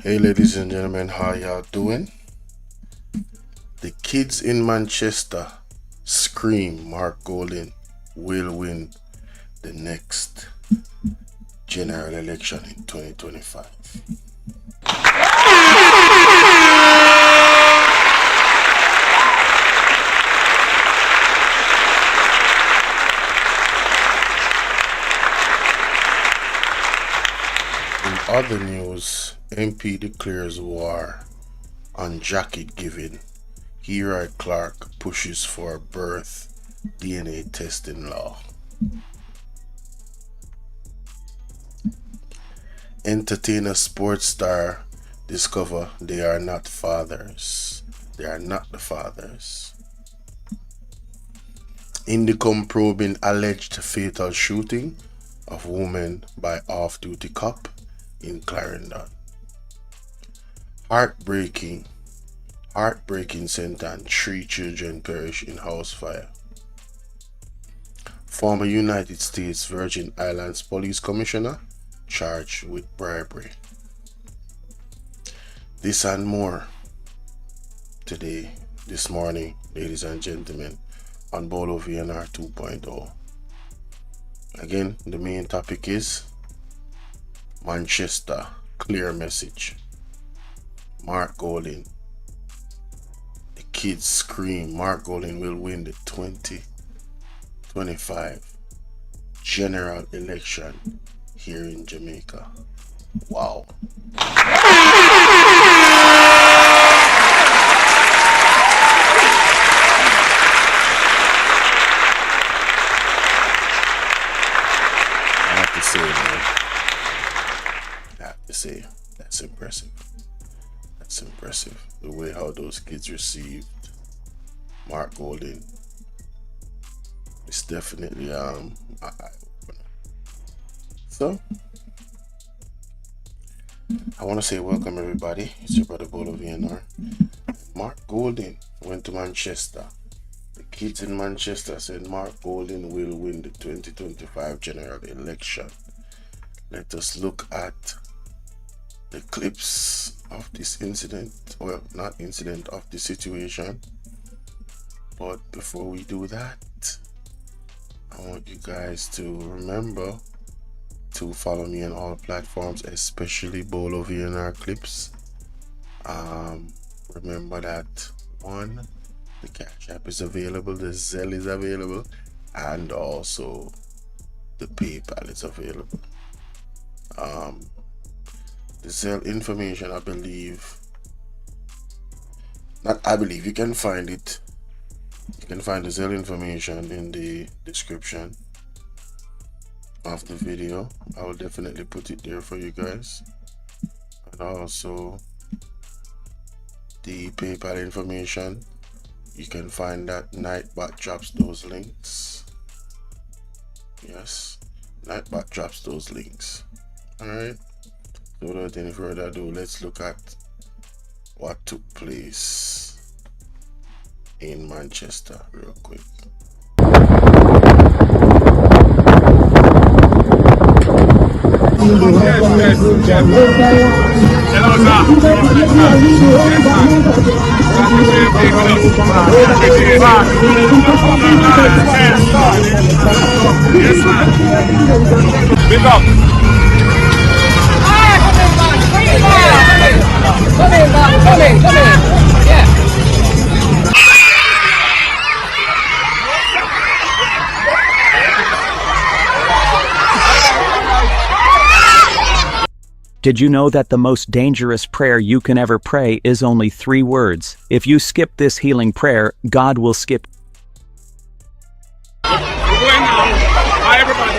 Hey ladies and gentlemen, how y'all doing? The kids in Manchester scream Mark Golding will win the next general election in 2025. In other news, MP declares war on jacket giving. Here Clark pushes for birth DNA testing law. Entertainer sports star discover they are not fathers. They are not the fathers. Indicom probing alleged fatal shooting of woman by off-duty cop in Clarendon. Heartbreaking sentence, 3 children perish in house fire. Former United States Virgin Islands Police Commissioner charged with bribery. This and more today, this morning, ladies and gentlemen, on Bolo V&R 2.0. Again, the main topic is Manchester, clear message. Mark Golding. The kids scream Mark Golding will win the 2025 general election here in Jamaica. Wow. I have to say, that's impressive. That's impressive. The way how those kids received Mark Golding is definitely eye-opener. So, I want to say welcome everybody. It's your brother Bolo V&R. Mark Golding went to Manchester. The kids in Manchester said Mark Golding will win the 2025 general election. Let us look at the clips of this incident, well, not incident, of the situation. But before we do that, I want you guys to remember to follow me on all platforms, especially Bolo V&R clips. Remember that the Cash App is available, the Zelle is available, and also the PayPal is available. The Zelle information, you can find it. You can find the Zelle information in the description of the video. I will definitely put it there for you guys. And also the PayPal information, you can find that Nightbot drops those links. Yes, Nightbot drops those links. Alright, so without any further ado, let's look at what took place in Manchester real quick. Big up. Come in. Yeah. Did you know that the most dangerous prayer you can ever pray is only 3 words? If you skip this healing prayer, God will skip. We're going now. Hi, everybody.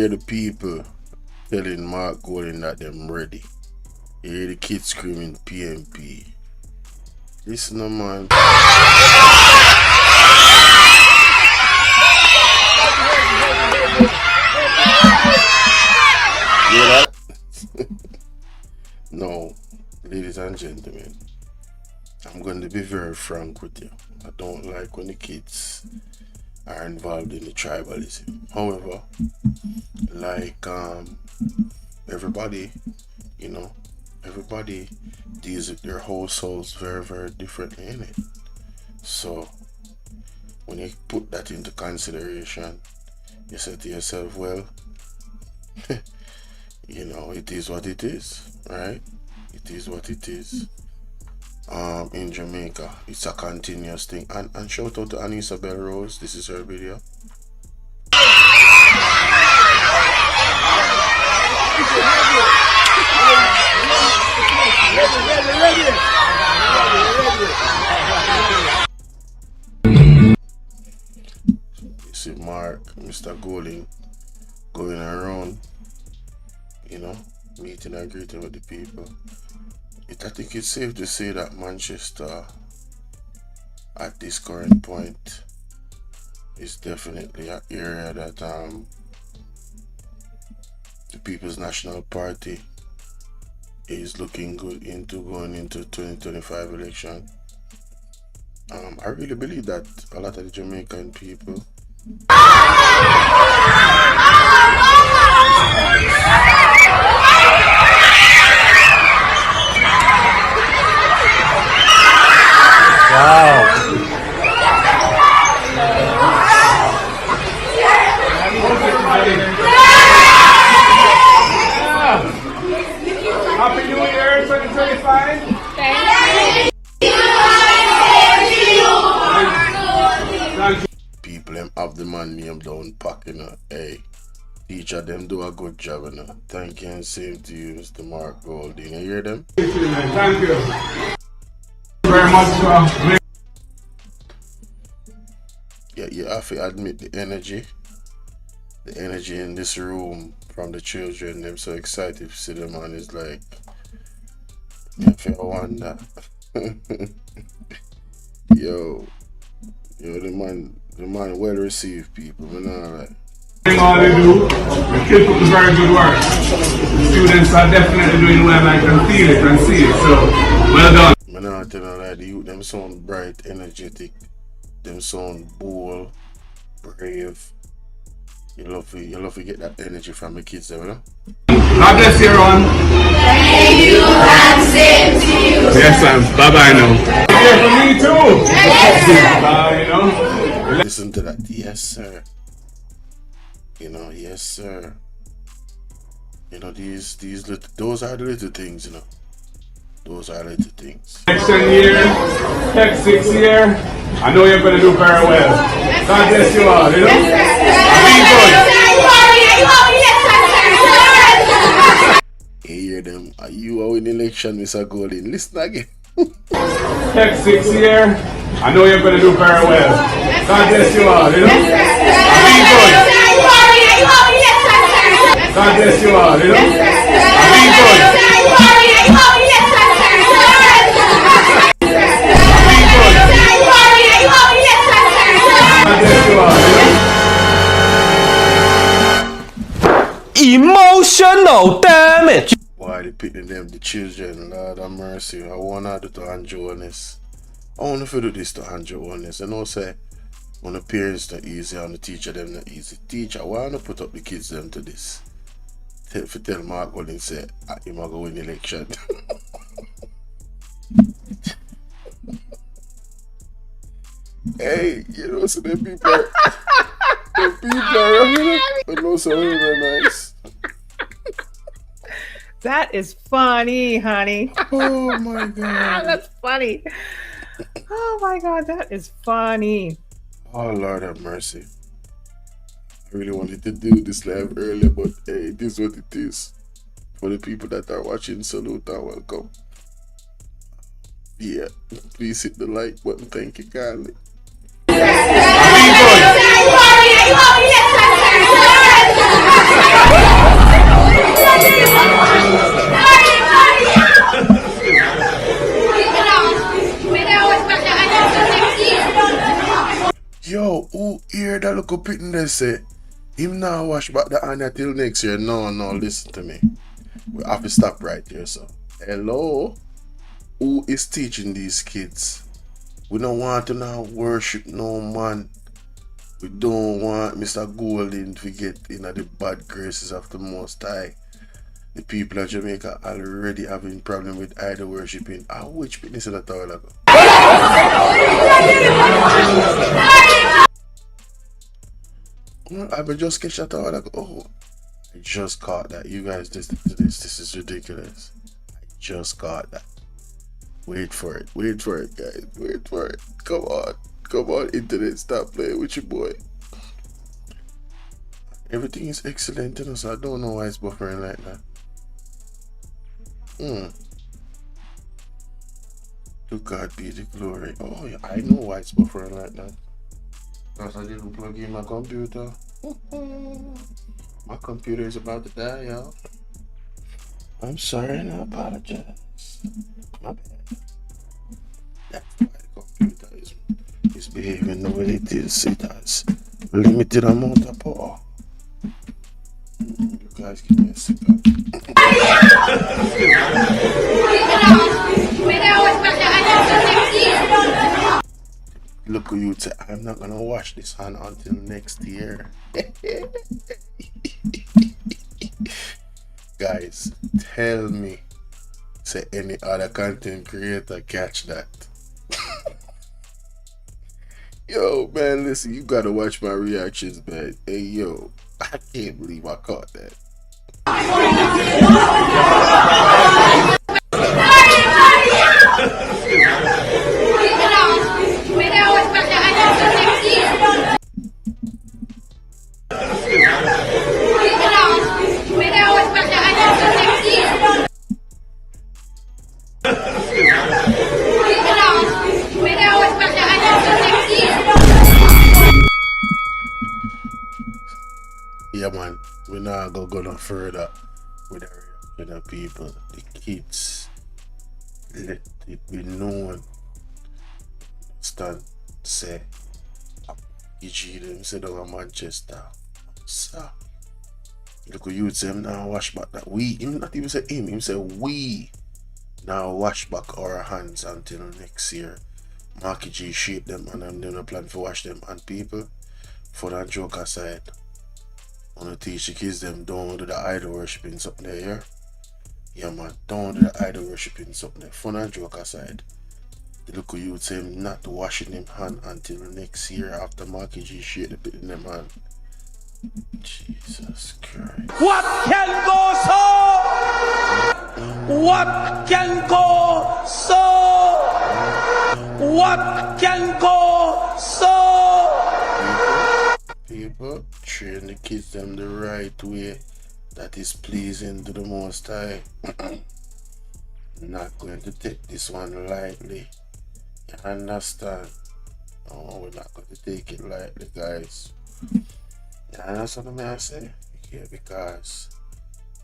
hear the people telling Mark Golding that them ready. You hear the kids screaming PMP. Listen, man. Hear that? No, ladies and gentlemen, I'm going to be very frank with you. I don't like when the kids are involved in the tribalism. However, like everybody, you know, everybody deals with their households very, very differently in it. So when you put that into consideration, you say to yourself, well, you know, it is what it is, right? It is what it is. In Jamaica, it's a continuous thing. And shout out to Anissa Bell Rose. This is her video. You see Mark, Mr. Golding, going around, you know, meeting and greeting with the people. I think it's safe to say that Manchester, at this current point, is definitely an area that the People's National Party is looking good into going into 2025 election. I really believe that a lot of the Jamaican people Happy New Year 2025. people them have the man name down pack, you know. Hey, teacher them do a good job, you know. Thank you and same to you, Mr. Mark Golding. You hear them? Thank you very much. Yeah, you have to admit the energy in this room from the children. Them so excited to see them, and it's like, if you wonder, yo, the man well received people, you know, like. All they do, the kids put very good work. The students are definitely doing well. I can feel it and see it. So, well done. Man, I tell you, like, the youth, them sound bright, energetic, them sound bold, brave. You love to get that energy from the kids, you know? God bless you, everyone. Thank you and same to you. Yes, ma'am. Bye-bye now. Yeah, for me too. Yes, you know. Listen to that. Yes, sir. You know, yes, sir. You know, these little, those are the little things, you know. Those are little things. Next 10 years, next 6 years, I know you're going to do very well. God bless you all, you know. You hear them? Are you out in election, Mr. Golding? Listen again. Next 6 years, I know you're going to do very well. God bless you all, you know. God bless you all, you know. Emotional damage. Why they picking them, the children, Lord have mercy. I want to do to Andrew honest. I want to do this to Andrew honest. And also, when the parents not easy and the teacher them not easy. Teacher, why not put up the kids them to this? Tell Mark Golding say, he might go win the election. Hey, you know, so them people are running up, but no, so very nice. That is funny, honey. Oh my God. That's funny. Oh my God, that is funny. Oh Lord have mercy. I really wanted to do this live earlier, but hey, it is what it is. For the people that are watching, salute and welcome. Yeah, please hit the like button. Thank you kindly. Who hear that look up in there say, him now wash back the hand till next year? No, listen to me. We have to stop right here, so. Hello? Who is teaching these kids? We don't want to now worship no man. We don't want Mr. Golden to get in the bad graces of the Most High. The people of Jamaica already having problem with idol worshipping. Which witness is that all ago? Well, I just catch that all ago. Oh, I just caught that. You guys listen to this. This is ridiculous. I just caught that. Wait for it, guys. Wait for it. Come on, internet. Stop playing with your boy. Everything is excellent, you know, so I don't know why it's buffering like that. To God be the glory. Oh, yeah, I know why it's buffering like that. Because I didn't plug in my computer. My computer is about to die, y'all. I'm sorry and I apologize. My bad. That's why the computer is behaving the way it is. It has limited amount of power. You guys give me a second. Look at you say, I'm not gonna wash this hand until next year. Guys, tell me, say any other content creator catch that. Yo, man, listen, you gotta watch my reactions, man. Hey, yo, I can't believe I caught that. Yeah, man, we're not gonna go no further with the reaction of people. The kids, let it be known. Stand, say, EG them say down in Manchester. So, look at you say him now wash back that we, him not even say him say we now wash back our hands until next year. Marky G shape them and I'm doing a plan for wash them, and people, for that joke aside, I want to teach the kids them don't do the idol worshipping something there, yeah? Yeah, man, don't do the idol worshipping something there. Fun and joke aside, the local youth say him not washing him hand until next year after Marky G shake the pit in them hand. Jesus Christ. What can go so? What can go so? What can go so? People, train the kids them the right way that is pleasing to the Most High. Not going to take this one lightly. You understand? No, we're not going to take it lightly, guys. You understand what I say? Yeah, because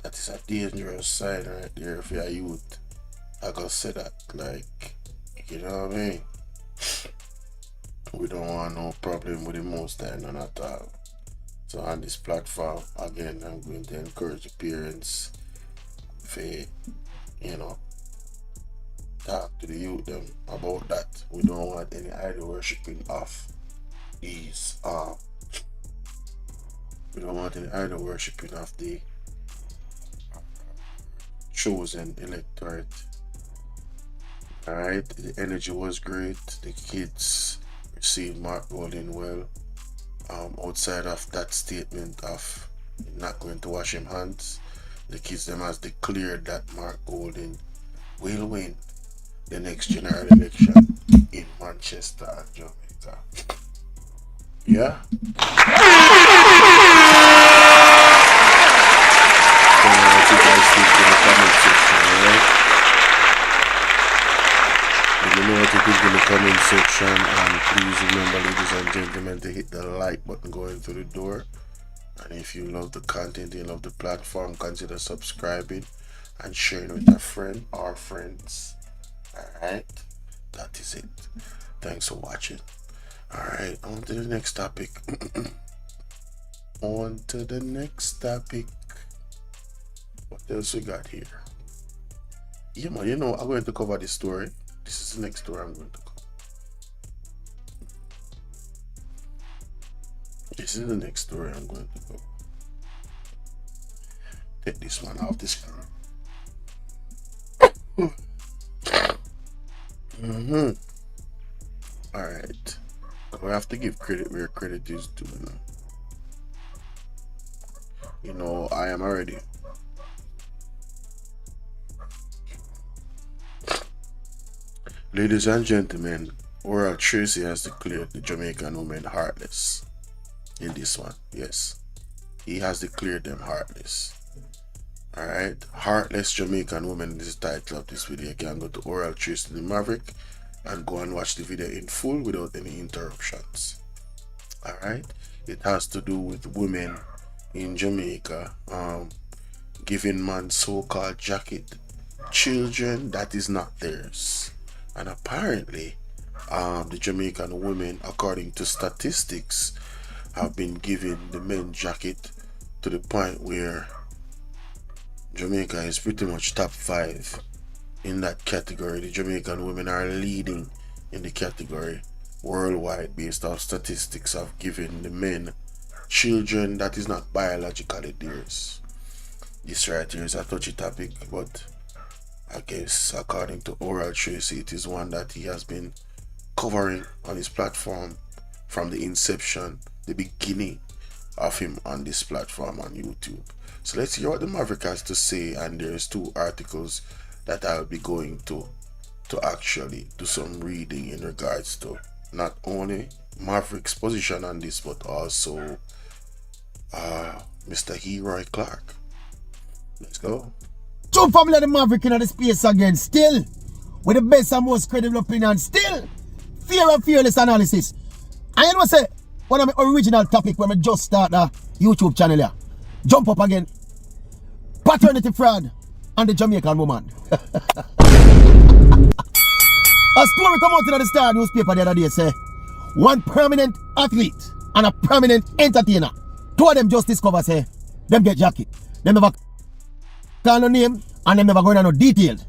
that is a dangerous sign right there for your youth. I gotta say that, like, you know what I mean? We don't want no problem with the Most High, none at all. So on this platform, again, I'm going to encourage the parents for, you know, talk to the youth them about that. We don't want any idol worshipping of these we don't want any idol worshipping of the chosen electorate. Alright, the energy was great. The kids received Mark Golden well. Outside of that statement of not going to wash him hands, the kids them has declared that Mark Golden will win the next general election in Manchester and Jamaica. Yeah? So what you guys think in the comment section, alright? Let me know what you think in the comment section, and please remember, ladies and gentlemen, to hit the like button going through the door. And if you love the content, you love the platform, consider subscribing and sharing with a friend or friends. Alright, that is it. Thanks for watching. Alright, on to the next topic. On to the next topic. What else we got here? Yeah, man, I'm going to cover this story. This is the next story I'm going to cover. This is the next story I'm going to cover. Take this one off the screen. Alright. We have to give credit where credit is due. I am already. Ladies and gentlemen, Oral Tracy has declared the Jamaican women heartless. In this one, yes. He has declared them heartless. Alright, Heartless Jamaican Woman is the title of this video. You can go to Oral Tracy the Maverick and go and watch the video in full without any interruptions. Alright, it has to do with women in Jamaica giving man so-called jacket children that is not theirs. And apparently the Jamaican women, according to statistics, have been giving the men jacket to the point where Jamaica is pretty much top 5 in that category. The Jamaican women are leading in the category worldwide based off statistics of giving the men children that is not biologically theirs. This right here is a touchy topic, but I guess according to Oral Tracy, it is one that he has been covering on his platform from the inception, the beginning of him on this platform on YouTube. So let's hear what the Maverick has to say, and there's 2 articles that I'll be going to actually do some reading in regards to not only Maverick's position on this, but also Mr. Heroy Clark. Let's go. Two family of the Maverick in the space again, still with the best and most credible opinion, still fear and fearless analysis. And you know say, one of my original topic when I just start the YouTube channel here, jump up again, paternity fraud and the Jamaican woman. A story come out in the Star newspaper the other day say, one prominent athlete and a prominent entertainer, 2 of them just discover say, them get jacket. Them never call no name and them never going on no details.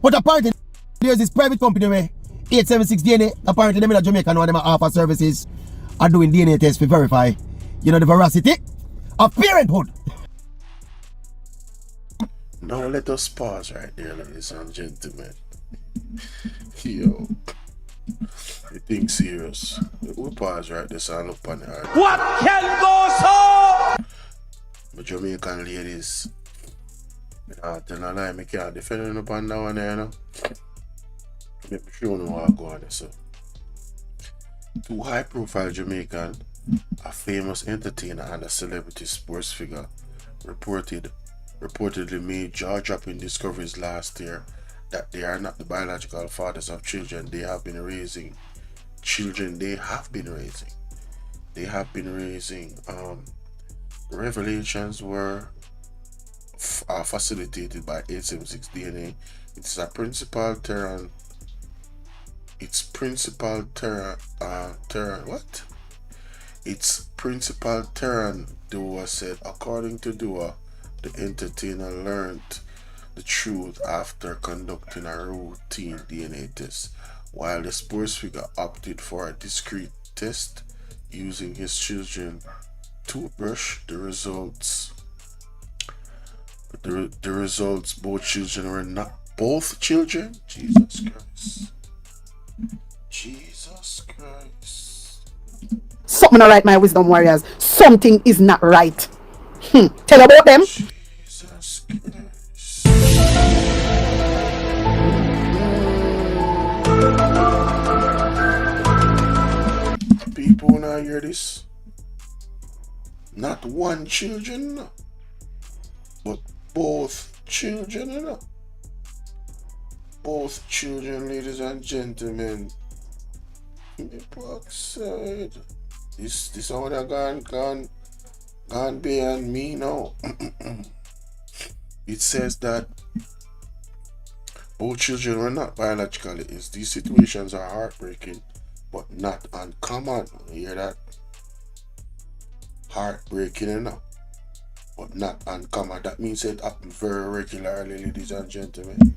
But apparently there's this private company where 876 DNA, apparently them in Jamaica know them offer services are doing DNA tests to verify, the veracity of parenthood. Now let us pause right there, ladies and gentlemen. Yo, you think serious? We pause right there so I look on the art. What can go so? But Jamaican ladies, I tell no lie, I can't defend them upon that one there, Make me sure no what go on there, so. 2 high-profile Jamaican, a famous entertainer and a celebrity sports figure, reportedly made jaw-dropping discoveries last year that they are not the biological fathers of children they have been raising. The revelations were facilitated by 876 DNA. It's a principal Terran. Its principal Terran Dua said, according to Dua, the entertainer learned the truth after conducting a routine DNA test, while the sports figure opted for a discreet test using his children's toothbrush. The results, both children were not both children. Jesus Christ. Something not right, my wisdom warriors. Something is not right. Tell about them. Jesus Christ. People now hear this. Not one children, but both children, Both children, ladies and gentlemen. Outside. This how they gone beyond me now. It says that both children were not biologically his. These situations are heartbreaking, but not uncommon. You hear that? Heartbreaking enough, but not uncommon. That means it happens very regularly, ladies and gentlemen.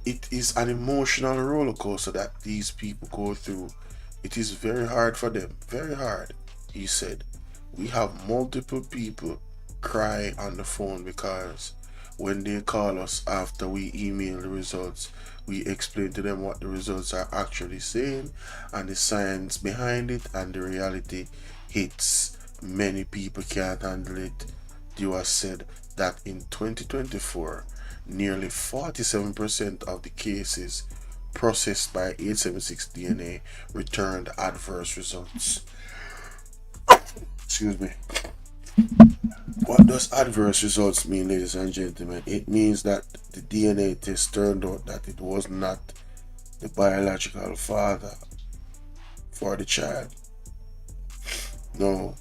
It is an emotional roller coaster that these people go through. It is very hard for them, very hard. He said, we have multiple people cry on the phone because when they call us after we email the results, we explain to them what the results are actually saying and the science behind it, and the reality hits. Many people can't handle it. Dewar said that in 2024, nearly 47% of the cases processed by 876 DNA returned adverse results. Excuse me. What does adverse results mean, ladies and gentlemen? It means that the DNA test turned out that it was not the biological father for the child. No,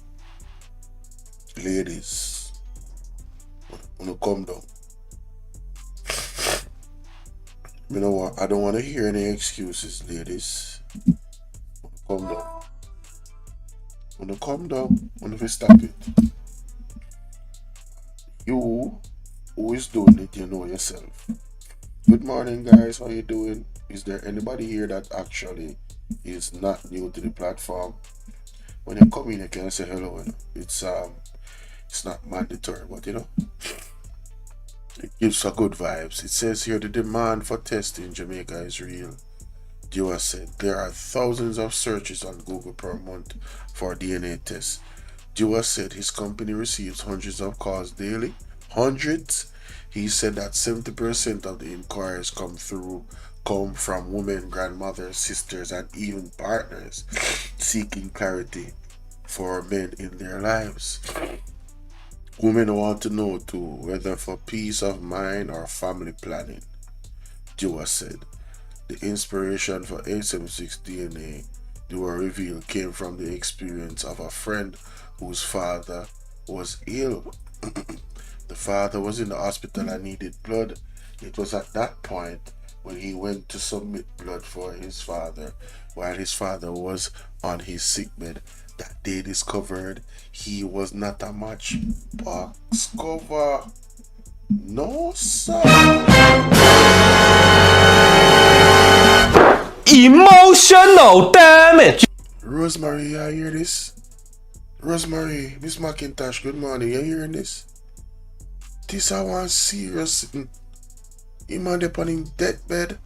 ladies, when you come down, you know what? I don't want to hear any excuses, ladies. When you come down, when you stop it. You who is doing it, you know yourself. Good morning, guys. How you doing? Is there anybody here that actually is not new to the platform? When you come in, you can say hello. You know? It's not mandatory, but you know, it gives a good vibes. It says here the demand for testing in Jamaica is real. Dewar said there are thousands of searches on Google per month for DNA tests. Dewar said his company receives hundreds of calls daily. Hundreds? He said that 70% of the inquiries come from women, grandmothers, sisters, and even partners seeking clarity for men in their lives. Women want to know too, whether for peace of mind or family planning. Dewar said the inspiration for 876 DNA, Dewar revealed, came from the experience of a friend whose father was ill. The father was in the hospital and needed blood. It was at that point when he went to submit blood for his father while his father was on his sickbed that they discovered he was not a match. Box cover. No, sir. Emotional damage. Rosemary, I hear this. Rosemary, Miss McIntosh, good morning. You hearing this? This I want serious. Him on upon him deathbed.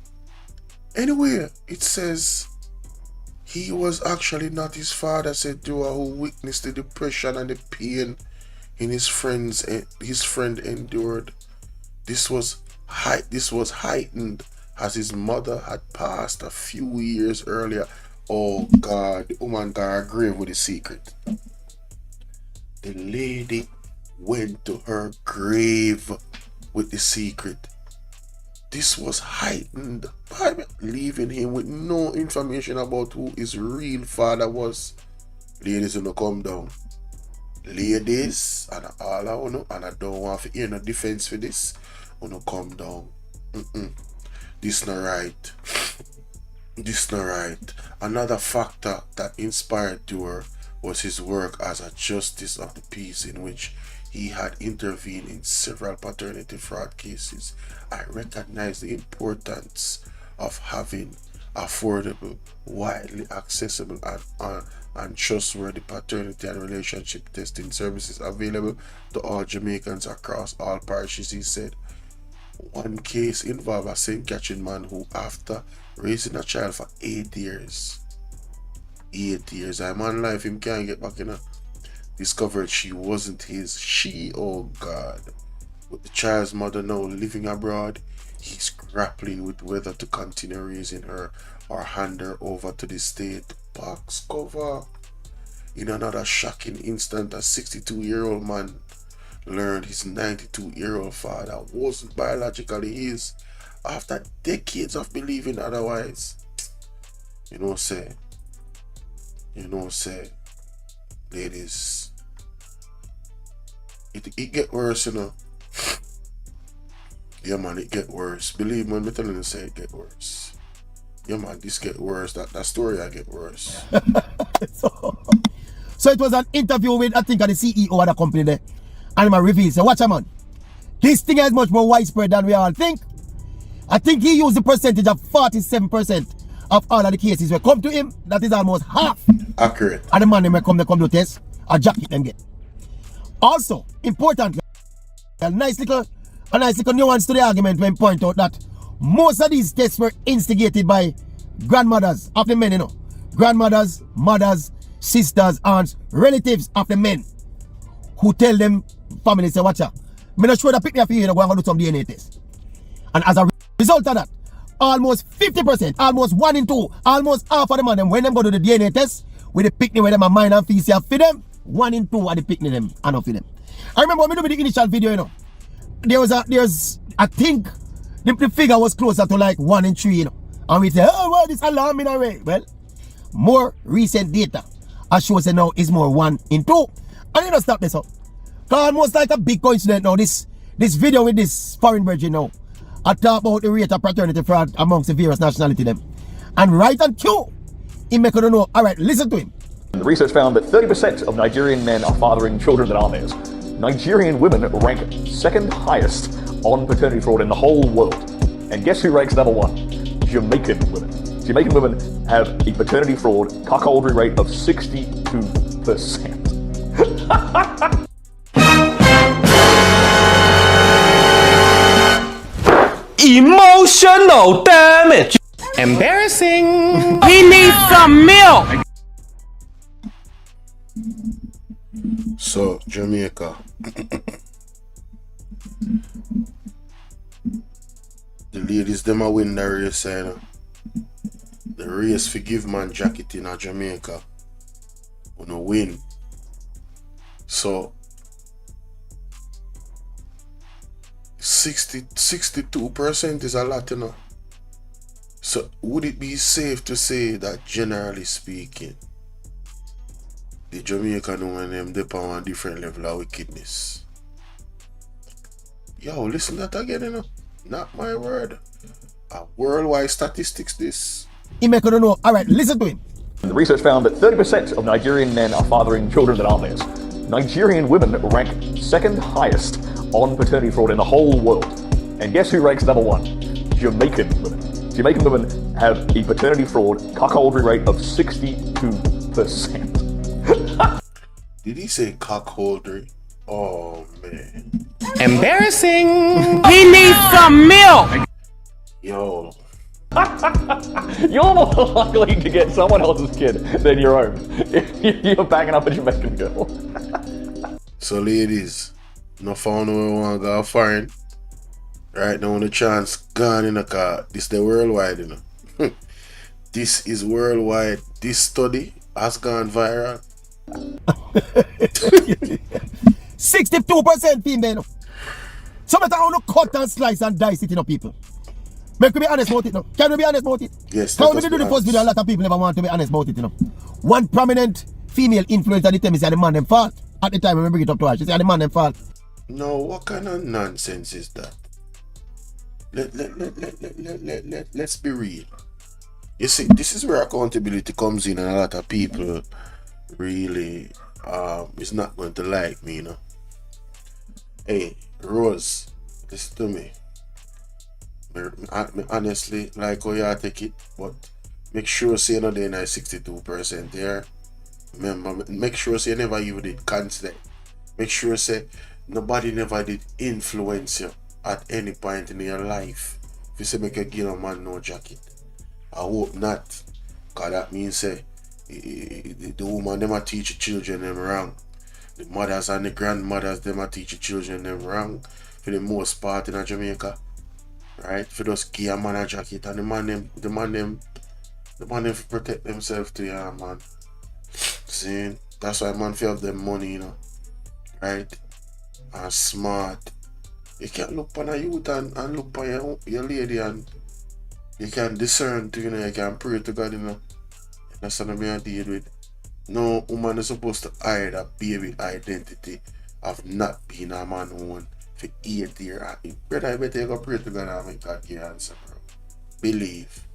Anyway, it says he was actually not his father, said Dewar, who witnessed the depression and the pain in his friend endured. This was heightened as his mother had passed a few years earlier. Oh God, the woman got her grave with a secret. The lady went to her grave with the secret. This was heightened by leaving him with no information about who his real father was. Ladies, you know, come down. Ladies, and all I want to, and I don't want to hear no defense for this, wanna come down. This not right. This not right. Another factor that inspired Dewar was his work as a justice of the peace, in which he had intervened in several paternity fraud cases. I recognize the importance of having affordable, widely accessible, and trustworthy paternity and relationship testing services available to all Jamaicans across all parishes, he said. One case involved a St. Catherine man who, after raising a child for 8 years, I'm on life, him can't get back in her, discovered she wasn't his. Oh God. With the child's mother now living abroad, he's grappling with whether to continue raising her or hand her over to the state. Box cover. In another shocking instant, a 62-year-old man learned his 92-year-old father wasn't biologically his after decades of believing otherwise. You know, say, ladies, it get worse, you know. Yeah, man, it get worse. Believe me, I'm telling you, say it get worse. Yeah, man, this get worse. That story I get worse. So it was an interview with, I think, the CEO of the company there. And he revealed, say, watch a man. This thing is much more widespread than we all think. I think he used the percentage of 47% of all of the cases will come to him. That is almost half. Accurate. And the man they come do test, a jacket them get. Also, importantly, a nice little nuance to the argument when point out that most of these tests were instigated by grandmothers of the men, you know. Grandmothers, mothers, sisters, aunts, relatives of the men who tell them family, say, watch out. I'm not sure that pick me up here, go and do some DNA test. And as a result of that, almost 50%, almost 1 in 2, almost half of them, and when them go to the DNA test, with the picnic where them a mind and feces for them, 1 in 2 are the picnic them and not for them. I remember when we do the initial video, you know, I think the figure was closer to like 1 in 3, you know. And we say, oh, well, this alarming array. Well, more recent data as shows that now is more 1 in 2. And you don't stop this up. Almost like a big coincidence now, this video with this foreign virgin now, I talk about the rate of paternity fraud amongst the various nationality them. And right on cue, he make you know, all right, listen to him. The research found that 30% of Nigerian men are fathering children that aren't theirs. Nigerian women rank second highest on paternity fraud in the whole world. And guess who ranks number 1? Jamaican women. Jamaican women have a paternity fraud cuckoldry rate of 62%. Emotional damage. Embarrassing. He needs some milk. So, Jamaica. The ladies, them a win the race, you know. The race for give man jacket in Jamaica. Wanna win. So, 62% is a lot, you know. So, would it be safe to say that, generally speaking, the Jamaican women them depend on a different level of wickedness? Yo, listen to that again, you know. Not my word. A worldwide statistics this. He make you know, all right, listen to him. The research found that 30% of Nigerian men are fathering children that aren't theirs. Nigerian women rank second highest on paternity fraud in the whole world. And guess who ranks number 1? Jamaican women. Jamaican women have a paternity fraud cuckoldry rate of 62%. Did he say cockholdery? Oh man. Embarrassing. He needs some milk. Yo. You're more likely to get someone else's kid than your own if you're banging up a Jamaican girl. So ladies, no found no one go foreign. Right now the chance gone in the car. This the worldwide, you know. This is worldwide. This study has gone viral. 62% female. So better how to cut and slice and dice it, you know, people. Make we be honest about it now. Can we be honest about it? Yes. How we do the first video, a lot of people never want to be honest about it, you know. One prominent female influencer did tell me say the man them fault. At the time when we bring it up to her, she said the man them fault. No, what kind of nonsense is that? Let's be real. You see, this is where accountability comes in, and a lot of people really is not going to like me, you know. Hey, Rose, listen to me. Me honestly like how you take it, but make sure say you're not there 62% there. Remember, make sure say you never even did consider. Make sure say nobody never did influence you at any point in your life. If you say make a give a man no jacket, I hope not, cause that means say the woman them a teach the children them wrong. The mothers and the grandmothers them a teach the children them wrong for the most part in Jamaica. Right? For just give a man a jacket, and the man them protect themselves to ya, man. See? That's why man feel have them money, you know. Right? And smart. You can't look on a youth and look on your lady, and you can discern to, you know, you can pray to God, you know. That's what I'm going to deal with. No woman is supposed to hide a baby identity of not being a man woman for 8 years. Brother, I better go pray to God and make God give answer, bro. Believe.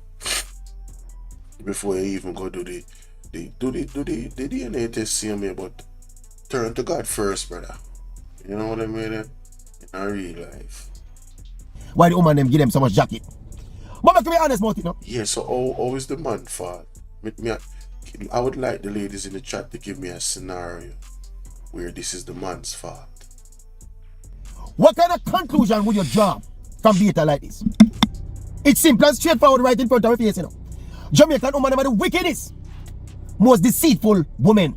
before you even go do the DNA test, see me, but turn to God first, brother. You know what I mean? In our real life. Why the woman them give them so much jacket? But make me honest about it, no? Yeah, so how is the man fault? I would like the ladies in the chat to give me a scenario where this is the man's fault. What kind of conclusion would you draw from data like this? It's simple and straightforward right in front of our face, you know. Jamaican woman are the wickedest, most deceitful women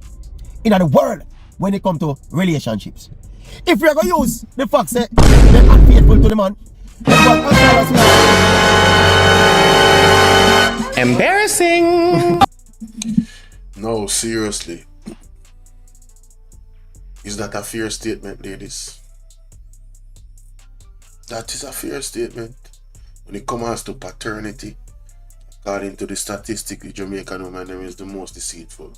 in the world when it comes to relationships. If we are going to use the fact that they're unfaithful to the man, Embarrassing. No, seriously. Is that a fair statement, ladies? That is a fair statement. When it comes to paternity, according to the statistic, the Jamaican woman is the most deceitful.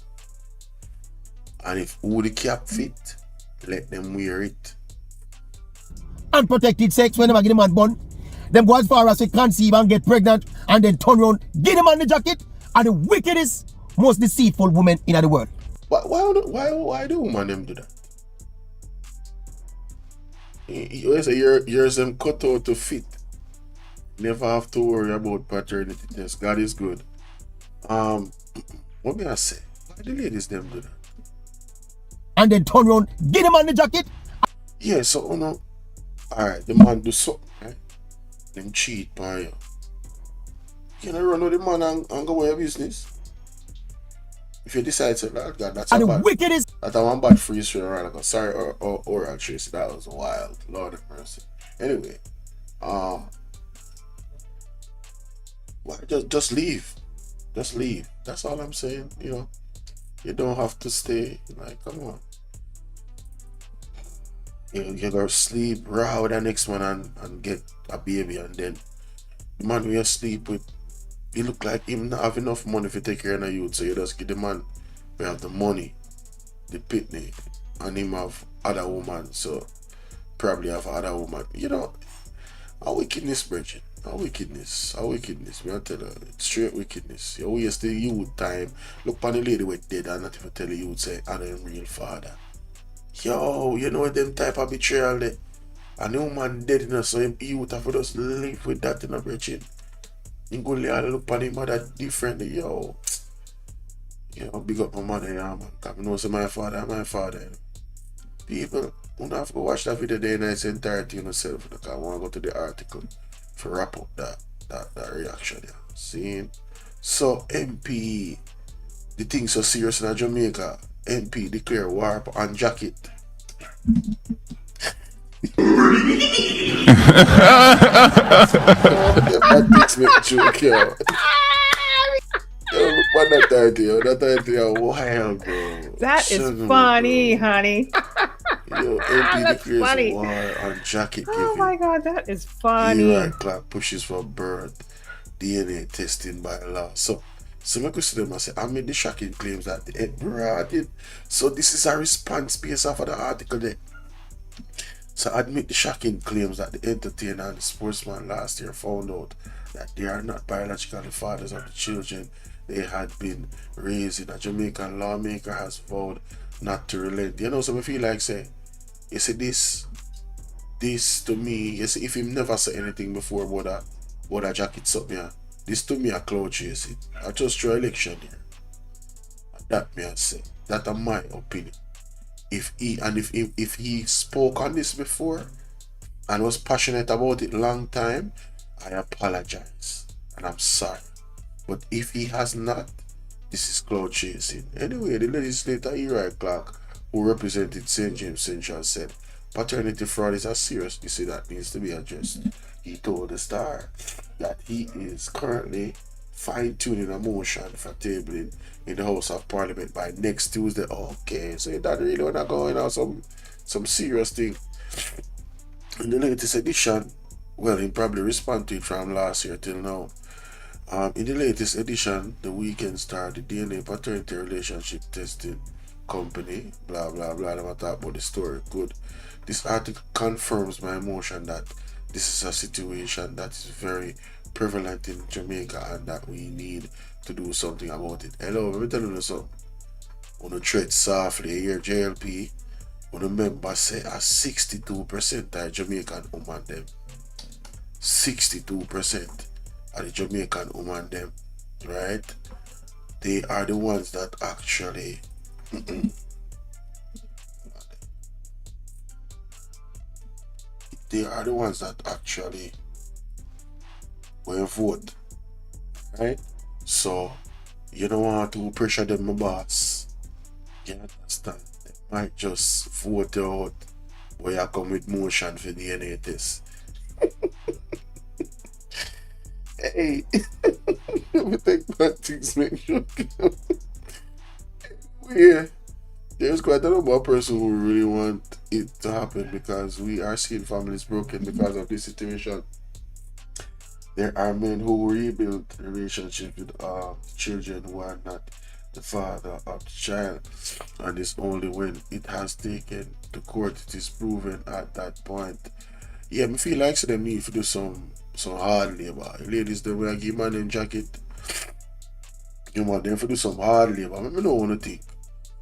And if who the cap fit, let them wear it. unprotected sex when they give the man bun, them go as far as they conceive and get pregnant and then turn around, give the man the jacket, and the wickedest, most deceitful woman in the world. Why do women them do that? You say yours them cut out to fit. Never have to worry about paternity test. God is good. What may I say? Why the ladies them do that? And then turn around, give the man the jacket. Yeah, so alright, the man do something, right? Them cheat on you. You know, run with the man and go away your business. If you decide to, God, that's And a the bad. wickedest. That's a one bad freeze for around. Like, sorry, oral Tracy, that was wild. Lord of mercy. Anyway, well, just leave. Just leave. That's all I'm saying. You know, you don't have to stay. Like, come on. You go sleep raw with the next one and get a baby, and then the man we sleep with, he look like him not have enough money to take care of the youth, so you just give the man we have the money, the pitney, and him have other woman, so probably have other woman. You know, a wickedness, Bridget. A wickedness. Me I tell her, it's straight wickedness. You waste the youth time. Look on the lady with dead and not even tell the youth say I am real father. Yo, you know them type of betrayal there. And the woman dead, you know, so him youth have to just live with that in a Bridget. You go look on him mother differently, yo. You know, big up my mother, yeah, man. Cause I know say my father. People, you don't have to go watch that video there in its entirety yourself. Because I want to go to the article to wrap up that reaction, yeah. See? So MP, the thing so serious in Jamaica. MP declare war on jacket. That takes me a joke, yo. Yo, look at that title, yo. That title, yo, wild, bro. That is funny, honey. Yo, MP That's declares funny. war on jacket Oh giving. my god, that is funny. ERI clock pushes for birth, DNA testing by law. So my question I say, I made the shocking claims that the brought it. So this is a response based off of the article there. So admit the shocking claims that the entertainer and the sportsman last year found out that they are not biologically fathers of the children they had been raising. A Jamaican lawmaker has vowed not to relent. You know, so I feel like say, you see this to me, you see if him never said anything before about that jacket something here, this to me a cloud chasing. I just draw election here. That me I say. That is my opinion. If he spoke on this before and was passionate about it long time, I apologize and I'm sorry. But if he has not, this is cloud chasing. Anyway, the legislator ERI Clark, who represented St. James Central, said paternity fraud is a serious issue that needs to be addressed. He told the Star that he is currently fine-tuning a motion for tabling in the House of Parliament by next Tuesday. Okay, so that really wanna go on some serious thing. In the latest edition, well, he probably responded to it from last year till now. In the latest edition, the Weekend Star, the DNA paternity relationship testing company, blah blah blah. I'm talk about the story. Good. This article confirms my emotion that this is a situation that is very prevalent in Jamaica and that we need to do something about it. Hello, let me tell you something. On the tread softly, here JLP, on the member say a 62% of Jamaican woman them. 62% of the Jamaican woman them, right? They are the ones that actually they are the ones that actually will vote, right? So you don't want to pressure them, my boss. You understand? They might just vote out where you come with motion for DNA test. Hey, let me take back things, make sure. Yeah, there's quite a number of person who really want it to happen because we are seeing families broken because of this situation. There are men who rebuild relationships with children who are not the father of the child, and it's only when it has taken to court it is proven at that point. Yeah, me feel like them need to do some hard labor. Ladies, they will give man them jacket. You want them to do some hard labor. I don't want to think.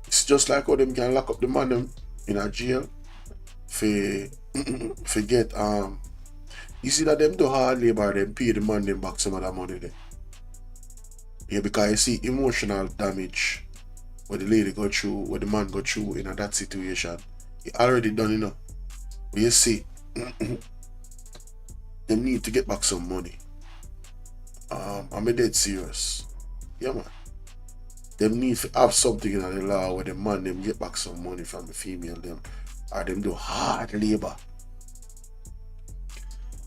It's just like how them can lock up the man them in a jail for get you see that them do hard labor, them pay the man them back some of that money there. Yeah, because you see emotional damage what the lady go through, what the man go through in that situation. He already done enough. But you see, them need to get back some money. I'm dead serious. Yeah, man. Them need to have something in the law where the man them get back some money from the female them, or them do hard labor.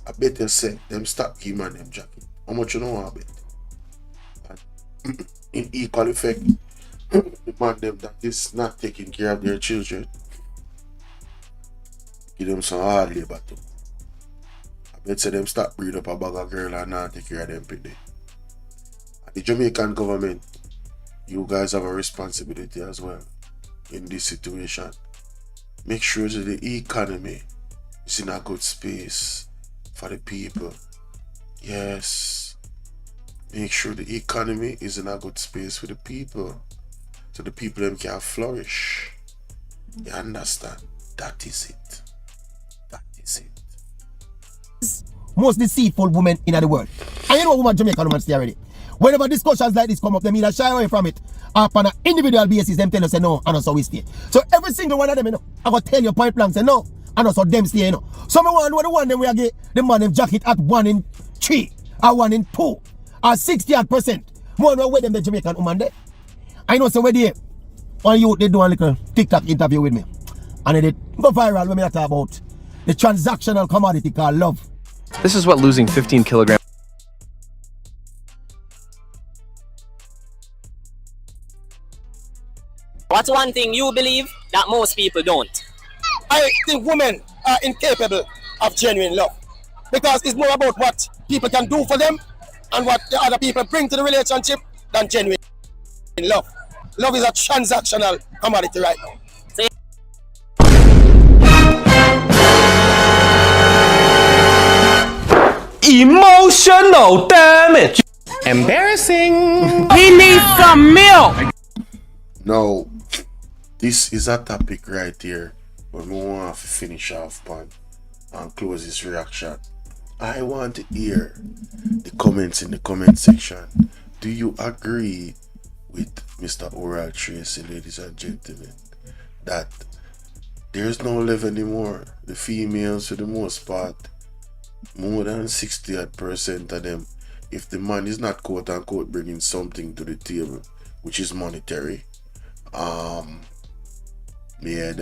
I bet you say them stop giving man them jacket. How much you know I bet? And in equal effect, the man them that is not taking care of their children, give them some hard labor too. I bet say them stop breed up a bag of girl and not take care of them pity. And the Jamaican government, you guys have a responsibility as well in this situation. Make sure that the economy is in a good space for the people. Yes. Make sure the economy is in a good space for the people. So the people them can flourish. You understand? That is it. That is it. Most deceitful women in the world. And you know what woman Jamaican woman say already? Whenever discussions like this come up, they either shy away from it. Or on an individual basis, them tell us say no, and also we stay. So every single one of them, you know, I gotta tell you point blank, say no, and also them stay, you know. So me want the one them we get the man them jacket at 1 in 3, or 1 in 2, or 60%. More than where them the Jamaican woman there. I know so where they one youth they do a little TikTok interview with me. And they did go viral when me talk about the transactional commodity called love. This is what losing 15 kilograms. What's one thing you believe that most people don't? I think women are incapable of genuine love because it's more about what people can do for them and what the other people bring to the relationship than genuine love. Love is a transactional commodity right now. Emotional damage. Embarrassing. We need some milk. Now, this is a topic right here but we want to finish off on and close this reaction. I want to hear the comments in the comment section. Do you agree with Mr. Oral Tracy, ladies and gentlemen, that there's no love anymore? The females, for the most part, more than 60% of them, if the man is not quote unquote bringing something to the table, which is monetary, yeah,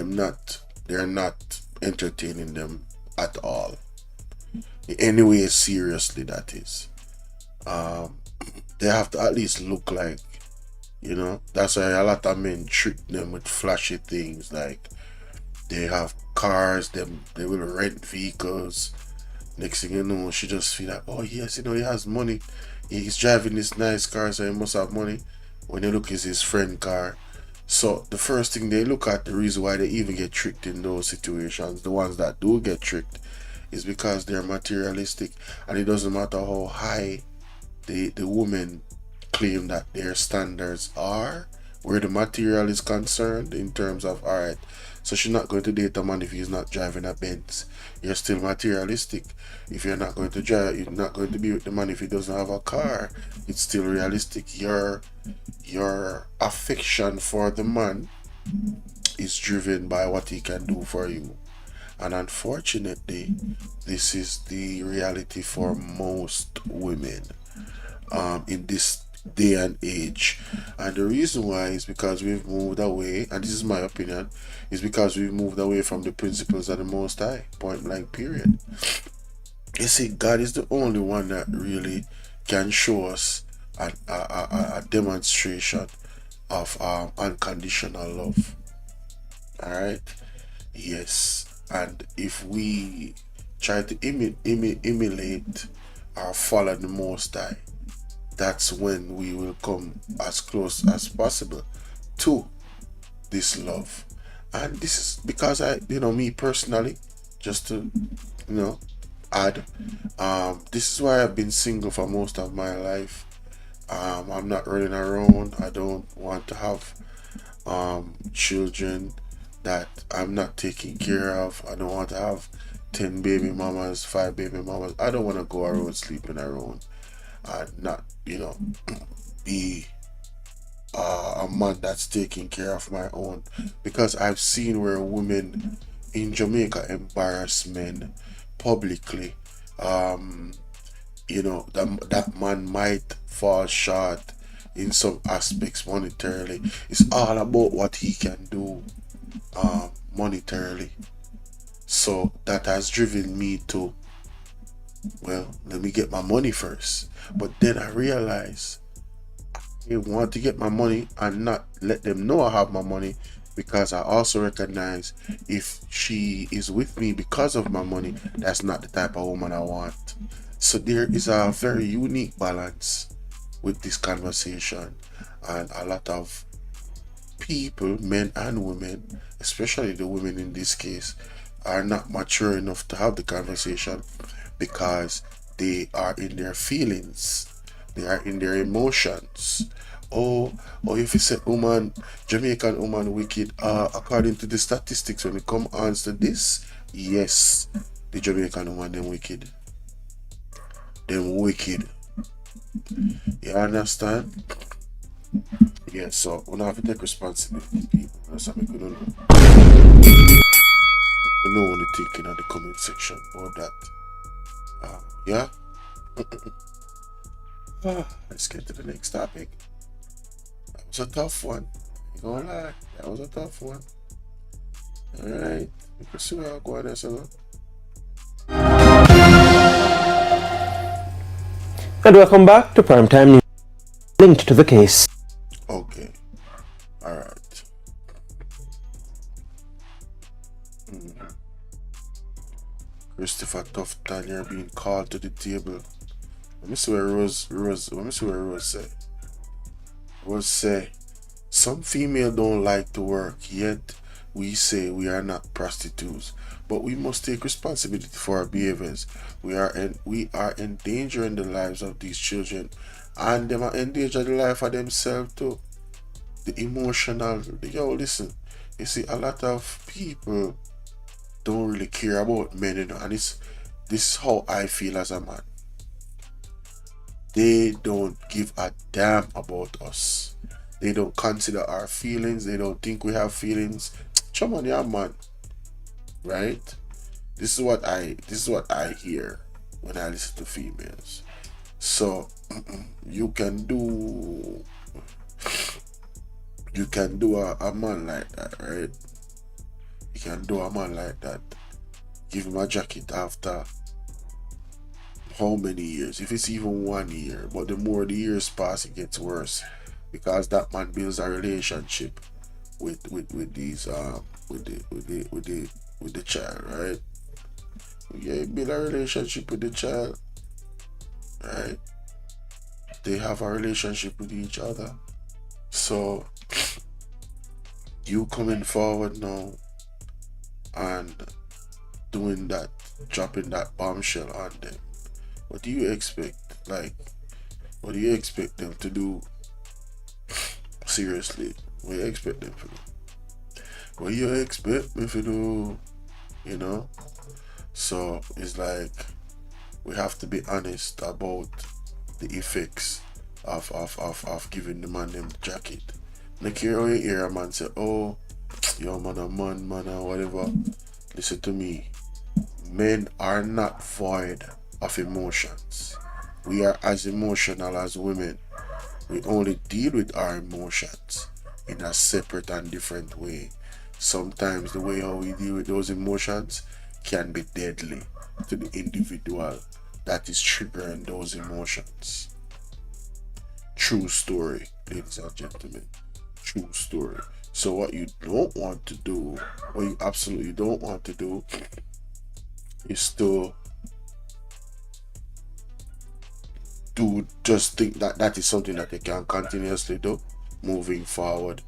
they're not entertaining them at all. Anyway, seriously, that is. They have to at least look like, you know, that's why a lot of men trick them with flashy things, like they have cars, they will rent vehicles. Next thing you know, she just feel like, oh yes, you know, he has money, he's driving this nice car, so he must have money. When they look, is his friend car. So the first thing they look at, the reason why they even get tricked in those situations, the ones that do get tricked, is because they're materialistic, and it doesn't matter how high the women claim that their standards are where the material is concerned, in terms of, all right, so she's not going to date a man if he's not driving a Benz. You're still materialistic. If you're not going to drive, you're not going to be with the man if he doesn't have a car. It's still realistic. Your affection for the man is driven by what he can do for you. And unfortunately, this is the reality for most women in this day and age. And the reason why is because we've moved away, and this is my opinion, is because we've moved away from the principles of the Most High, point blank period. You see, God is the only one that really can show us a demonstration of unconditional love. Alright? Yes. And if we try to emulate or follow the Most High, that's when we will come as close as possible to this love. And this is because me personally, just to, add, this is why I've been single for most of my life. I'm not running around. I don't want to have children that I'm not taking care of. I don't want to have 10 baby mamas, 5 baby mamas. I don't want to go around sleeping around and not, be a man that's taking care of my own. Because I've seen where women in Jamaica embarrass men publicly. That man might fall short in some aspects monetarily. It's all about what he can do monetarily. So that has driven me to, well, let me get my money first. But then I realize I want to get my money and not let them know I have my money, because I also recognize if she is with me because of my money, that's not the type of woman I want. So there is a very unique balance with this conversation, and a lot of people, men and women, especially the women in this case, are not mature enough to have the conversation because they are in their feelings, they are in their emotions. Or if you said Jamaican woman wicked, according to the statistics, when it comes on to this, yes, the Jamaican woman them wicked. Them wicked. You understand? Yeah, so we have to take responsibility, people. That's something we don't know. We know what you're thinking in the comment section about that. Yeah. Let's get to the next topic. That was a tough one. You gonna lie, that was a tough one. Alright, we can see how I go on there, so. And welcome back to Primetime News. Linked to the case. Okay. Alright. Christopher Tufton, you're being called to the table. Let me see what Rose said. Rose say, some female don't like to work, yet we say we are not prostitutes, but we must take responsibility for our behaviors. We are endangering the lives of these children, and them are endangering the life of themselves too. The emotional, listen, you see, a lot of people don't really care about men, and this is how I feel as a man. They don't give a damn about us. They don't consider our feelings. They don't think we have feelings. Come on, yeah, man. Right? This is what I hear when I listen to females. So you can do a man like that, right? You can do a man like that. Give him a jacket after how many years? If it's even 1 year, but the more the years pass, it gets worse, because that man builds a relationship with these with the child, right? Yeah, build a relationship with the child, right? They have a relationship with each other. So you coming forward now and doing that dropping that bombshell on them. What do you expect? Like, what do you expect them to do? Seriously, what do you expect them to do? What do you expect me to do? You know? So it's like we have to be honest about the effects of giving the man them jacket. Like you hear a man say, oh, yo man, a man, or whatever. Listen to me. Men are not void of emotions. We are as emotional as women. We only deal with our emotions in a separate and different way. Sometimes the way how we deal with those emotions can be deadly to the individual that is triggering those emotions. True story, ladies and gentlemen. True story. So what you don't want to do, what you absolutely don't want to do, is to just think that that is something that they can continuously do moving forward.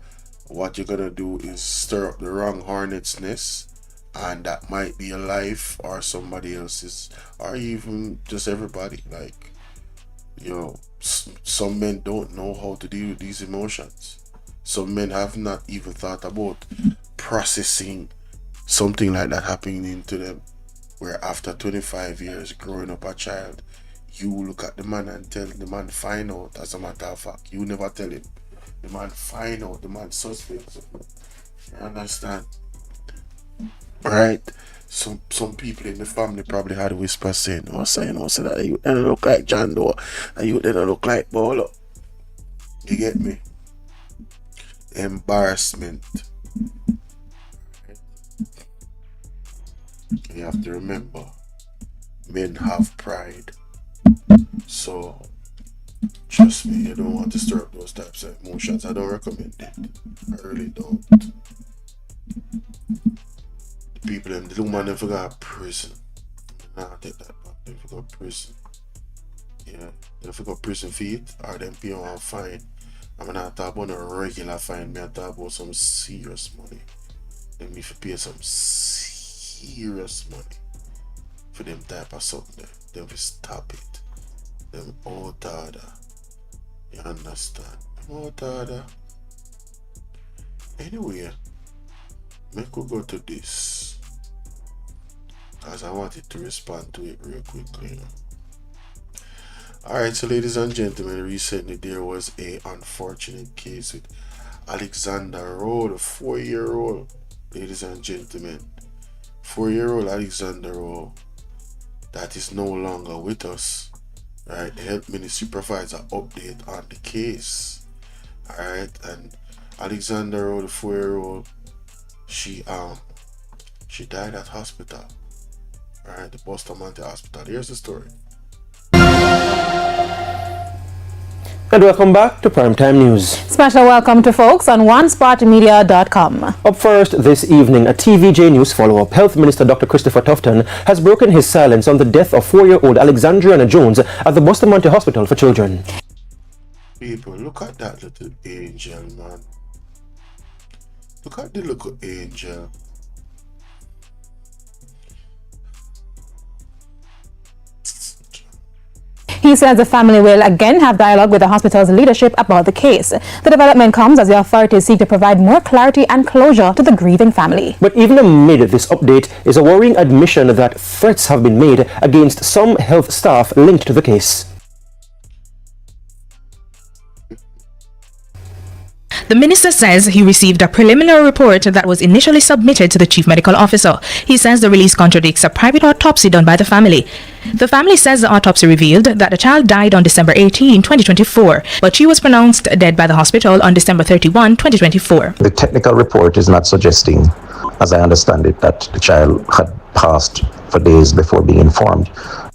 What you're gonna do is stir up the wrong hornet's nest, and that might be your life or somebody else's, or even just everybody. Like, some men don't know how to deal with these emotions. Some men have not even thought about processing something like that happening to them, where after 25 years growing up a child, you look at the man and tell the man find out. As a matter of fact, you never tell him. The man find out, the man suspects. You understand? Right? Some people in the family probably had a whisper saying, what's that you don't look like John Doe, and you don't look like Bolo. You get me? Embarrassment. You have to remember, men have pride. So trust me, you don't want to stir up those types of emotions. I don't recommend it. I really don't. The people them, the woman, they forgot prison. Nah, take that back. They forgot prison. Yeah, they forgot prison fee, or them pay on fine. I'm not talking about a regular fine. I'm talking about some serious money. Them if you pay some serious money for them type of something. Them will stop it. Them out order. You understand? Them out order. Anyway, make we go to this, because I wanted to respond to it real quickly. Alright, so ladies and gentlemen, recently there was a unfortunate case with Alexander Rowe, the 4-year-old. Ladies and gentlemen, 4-year-old Alexander Rowe that is no longer with us. Right, the health ministry provides an update on the case. Alright, and Alexander Rowe, the 4-year-old, she died at hospital. Alright, the Bustamante Hospital. Here's the story. And welcome back to Primetime News. Special welcome to folks on OneSportMedia.com. Up first this evening, a TVJ News follow-up. Health Minister Dr. Christopher Tufton has broken his silence on the death of 4-year-old Alexandriana Jones at the Bustamante Hospital for Children. People, look at that little angel, man. Look at the little angel. He says the family will again have dialogue with the hospital's leadership about the case. The development comes as the authorities seek to provide more clarity and closure to the grieving family. But even amid this update is a worrying admission that threats have been made against some health staff linked to the case. The minister says he received a preliminary report that was initially submitted to the chief medical officer. He says the release contradicts a private autopsy done by the family. The family says the autopsy revealed that the child died on December 18, 2024, but she was pronounced dead by the hospital on December 31, 2024. The technical report is not suggesting, as I understand it, that the child had passed for days before being informed.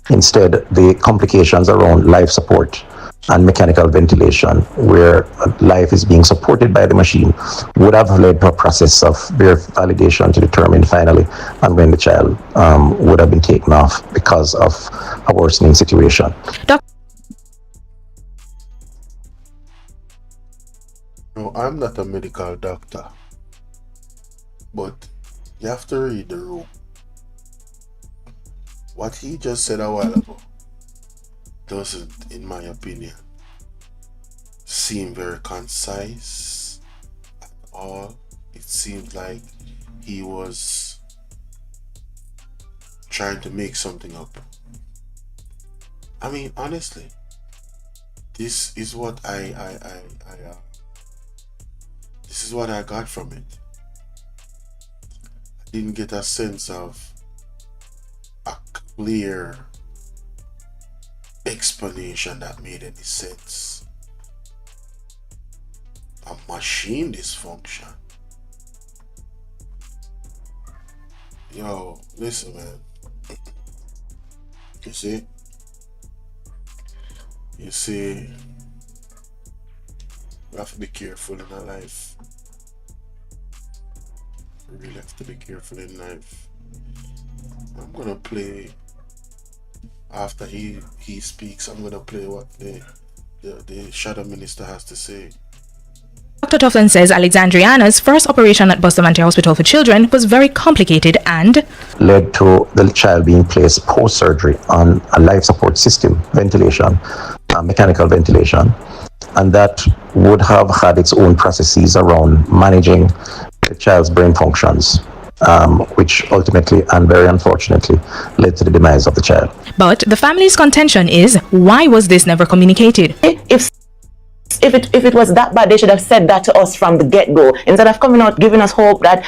Instead, the complications around life support and mechanical ventilation, where life is being supported by the machine, would have led to a process of validation to determine finally and when the child would have been taken off because of a worsening situation. No, I'm not a medical doctor, but you have to read the room. what he just said a while ago doesn't, in my opinion, seem very concise at all. It seemed like he was trying to make something up. I mean, honestly, this is what this is what I got from it. I didn't get a sense of a clear explanation that made any sense. A machine dysfunction. Yo, listen, man. You see, we have to be careful in our life. We really have to be careful in life. I'm gonna play, after he speaks, I'm gonna play what the shadow minister has to say. Dr. Tofton says Alexandriana's first operation at Bustamante Hospital for Children was very complicated and led to the child being placed post-surgery on a life support system, ventilation, mechanical ventilation, and that would have had its own processes around managing the child's brain functions, which ultimately and very unfortunately led to the demise of the child. But the family's contention is, why was this never communicated? If it was that bad, they should have said that to us from the get-go, instead of coming out giving us hope that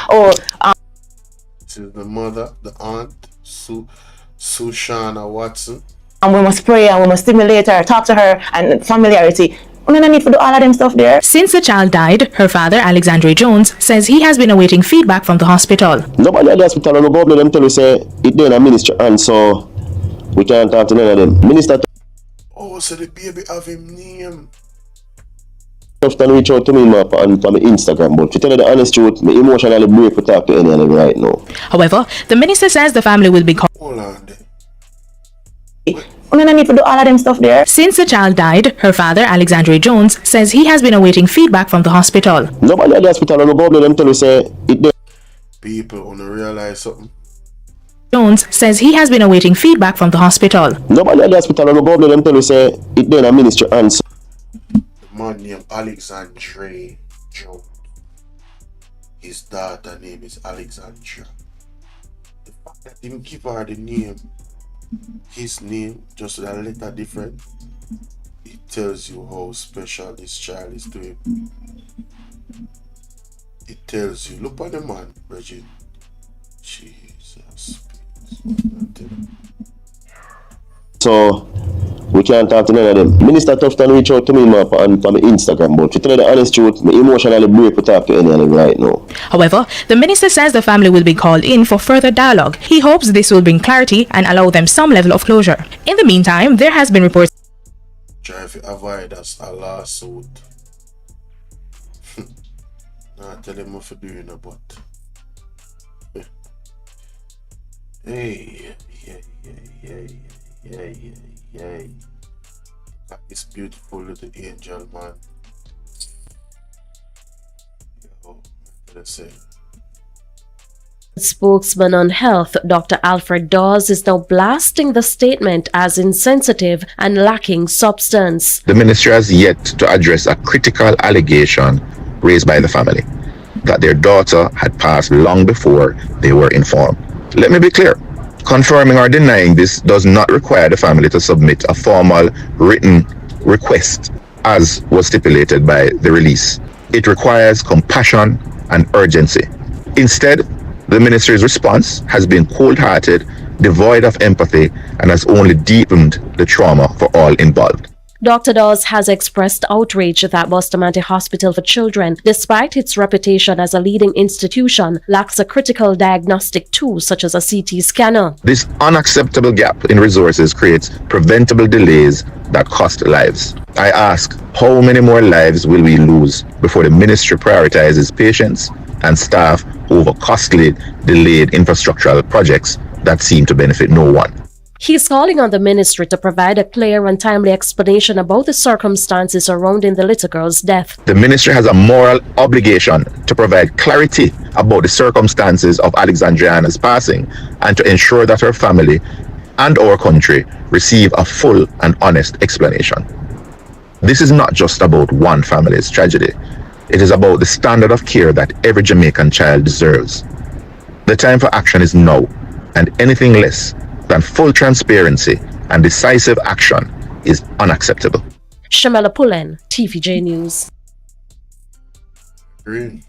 This is the mother, the aunt, Sushana Watson. And we must pray and we must stimulate her, talk to her, and familiarity. We don't need to do all of them stuff there. Since the child died, her father, Alexandre Jones, says he has been awaiting feedback from the hospital. Nobody at the hospital will go up to them tell you say it did a ministry, and so we can't talk to none of them. Minister Oh, so the baby have him name. Tofton reach out to me on my Instagram, but to tell you the honest truth, me emotionally break to talk to any of them right now. However, the minister says the family will be called. Hold on there. We don't need to do all of them stuff there. Since the child died, her father, Alexandre Jones, says he has been awaiting feedback from the hospital. Nobody at the hospital will go up to them tell you say it did. People wanna realize something. Jones says he has been awaiting feedback from the hospital. Nobody at the hospital will go up to them tell you say it did a ministry, and so Man named Alexandre Jones. His daughter name is Alexandra. The fact that him give her the name, his name, just with a letter different, it tells you how special this child is to him. It tells you, look at the man, Bridget. Jesus. so we can't talk to none of them. Minister Tofton reach out to me on my Instagram, but to tell you the honest truth, me emotionally break to talk to any of them right now. However, the minister says the family will be called in for further dialogue. He hopes this will bring clarity and allow them some level of closure. In the meantime, there has been reports. Try to avoid us a lawsuit. Nah, tell him what to do in a butt. Hey, yeah. This beautiful little angel, man. Yo, let's say. Spokesman on health, Dr. Alfred Dawes, is now blasting the statement as insensitive and lacking substance. The ministry has yet to address a critical allegation raised by the family that their daughter had passed long before they were informed. Let me be clear. Confirming or denying this does not require the family to submit a formal written request, as was stipulated by the release. It requires compassion and urgency. Instead, the ministry's response has been cold-hearted, devoid of empathy, and has only deepened the trauma for all involved. Dr. Dawes has expressed outrage that Bustamante Hospital for Children, despite its reputation as a leading institution, lacks a critical diagnostic tool such as a CT scanner. This unacceptable gap in resources creates preventable delays that cost lives. I ask, how many more lives will we lose before the ministry prioritizes patients and staff over costly, delayed infrastructural projects that seem to benefit no one? He's calling on the ministry to provide a clear and timely explanation about the circumstances surrounding the little girl's death. The ministry has a moral obligation to provide clarity about the circumstances of Alexandriana's passing and to ensure that her family and our country receive a full and honest explanation. This is not just about one family's tragedy. It is about the standard of care that every Jamaican child deserves. The time for action is now, and anything less than full transparency and decisive action is unacceptable. Shamela Pullen, TVJ News. Green.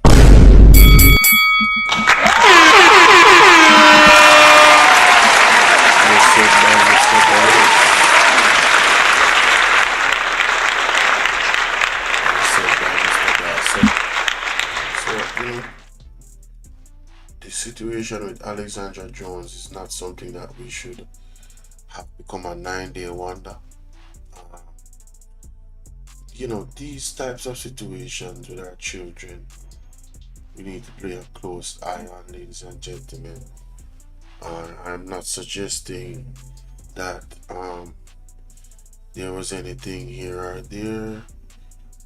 The situation with Alexandra Jones is not something that we should have become a 9-day wonder. These types of situations with our children, we need to play a close eye on, ladies and gentlemen. I'm not suggesting that there was anything here or there.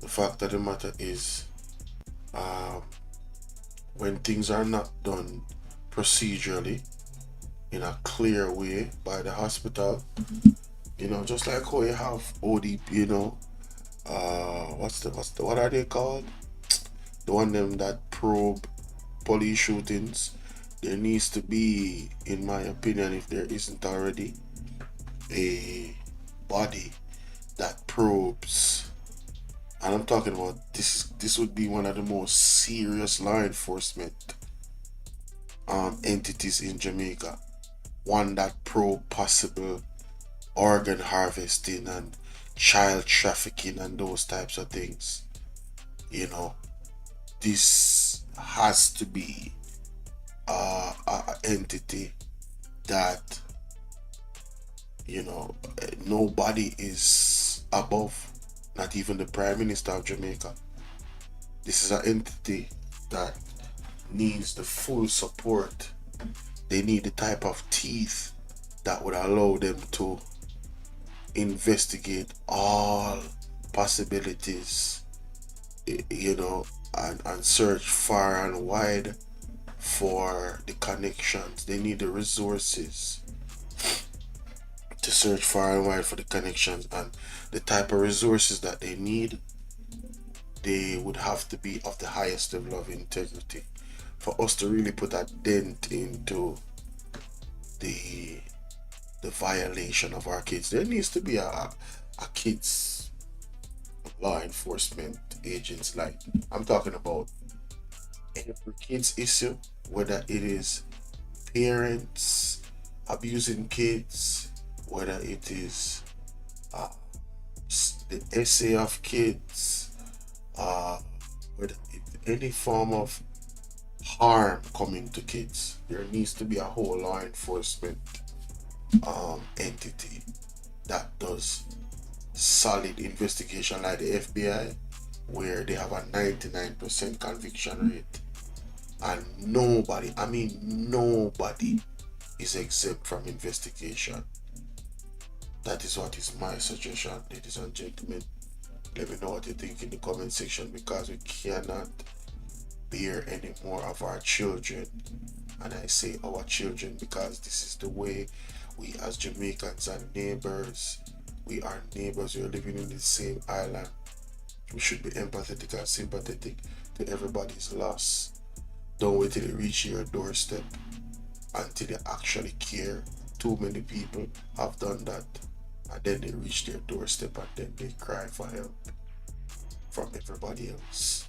The fact of the matter is, when things are not done procedurally in a clear way by the hospital, just like how you have ODP, what are they called? The one them that probe police shootings. There needs to be, in my opinion, if there isn't already, a body that probes. And I'm talking about this would be one of the most serious law enforcement entities in Jamaica. One that probe possible organ harvesting and child trafficking and those types of things. This has to be an entity that nobody is above, not even the Prime Minister of Jamaica. This is an entity that needs the full support. They need the type of teeth that would allow them to investigate all possibilities, and search far and wide for the connections. They need the resources to search far and wide for the connections, and the type of resources that they need, they would have to be of the highest level of integrity for us to really put a dent into the violation of our kids. There needs to be a kids law enforcement agents. Like, I'm talking about every kids issue, whether it is parents abusing kids, whether it is the essay of kids, whether any form of harm coming to kids. There needs to be a whole law enforcement entity that does solid investigation, like the FBI, where they have a 99% conviction rate, and nobody is exempt from investigation. That is what is my suggestion, ladies and gentlemen. Let me know what you think in the comment section, because we cannot bear any more of our children. And I say our children because this is the way we as Jamaicans and neighbors, we are neighbors, we are living in the same island. We should be empathetic and sympathetic to everybody's loss. Don't wait till they reach your doorstep until they actually care. Too many people have done that, and then they reach their doorstep and then they cry for help from everybody else.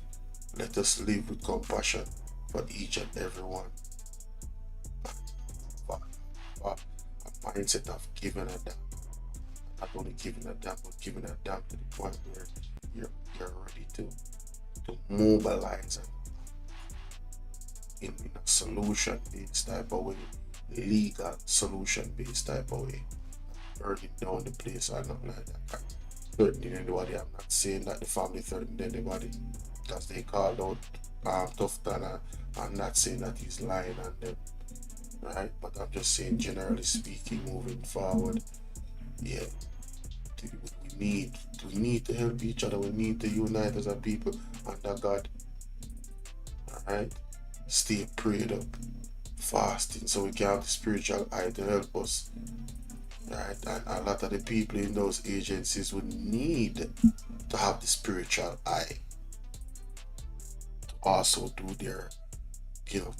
Let us live with compassion for each and every one. A mindset of giving a damn. Not only giving a damn, but giving a damn to the point where you're ready to mobilize and in a solution-based type of way, legal solution-based type of way, burning down the place or nothing like that. Threatening anybody. I'm not saying that the family threatened anybody, because they called out Tufton. I'm not saying that he's lying on them, right? But I'm just saying, generally speaking, moving forward, yeah, we need to help each other. We need to unite as a people under God. Alright? Stay prayed up, fasting, so we can have the spiritual eye to help us right? And a lot of the people in those agencies would need to have the spiritual eye to also do their,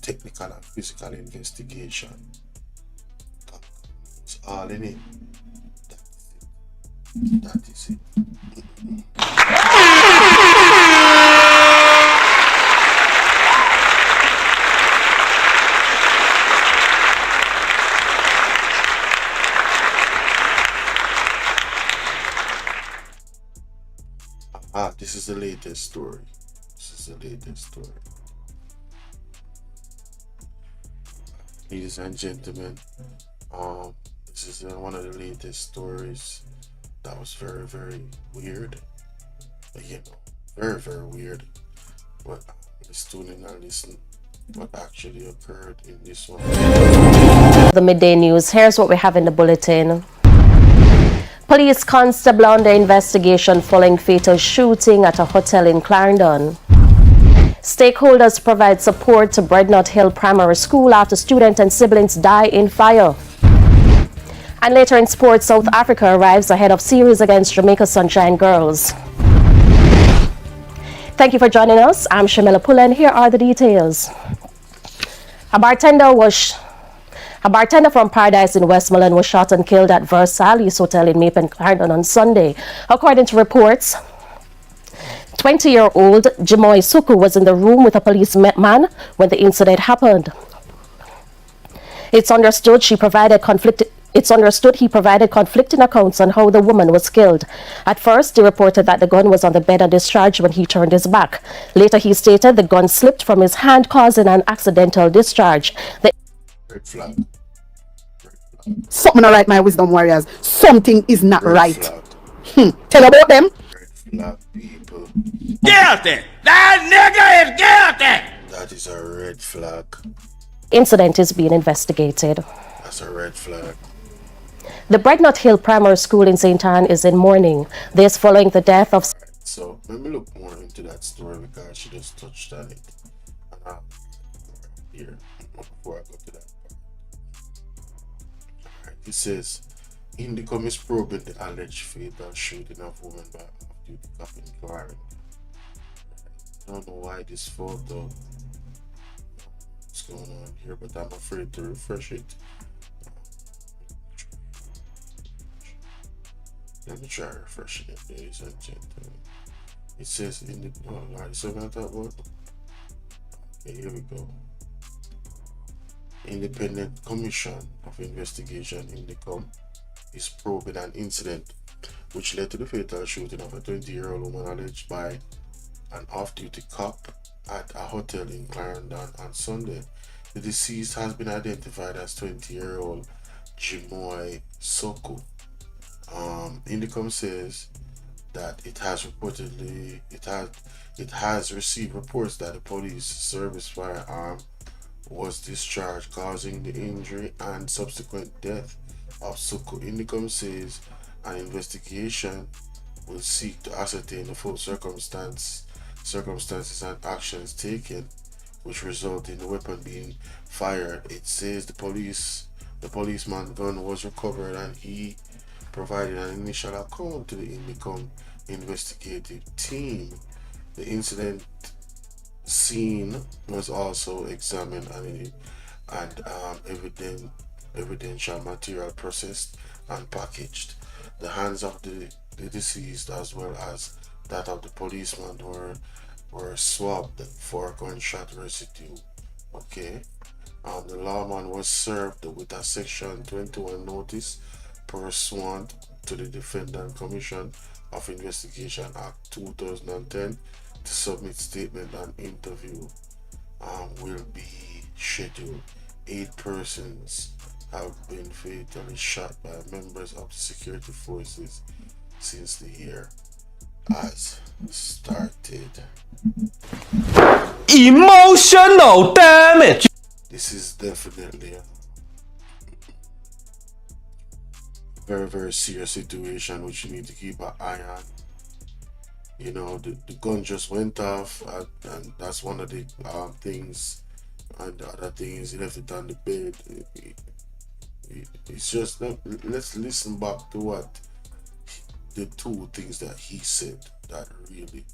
technical and physical investigation. It's all in it. That is it. This is the latest story. Ladies and gentlemen, this is one of the latest stories that was very, very weird. Very, very weird. But let's tune in and listen what actually occurred in this one. The midday news. Here's what we have in the bulletin. Police constable under investigation following fatal shooting at a hotel in Clarendon. Stakeholders provide support to Brednut Hill Primary School after student and siblings die in fire. And later in sports, South Africa arrives ahead of series against Jamaica Sunshine Girls. Thank you for joining us. I'm Shamila Pullen. Here are the details. A bartender from Paradise in Westmoreland was shot and killed at Versailles Hotel in Mapen, Clarendon on Sunday. According to reports, 20-year-old Jimoy Suku was in the room with a policeman when the incident happened. It's understood he provided conflicting accounts on how the woman was killed. At first, he reported that the gun was on the bed undischarged when he turned his back. Later, he stated the gun slipped from his hand, causing an accidental discharge. Red flag. Something not right, my wisdom warriors. Something is not right. Tell about them. Red flag, people. Guilty! That nigga is guilty! That is a red flag. Incident is being investigated. That's a red flag. The Brednut Hill Primary School in St. Anne is in mourning. This following the death of... So, let me look more into that story because she just touched on it. And here, before I go to that part. Alright, it says, Indicom is probing the alleged fatal shooting of woman by off-duty cop in Clarendon. I don't know why this photo is going on here, but I'm afraid to refresh it. Let me try refreshing it, ladies and gentlemen. It says in the alright, so about that one. Okay, here we go. Independent Commission of Investigation Indicom is probing an incident which led to the fatal shooting of a 20-year-old woman alleged by an off-duty cop at a hotel in Clarendon on Sunday. The deceased has been identified as 20-year-old Jimoy Soku. Indicom says that it has received reports that the police service firearm was discharged, causing the injury and subsequent death of Suku. Indicom says an investigation will seek to ascertain the full circumstances and actions taken which result in the weapon being fired. It says the policeman's gun was recovered and he provided an initial account to the Indicom investigative team. The incident scene was also examined and evidential material processed and packaged. The hands of the deceased as well as that of the policeman were swabbed for gunshot residue. Okay. The lawman was served with a Section 21 notice pursuant to the Defendant Commission of Investigation Act 2010 to submit statement and interview will be scheduled. 8 persons have been fatally shot by members of the security forces since the year has started. Emotional damage! This is definitely a very, very serious situation which you need to keep an eye on. You know, the gun just went off, and that's one of the things. And the other thing is he left it on the bed. It's just let's listen back to what the two things that he said that really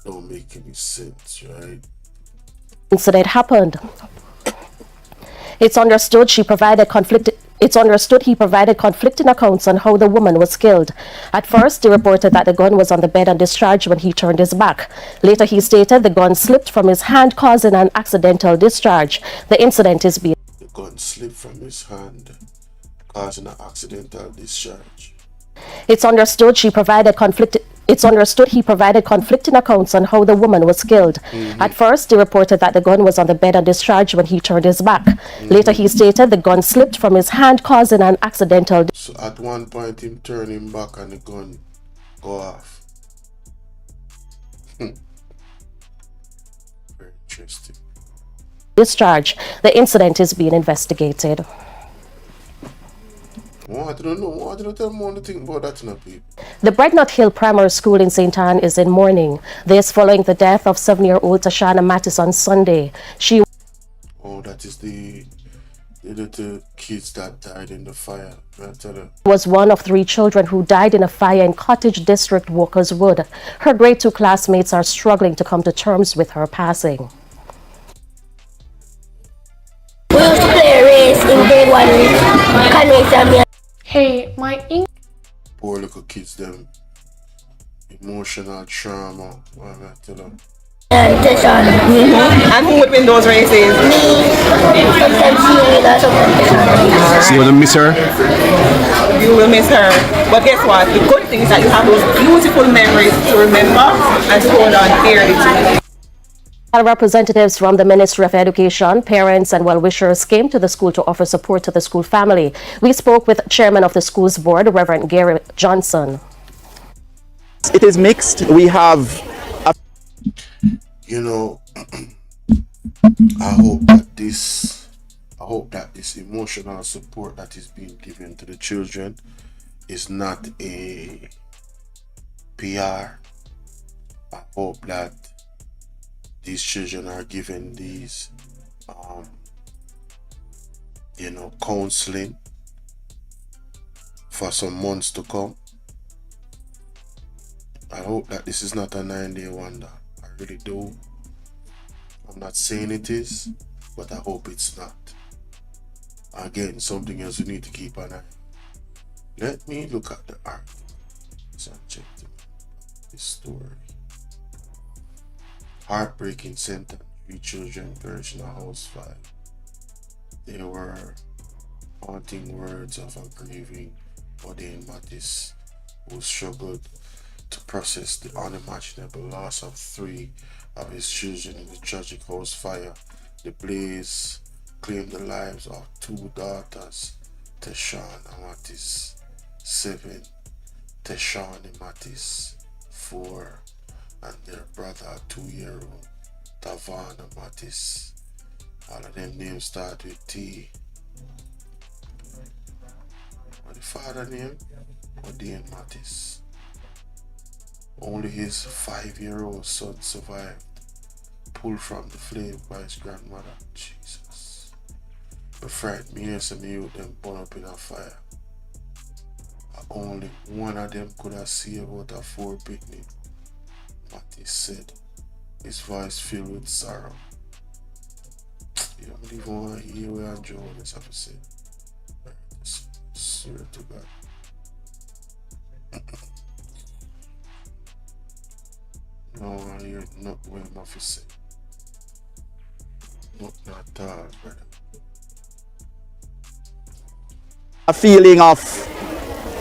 don't make any sense, right? Incident happened. It's understood he provided conflicting accounts on how the woman was killed. At first, he reported that the gun was on the bed and discharged when he turned his back. Later, he stated the gun slipped from his hand, causing an accidental discharge. The incident is being... The gun slipped from his hand, causing an accidental discharge. It's understood he provided conflicting accounts on how the woman was killed. At first, he reported that the gun was on the bed and discharged when he turned his back. Later, he stated the gun slipped from his hand, causing an accidental... So at one point, him turn him back and the gun go off. Very interesting. discharge. The incident is being investigated. The Brecknott Hill Primary School in St. Anne is in mourning. This following the death of 7-year-old Tashana Mattis on Sunday. She... Oh, that is the little kids that died in the fire. was one of 3 children who died in a fire in Cottage District, Walker's Wood. Her grade 2 classmates are struggling to come to terms with her passing. We used to play a race in grade 1. Hey, my English. Poor little kids, them emotional trauma. And who would win those races? Me. So you will miss her? You will miss her. But guess what? The good thing is that you have those beautiful memories to remember and to hold on dearly to. Representatives from the Ministry of Education, parents and well-wishers came to the school to offer support to the school family. We spoke with Chairman of the school's board, Reverend Gary Johnson. It is mixed. We have you know, I hope that this emotional support that is being given to the children is not a PR. I hope that these children are given these counseling for some months to come. I hope that this is not a 9-day wonder. I really do. I'm not saying it is, but I hope it's not. Again, something else we need to keep an eye on. Let me look at the article and check this story. Heartbreaking sentence. 3 children perished in a house fire. There were haunting words of a grieving Odin Mattis, who struggled to process the unimaginable loss of 3 of his children in the tragic house fire. The blaze claimed the lives of 2 daughters, Tashana Mattis, 7, Tashani Mattis, 4, and their brother, 2-year-old, Tavana Mattis. All of them names start with T. What the father name? Odin Mattis. Only his 5-year-old son survived, pulled from the flame by his grandmother. Jesus. But friend, me and some youth them burn up in a fire. Only one of them could have saved out of 4 picnic. Mattis said, his voice filled with sorrow. You don't even want to hear what Andrew always have to say. I swear to God. No one hear not what I'm have to say. Not at all, brother. a feeling of,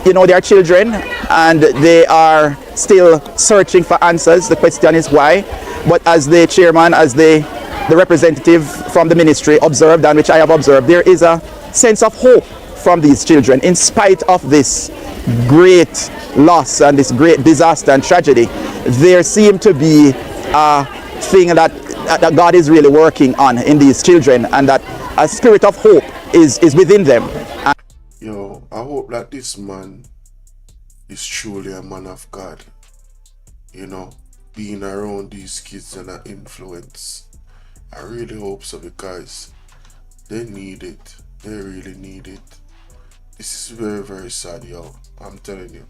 their children, and they are still searching for answers. The question is why. But as the chairman, as the representative from the ministry observed, and which I have observed, there is a sense of hope from these children in spite of this great loss and this great disaster and tragedy. There seems to be a thing that God is really working on in these children, and that a spirit of hope is within them. Yo, I hope that this man is truly a man of God. Being around these kids and an influence. I really hope so, because they need it. They really need it. This is very, very sad, yo. I'm telling you.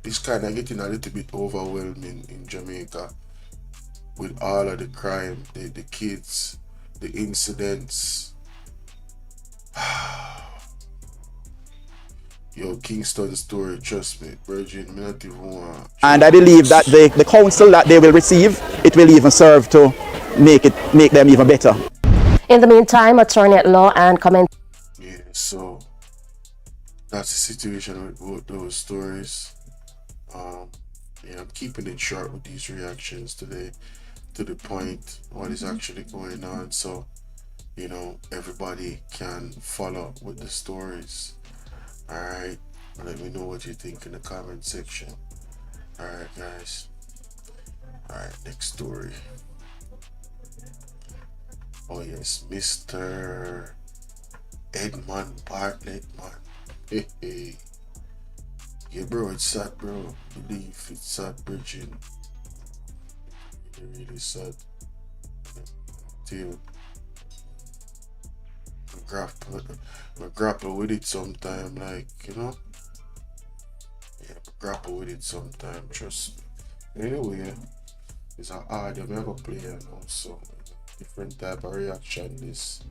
It's kind of getting a little bit overwhelming in Jamaica with all of the crime, the kids, the incidents. Yo, Kingston story, trust me, Virgin, I'm not even want. And I believe that the counsel that they will receive, it will even serve to make them even better. In the meantime, attorney at law and comment. Yeah, so that's the situation with both those stories. Yeah, I'm keeping it short with these reactions today, to the point what is actually going on, so you know everybody can follow with the stories. Alright, let me know what you think in the comment section. Alright guys. Alright, next story. Oh yes, Mr. Edmund Bartlett, man. Hey, hey. Yeah, bro, it's sad, bro. Believe it's sad, Bridget. Really, really sad. Dude. I grapple with it sometime, like, you know? Yeah, grapple with it sometime, trust me. Anyway, it's an audio I have a play and also different type of reaction. This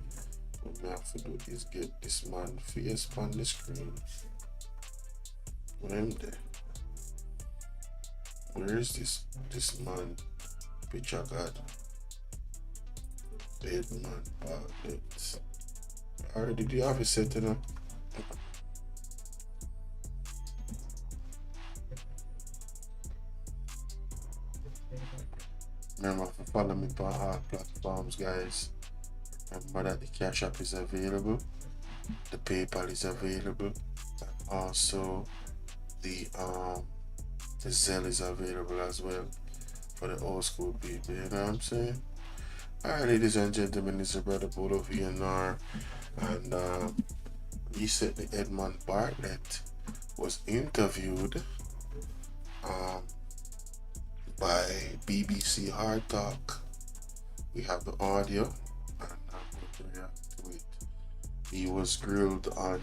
what I have to do is get this man face on the screen. When I'm there. Where is this man picture god? Edmund Bartlett. Alright, did you have it set up? Remember to follow me on all platforms, guys. Remember that the Cash App is available, the PayPal is available, and also the Zelle is available as well for the old school people. You know what I'm saying? Alright, ladies and gentlemen, this is brother Bolo V&R, and recently Edmund Bartlett was interviewed by BBC Hard Talk. We have the audio, and I'm going to react to it. He was grilled on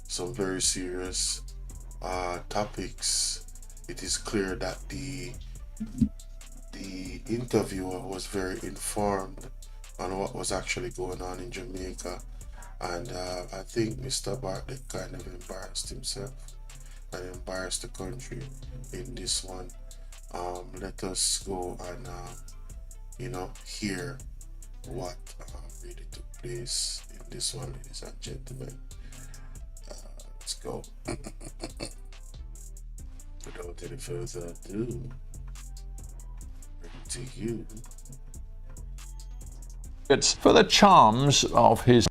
some very serious topics. It is clear that the interviewer was very informed on what was actually going on in Jamaica, and I think Mr. Bartlett kind of embarrassed himself and embarrassed the country in this one. Let us go and you know, hear what really took place in this one, ladies and gentlemen. Let's go. Without any further ado, to you. It's for the charms of his.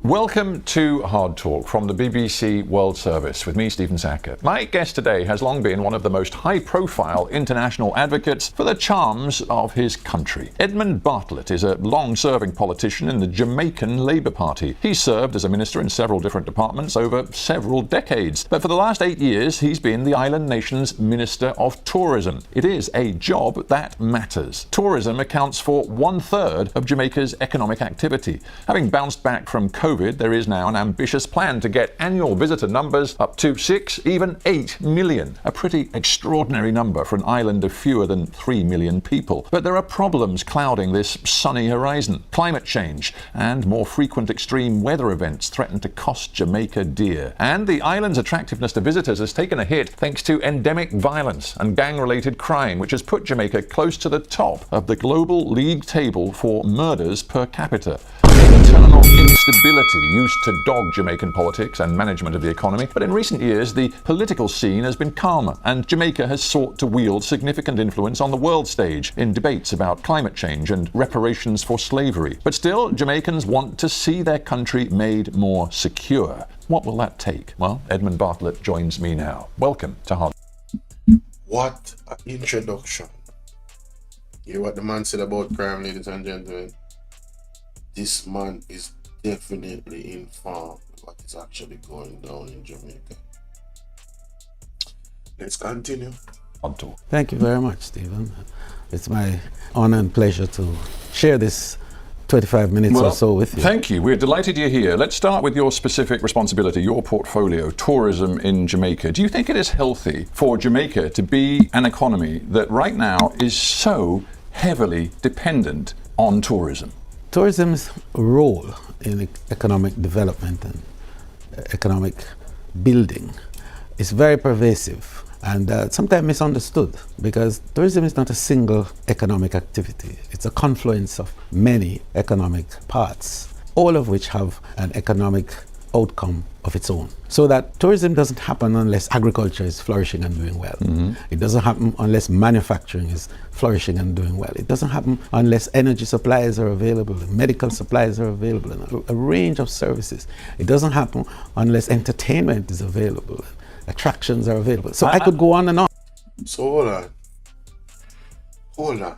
Welcome to Hard Talk from the BBC World Service with me, Stephen Sackett. My guest today has long been one of the most high-profile international advocates for the charms of his country. Edmund Bartlett is a long-serving politician in the Jamaican Labour Party. He served as a minister in several different departments over several decades, but for the last 8 years he's been the island nation's Minister of Tourism. It is a job that matters. Tourism accounts for 1/3 of Jamaica's economic activity. Having bounced back from COVID, there is now an ambitious plan to get annual visitor numbers up to 6, even 8 million. A pretty extraordinary number for an island of fewer than 3 million people. But there are problems clouding this sunny horizon. Climate change and more frequent extreme weather events threaten to cost Jamaica dear. And the island's attractiveness to visitors has taken a hit thanks to endemic violence and gang-related crime, which has put Jamaica close to the top of the global league table for murders per capita. Internal instability used to dog Jamaican politics and management of the economy, but in recent years the political scene has been calmer, and Jamaica has sought to wield significant influence on the world stage in debates about climate change and reparations for slavery. But still, Jamaicans want to see their country made more secure. What will that take? Well, Edmund Bartlett joins me now. Welcome to Hard. What an introduction. You hear what the man said about crime, ladies and gentlemen? This man is definitely informed what is actually going down in Jamaica. Let's continue. Thank you very much, Stephen. It's my honor and pleasure to share this 25 minutes or so with you. Thank you. We're delighted you're here. Let's start with your specific responsibility, your portfolio, tourism in Jamaica. Do you think it is healthy for Jamaica to be an economy that right now is so heavily dependent on tourism? Tourism's role in economic development and economic building is very pervasive and sometimes misunderstood, because tourism is not a single economic activity. It's a confluence of many economic parts, all of which have an economic outcome of its own. So that tourism doesn't happen unless agriculture is flourishing and doing well. It doesn't happen unless manufacturing is flourishing and doing well. It doesn't happen unless energy supplies are available, medical supplies are available, and a range of services. It doesn't happen unless entertainment is available, attractions are available. So I could go on and on. So hold on.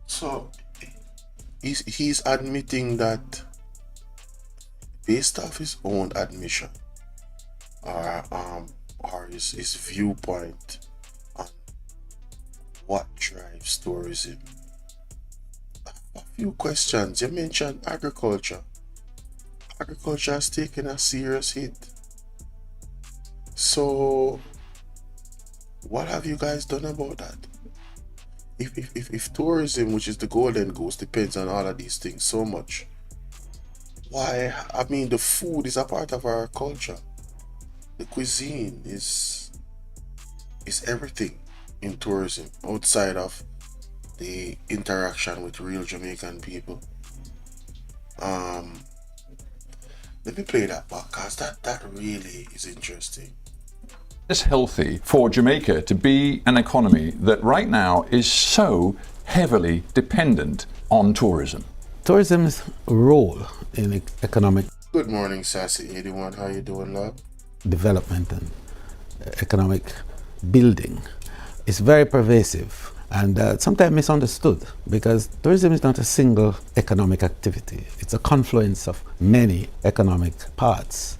So he's admitting that based off his own admission or his viewpoint on what drives tourism. A few questions. You mentioned agriculture. Agriculture has taken a serious hit. So what have you guys done about that? If tourism, which is the golden goose, depends on all of these things so much, why? I mean, the food is a part of our culture. The cuisine is everything in tourism outside of the interaction with real Jamaican people. Let me play that back, because that really is interesting. It's healthy for Jamaica to be an economy that right now is so heavily dependent on tourism. Tourism's role in economic Good morning, Sassy 81. How you doing, love? Development and economic building is very pervasive and sometimes misunderstood, because tourism is not a single economic activity. It's a confluence of many economic parts.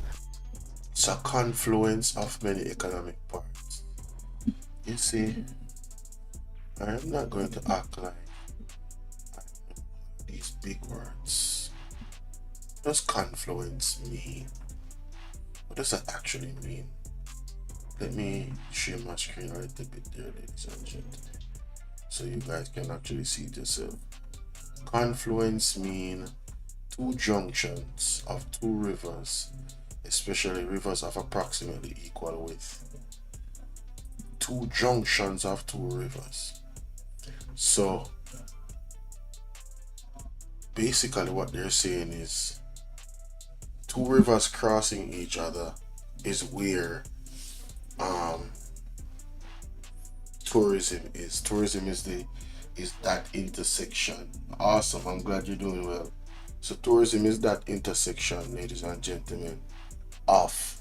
It's a confluence of many economic parts. You see, I am not going to act like these big words. What does confluence mean? What does that actually mean? Let me share my screen a little bit there, ladies and gentlemen, so you guys can actually see it yourself. Confluence mean two junctions of two rivers, especially rivers of approximately equal width. Two junctions of two rivers. So basically what they're saying is two rivers crossing each other is where tourism is. Tourism is that intersection. Awesome, I'm glad you're doing well. So tourism is that intersection, ladies and gentlemen, of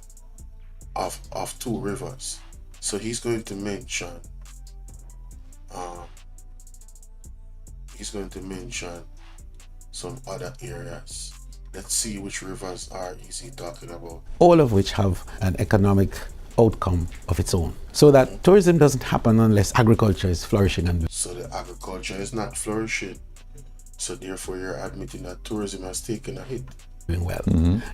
two rivers. So he's going to mention some other areas. Let's see which rivers is he talking about. All of which have an economic outcome of its own. So that tourism doesn't happen unless agriculture is flourishing. And so the agriculture is not flourishing. So therefore you're admitting that tourism has taken a hit. Doing well.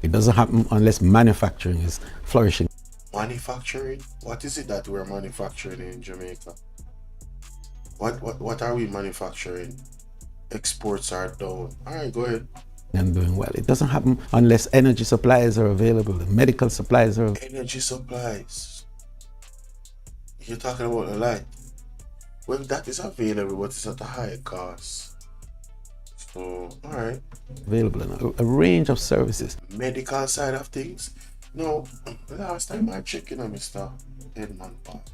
It doesn't happen unless manufacturing is flourishing. Manufacturing? What is it that we're manufacturing in Jamaica? What are we manufacturing? Exports are down. Alright, go ahead. And doing well. It doesn't happen unless energy supplies are available, medical supplies are available. Energy supplies. You're talking about the light. Well, that is available, but it's at a high cost. So, alright. Available in a range of services. Medical side of things. No, last time I checked, Mr. Edmund Bartlett.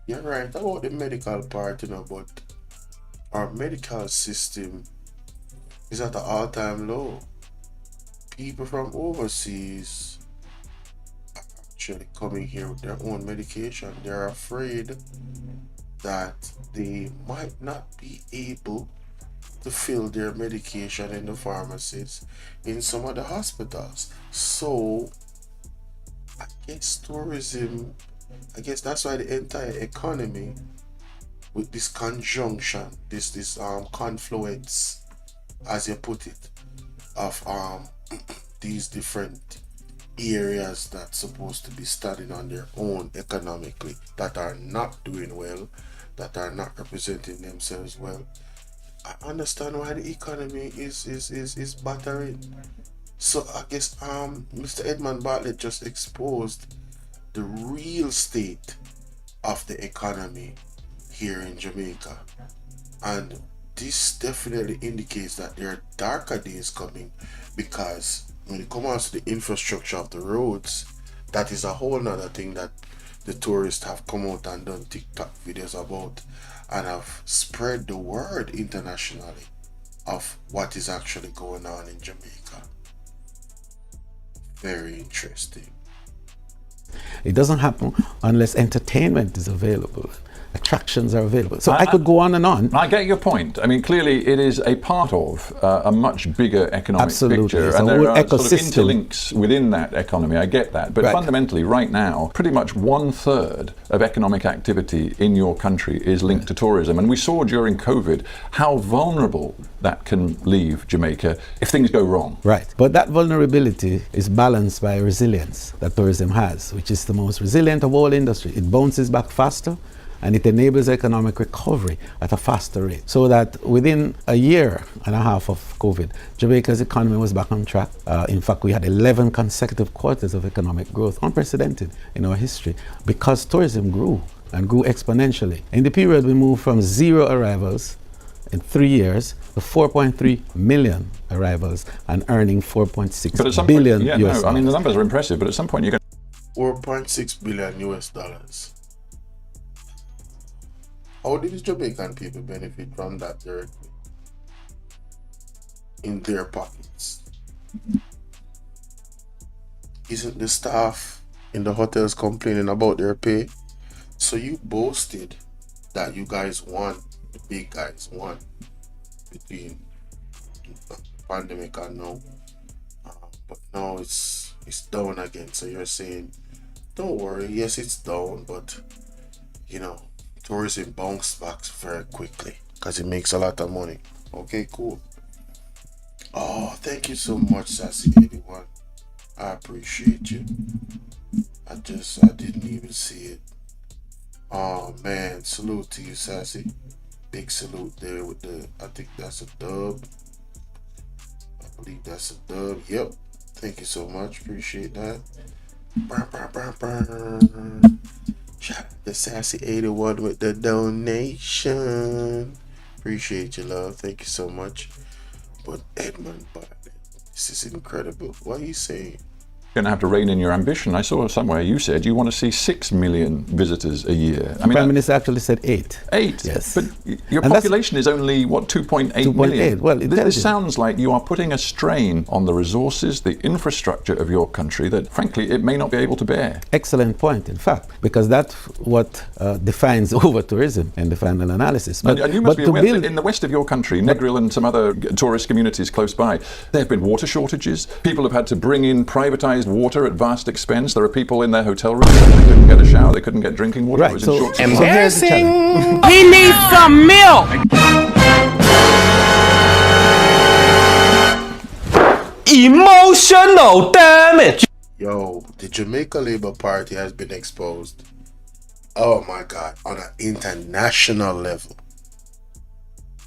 You're right about the medical part, but our medical system is at an all-time low. People from overseas are actually coming here with their own medication. They're afraid that they might not be able to fill their medication in the pharmacies in some of the hospitals. So I guess tourism, I guess that's why the entire economy with this conjunction, this confluence, as you put it, of these different areas that's supposed to be standing on their own economically, that are not doing well, that are not representing themselves well, I understand why the economy is battering. So I guess Mr. Edmund Bartlett just exposed the real state of the economy here in Jamaica, and this definitely indicates that there are darker days coming, because when it comes to the infrastructure of the roads, that is a whole nother thing that the tourists have come out and done TikTok videos about, and have spread the word internationally of what is actually going on in Jamaica. Very interesting. It doesn't happen unless entertainment is available, attractions are available. So I could go on and on. I get your point. I mean, clearly it is a part of a much bigger economic picture, It's and a there whole are sort of ecosystem. interlinks within that economy. I get that, but fundamentally, right now, pretty much 1/3 of economic activity in your country is linked to tourism, and we saw during COVID how vulnerable that can leave Jamaica if things go wrong. Right, but that vulnerability is balanced by resilience that tourism has, which is the most resilient of all industry. It bounces back faster, and it enables economic recovery at a faster rate. So that within a year and a half of COVID, Jamaica's economy was back on track. In fact, we had 11 consecutive quarters of economic growth, unprecedented in our history, because tourism grew and grew exponentially. In the period, we moved from 0 arrivals in 3 years to 4.3 million arrivals and earning 4.6 billion US dollars. I mean, the numbers are impressive, but at some point you're going 4.6 billion US dollars. How did Jamaican people benefit from that directly? In their pockets. Isn't the staff in the hotels complaining about their pay? So you boasted that you guys won, the big guys won, between the pandemic and now. But now it's down again. So you're saying, don't worry, yes, it's down, but you know, tourism bounce back very quickly because it makes a lot of money. Okay, cool. Oh, thank you so much, Sassy 81. I appreciate you. I didn't even see it. Oh man, salute to you, Sassy. Big salute there with I think that's a dub. I believe that's a dub. Yep. Thank you so much. Appreciate that. Shout out to Sassy 81 with the donation. Appreciate you, love. Thank you so much. But Edmund Bartlett, this is incredible. What are you saying? to have to rein in your ambition. I saw somewhere you said you want to see 6 million visitors a year. I mean, Prime Minister actually said 8. 8? Yes. But your population is only, what, 2.8 million? Well, this sounds like you are putting a strain on the resources, the infrastructure of your country that, frankly, it may not be able to bear. Excellent point, in fact, because that's what defines over-tourism in the final analysis. But, and you must be aware that in the west of your country, Negril and some other tourist communities close by, there have been water shortages. People have had to bring in privatized water at vast expense. There are people in their hotel rooms that they couldn't get a shower, they couldn't get drinking water. Right, it was so, in short supply. Embarrassing. He needs some milk. Emotional damage. Yo, the Jamaica Labour Party has been exposed. Oh my God, on an international level.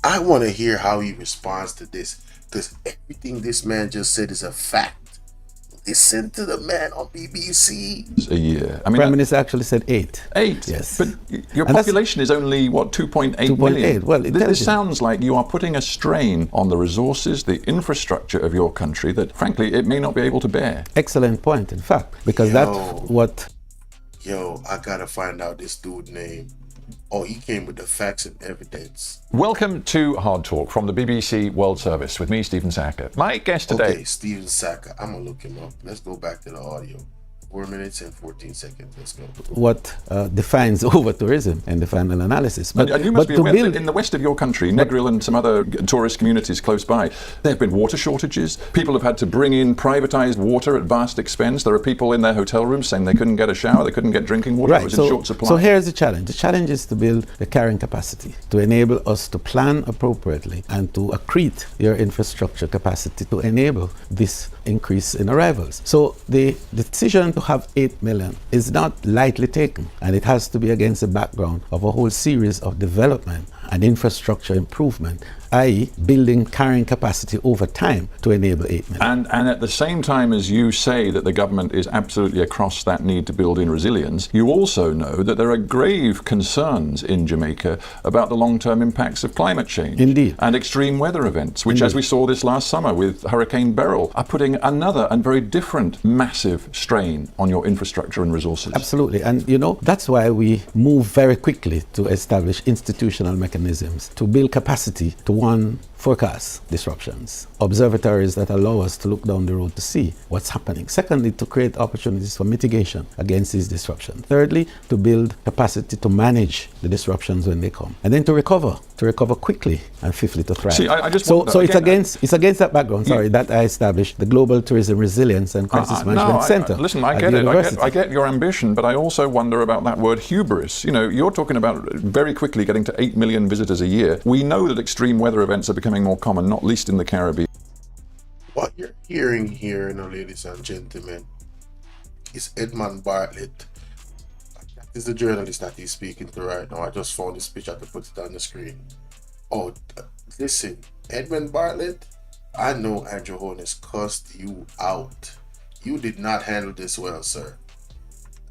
I want to hear how he responds to this, because everything this man just said is a fact. Listen to the man on BBC. A year. I mean, Prime Minister actually said 8. 8? Yes. But your population is only, what, 2.8 million? 2.8. Well, this sounds like you are putting a strain on the resources, the infrastructure of your country that, frankly, it may not be able to bear. Excellent point, in fact, because that's what... Yo, I gotta find out this dude's name. Oh, he came with the facts and evidence. Welcome to Hard Talk from the BBC World Service with me, Stephen Sacker. My guest today... Okay, Stephen Sacker. I'm gonna look him up. Let's go back to the audio. 4 minutes and 14 seconds. Let's go. What defines over-tourism in the final analysis. But, and you must be aware that in the west of your country, Negril and some other tourist communities close by, there have been water shortages. People have had to bring in privatized water at vast expense. There are people in their hotel rooms saying they couldn't get a shower, they couldn't get drinking water. It was in short supply. So here's the challenge. The challenge is to build the carrying capacity, to enable us to plan appropriately and to accrete your infrastructure capacity to enable this increase in arrivals. So the decision to have 8 million is not lightly taken, and it has to be against the background of a whole series of development and infrastructure improvement, i.e. building carrying capacity over time to enable 8 million. And at the same time as you say that the government is absolutely across that need to build in resilience, you also know that there are grave concerns in Jamaica about the long-term impacts of climate change. Indeed. And extreme weather events, which as we saw this last summer with Hurricane Beryl, are putting another and very different massive strain on your infrastructure and resources. Absolutely. And you know, that's why we move very quickly to establish institutional mechanisms to build capacity to one, forecast disruptions, observatories that allow us to look down the road to see what's happening. Secondly, to create opportunities for mitigation against these disruptions. Thirdly, to build capacity to manage the disruptions when they come. And then to recover quickly. And fifthly, to thrive. See, I just so it's against that background, that I established the Global Tourism Resilience and Crisis Management Center. Listen, I get it. I get your ambition, but I also wonder about that word hubris. You know, you're talking about very quickly getting to 8 million visitors a year. We know that extreme weather events are becoming more common, not least in the Caribbean. What you're hearing here, ladies and gentlemen, is Edmund Bartlett. That is the journalist that he's speaking to right now. I just found this picture to put it on the screen. Oh, listen, Edmund Bartlett, I know Andrew Holness cussed you out. You did not handle this well, sir.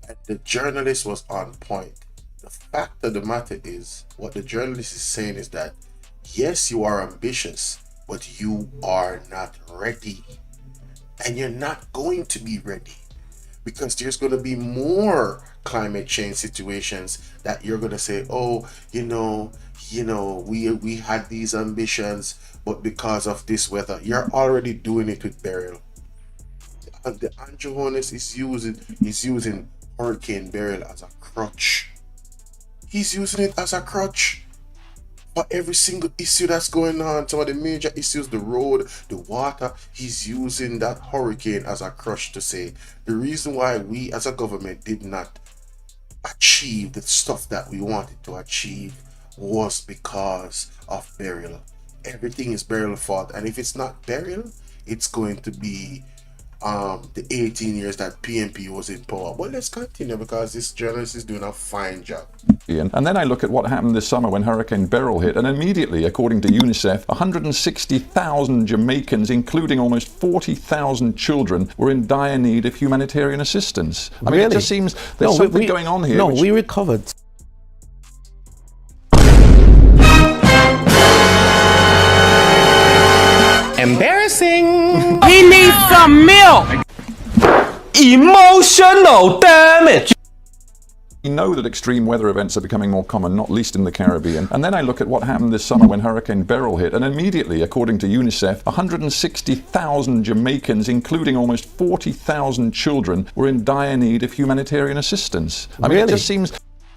And the journalist was on point. The fact of the matter is, what the journalist is saying is that yes, you are ambitious, but you are not ready. And you're not going to be ready because there's going to be more climate change situations that you're going to say, oh, we had these ambitions, but because of this weather, you're already doing it with Beryl. The Andrew Holness is using Hurricane Beryl as a crutch. He's using it as a crutch for every single issue that's going on. Some of the major issues, the road, the water, he's using that hurricane as a crutch to say the reason why we as a government did not achieve the stuff that we wanted to achieve was because of Beryl. Everything is Beryl's fault, and if it's not Beryl, it's going to be the 18 years that PNP was in power. But let's continue because this journalist is doing a fine job. And then I look at what happened this summer when Hurricane Beryl hit, and immediately, according to UNICEF, 160,000 Jamaicans, including almost 40,000 children, were in dire need of humanitarian assistance. I mean, it just seems there's something going on here. No, we recovered. Embarrassing. He needs some milk. Emotional damage. We know that extreme weather events are becoming more common, not least in the Caribbean. And then I look at what happened this summer when Hurricane Beryl hit, and immediately, according to UNICEF, 160,000 Jamaicans, including almost 40,000 children, were in dire need of humanitarian assistance. I mean, it just seems...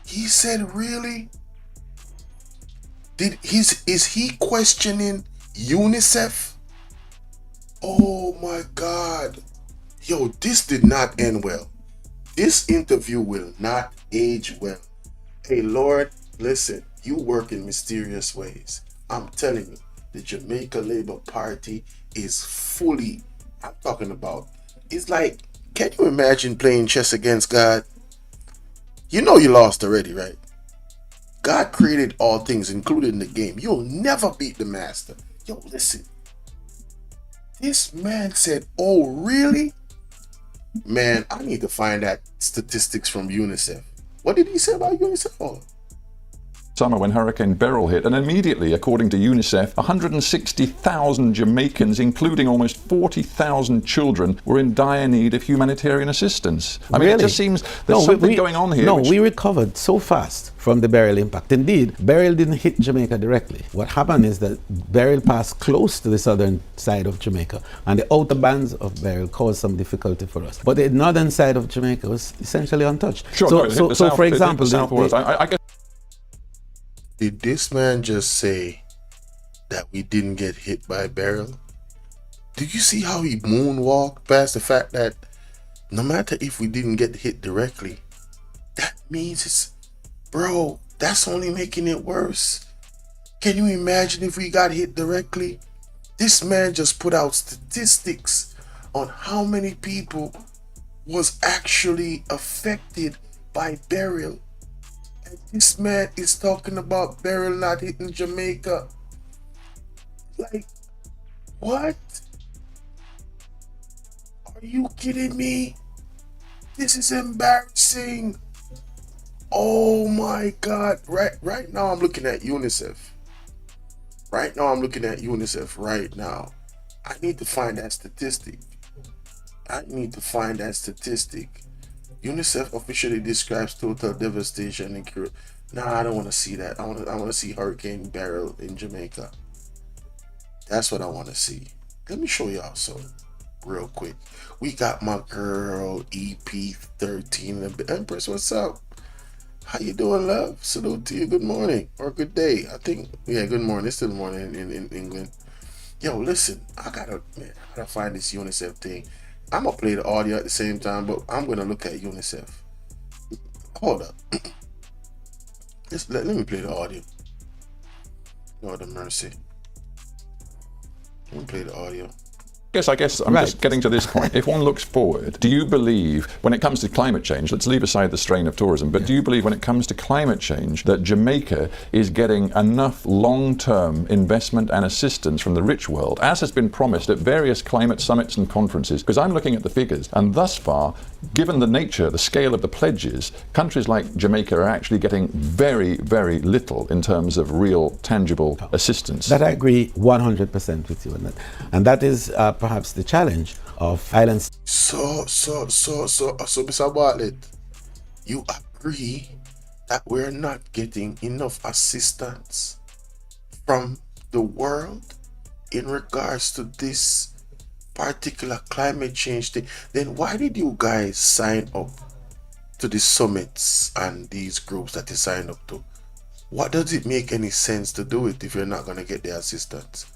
He said, really? Is he questioning UNICEF? Oh my God. Yo, this did not end well. This interview will not age well. Hey, Lord, listen, you work in mysterious ways. I'm telling you, the Jamaica Labour Party is fully, I'm talking about, it's like, can you imagine playing chess against God? You know you lost already, right? God created all things, including the game. You'll never beat the master. Yo, listen. This man said, oh, really? Man, I need to find that statistics from UNICEF. What did he say about UNICEF? Oh, summer when Hurricane Beryl hit, and immediately, according to UNICEF, 160,000 Jamaicans, including almost 40,000 children, were in dire need of humanitarian assistance. I mean, it just seems there's something going on here. No, we recovered so fast from the Beryl impact. Indeed, Beryl didn't hit Jamaica directly. What happened is that Beryl passed close to the southern side of Jamaica, and the outer bands of Beryl caused some difficulty for us. But the northern side of Jamaica was essentially untouched. Sure, so for example, I guess. Did this man just say that we didn't get hit by Beryl? Did you see how he moonwalked past the fact that no matter if we didn't get hit directly, that means it's, bro, that's only making it worse. Can you imagine if we got hit directly? This man just put out statistics on how many people was actually affected by Beryl. And this man is talking about Beryl not hitting Jamaica. Like, what? Are you kidding me? This is embarrassing. Oh my God. Right now I'm looking at UNICEF. Right now. I need to find that statistic. UNICEF officially describes total devastation and cure. Nah, I don't want to see that. I want to see Hurricane Beryl in Jamaica. That's what I want to see. Let me show y'all something real quick. We got my girl EP13 the Empress. What's up? How you doing, love? Salute to you. Good morning or good day. I think good morning. It's still morning in England. Yo, listen, I gotta find this UNICEF thing. I'm gonna play the audio at the same time, but I'm gonna look at UNICEF. Hold up. Let me play the audio. Lord have mercy. Let me play the audio. I guess I'm just getting to this point. If one looks forward, do you believe when it comes to climate change, let's leave aside the strain of tourism, but do you believe when it comes to climate change that Jamaica is getting enough long-term investment and assistance from the rich world, as has been promised at various climate summits and conferences? Because I'm looking at the figures, and thus far, given the nature, the scale of the pledges, countries like Jamaica are actually getting very, very little in terms of real, tangible assistance. That I agree 100% with you on that. And that is perhaps the challenge of islands. So, Mr. Bartlett, you agree that we're not getting enough assistance from the world in regards to this particular climate change thing? Then why did you guys sign up to the summits and these groups that you signed up to? What does it make any sense to do it if you're not going to get the assistance?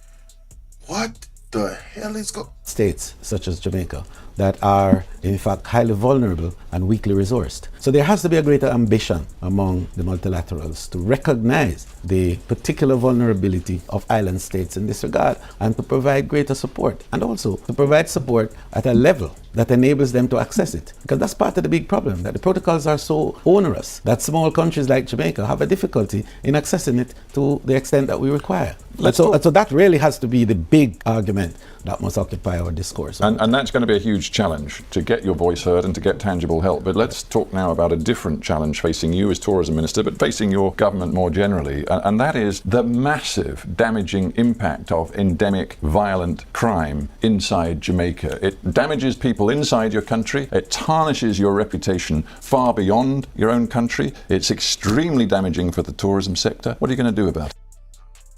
What the hell is going on? States such as Jamaica that are in fact highly vulnerable and weakly resourced. So there has to be a greater ambition among the multilaterals to recognize the particular vulnerability of island states in this regard and to provide greater support, and also to provide support at a level that enables them to access it. Because that's part of the big problem, that the protocols are so onerous that small countries like Jamaica have a difficulty in accessing it to the extent that we require. So that really has to be the big argument that must occupy our discourse. And that's going to be a huge challenge, to get your voice heard and to get tangible help. But let's talk now about a different challenge facing you as tourism minister, but facing your government more generally, and that is the massive damaging impact of endemic violent crime inside Jamaica. It damages people inside your country, it tarnishes your reputation far beyond your own country, it's extremely damaging for the tourism sector. What are you going to do about it?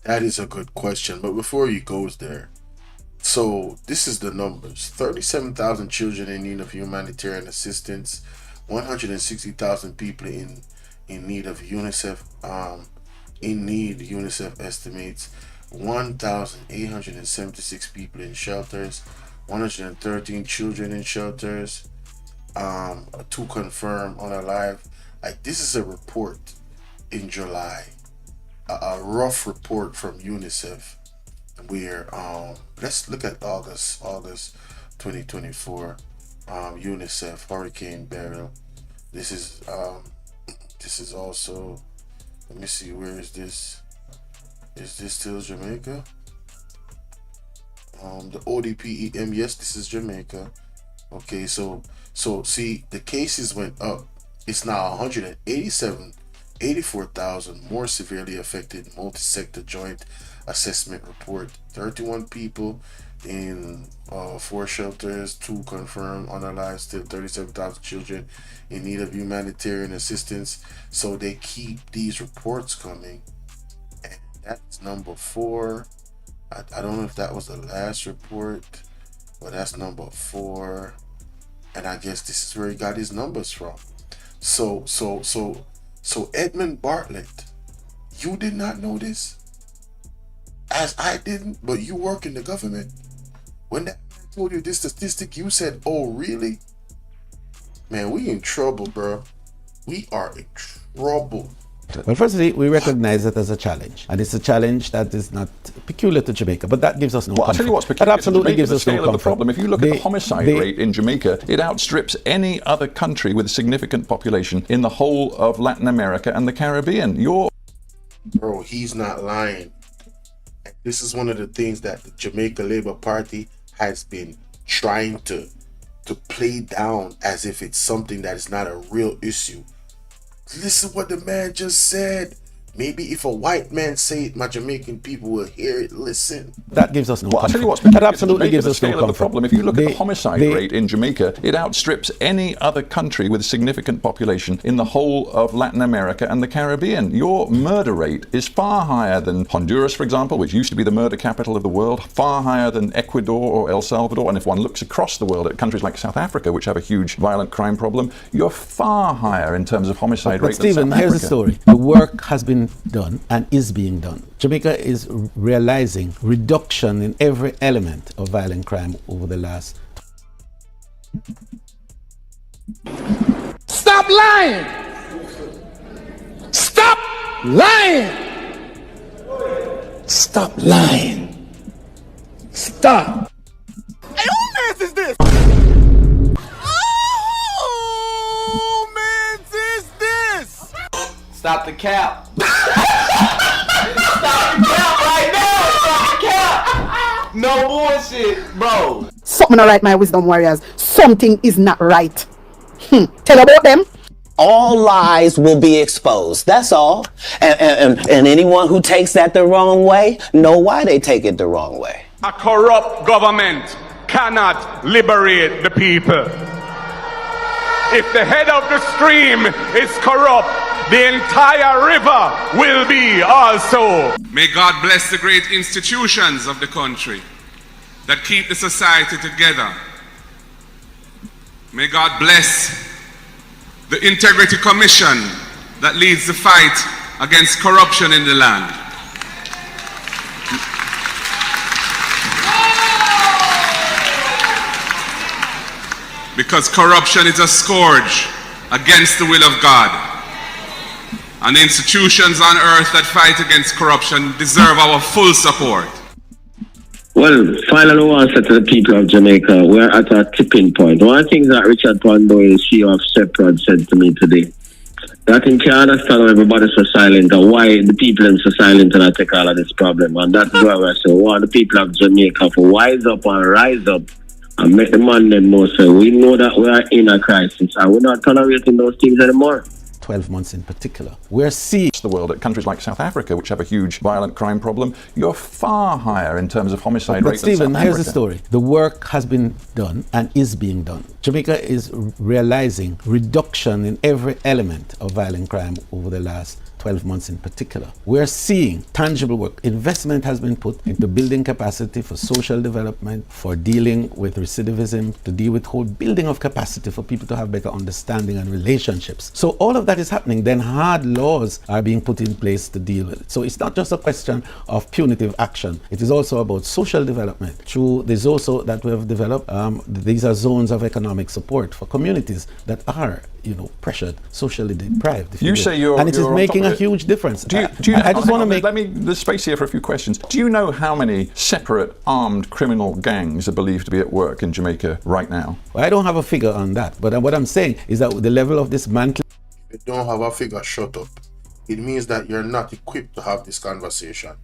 That is a good question, but before he goes there, so this is the numbers: 37,000 children in need of humanitarian assistance, 160,000 people in need of UNICEF. UNICEF estimates 1,876 people in shelters, 113 children in shelters, 2 confirmed unalive. Like, this is a report in July, a rough report from UNICEF. Where let's look at August 2024, UNICEF Hurricane Beryl. This is also, let me see, where is this? Is this still Jamaica? The ODPEM, yes, this is Jamaica. Okay, so see, the cases went up. It's now 187 84,000 more severely affected. Multi-sector joint assessment report. 31 people in 4 shelters, 2 confirmed unalive. Still 37,000 children in need of humanitarian assistance. So they keep these reports coming, and that's number 4. I don't know if that was the last report, but that's number 4. And I guess this is where he got his numbers from. So Edmund Bartlett, you did not know this, as I didn't, but you work in the government. When that man told you this statistic, you said, "Oh, really?" Man, we in trouble, bro. We are in trouble. Well, firstly, we recognize it as a challenge, and it's a challenge that is not peculiar to Jamaica, but that gives us no comfort. I'll tell you what's That peculiar absolutely to Jamaica, gives the us no scale of the comfort. problem. If you look at the homicide rate in Jamaica, it outstrips any other country with a significant population in the whole of Latin America and the Caribbean. Bro, he's not lying. This is one of the things that the Jamaica Labour Party has been trying to play down as if it's something that is not a real issue. Listen what the man just said. Maybe if a white man say it, my Jamaican people will hear it. Listen. That gives us no I'll comfort. tell you what's That absolutely gives the us no scale of the comfort. problem. If you look at the homicide rate in Jamaica, it outstrips any other country with a significant population in the whole of Latin America and the Caribbean. Your murder rate is far higher than Honduras, for example, which used to be the murder capital of the world, far higher than Ecuador or El Salvador. And if one looks across the world at countries like South Africa, which have a huge violent crime problem, you're far higher in terms of homicide rate than Stephen, South here's Africa. the story. The work has been done and is being done. Jamaica is realizing reduction in every element of violent crime over the last. Stop lying! Stop lying! Stop lying! Stop! Hey, who mans is this? Who mans is this? Stop the cap. Stop the cap right now. Stop the cap. No bullshit, bro. Something not right, my wisdom warriors. Something is not right. Tell about them. All lies will be exposed. That's all. And anyone who takes that the wrong way, know why they take it the wrong way. A corrupt government cannot liberate the people. If the head of the stream is corrupt, the entire river will be also. May God bless the great institutions of the country that keep the society together. May God bless the Integrity Commission that leads the fight against corruption in the land. Because corruption is a scourge against the will of God. And the institutions on earth that fight against corruption deserve our full support. Well, finally, I want to say to the people of Jamaica, we're at a tipping point. One of the things that Richard Pandoy, CEO of Shepherd, said to me today, that I think you understand why everybody's so silent and why the people are so silent and I take all of this problem. And that's why I say, we want the people of Jamaica to wise up and rise up and make the man them know. So we know that we are in a crisis and we're not tolerating those things anymore. 12 months in particular. We're seeing the world at countries like South Africa, which have a huge violent crime problem. You're far higher in terms of homicide rate than South Stephen, here's Africa. the story. The work has been done and is being done. Jamaica is realizing reduction in every element of violent crime over the last 12 months in particular. We're seeing tangible work. Investment has been put into building capacity for social development, for dealing with recidivism, to deal with whole building of capacity for people to have better understanding and relationships. So all of that is happening. Then hard laws are being put in place to deal with it. So it's not just a question of punitive action. It is also about social development. Through the ZOSO that we have developed, these are zones of economic support for communities that are, pressured, socially deprived. You say you're, and it is you're making a huge difference. Do you I just want to make. Let me. There's space here for a few questions. Do you know how many separate armed criminal gangs are believed to be at work in Jamaica right now? Well, I don't have a figure on that, but what I'm saying is that the level of dismantling. If you don't have a figure, shut up. It means that you're not equipped to have this conversation.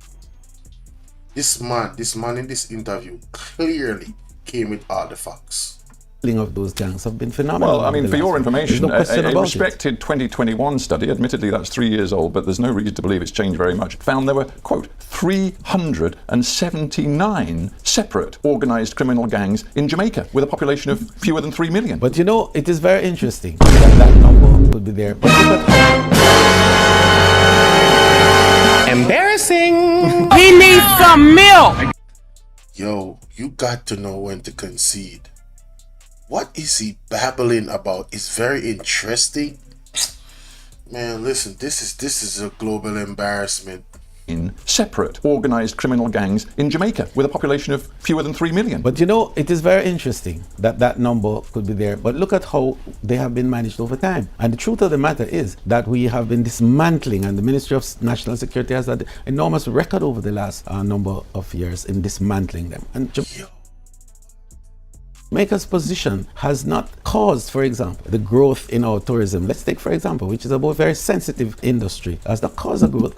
This man in this interview clearly came with all the facts. of those gangs have been phenomenal. Well, I mean, for your information, no question a about respected 2021 study, admittedly that's 3 years old, but there's no reason to believe it's changed very much, found there were, quote, 379 separate organised criminal gangs in Jamaica, with a population of fewer than 3 million. But you know, it is very interesting that number could be there. But Embarrassing. He needs some milk. Yo, you got to know when to concede. What is he babbling about? It's very interesting. Man, listen, this is a global embarrassment. In separate organised criminal gangs in Jamaica, with a population of fewer than 3 million. But you know, it is very interesting that that number could be there. But look at how they have been managed over time. And the truth of the matter is that we have been dismantling, and the Ministry of National Security has had enormous record over the last number of years in dismantling them. And Jamaica's position has not caused, for example, the growth in our tourism. Let's take, for example, which is a very sensitive industry, has not caused a growth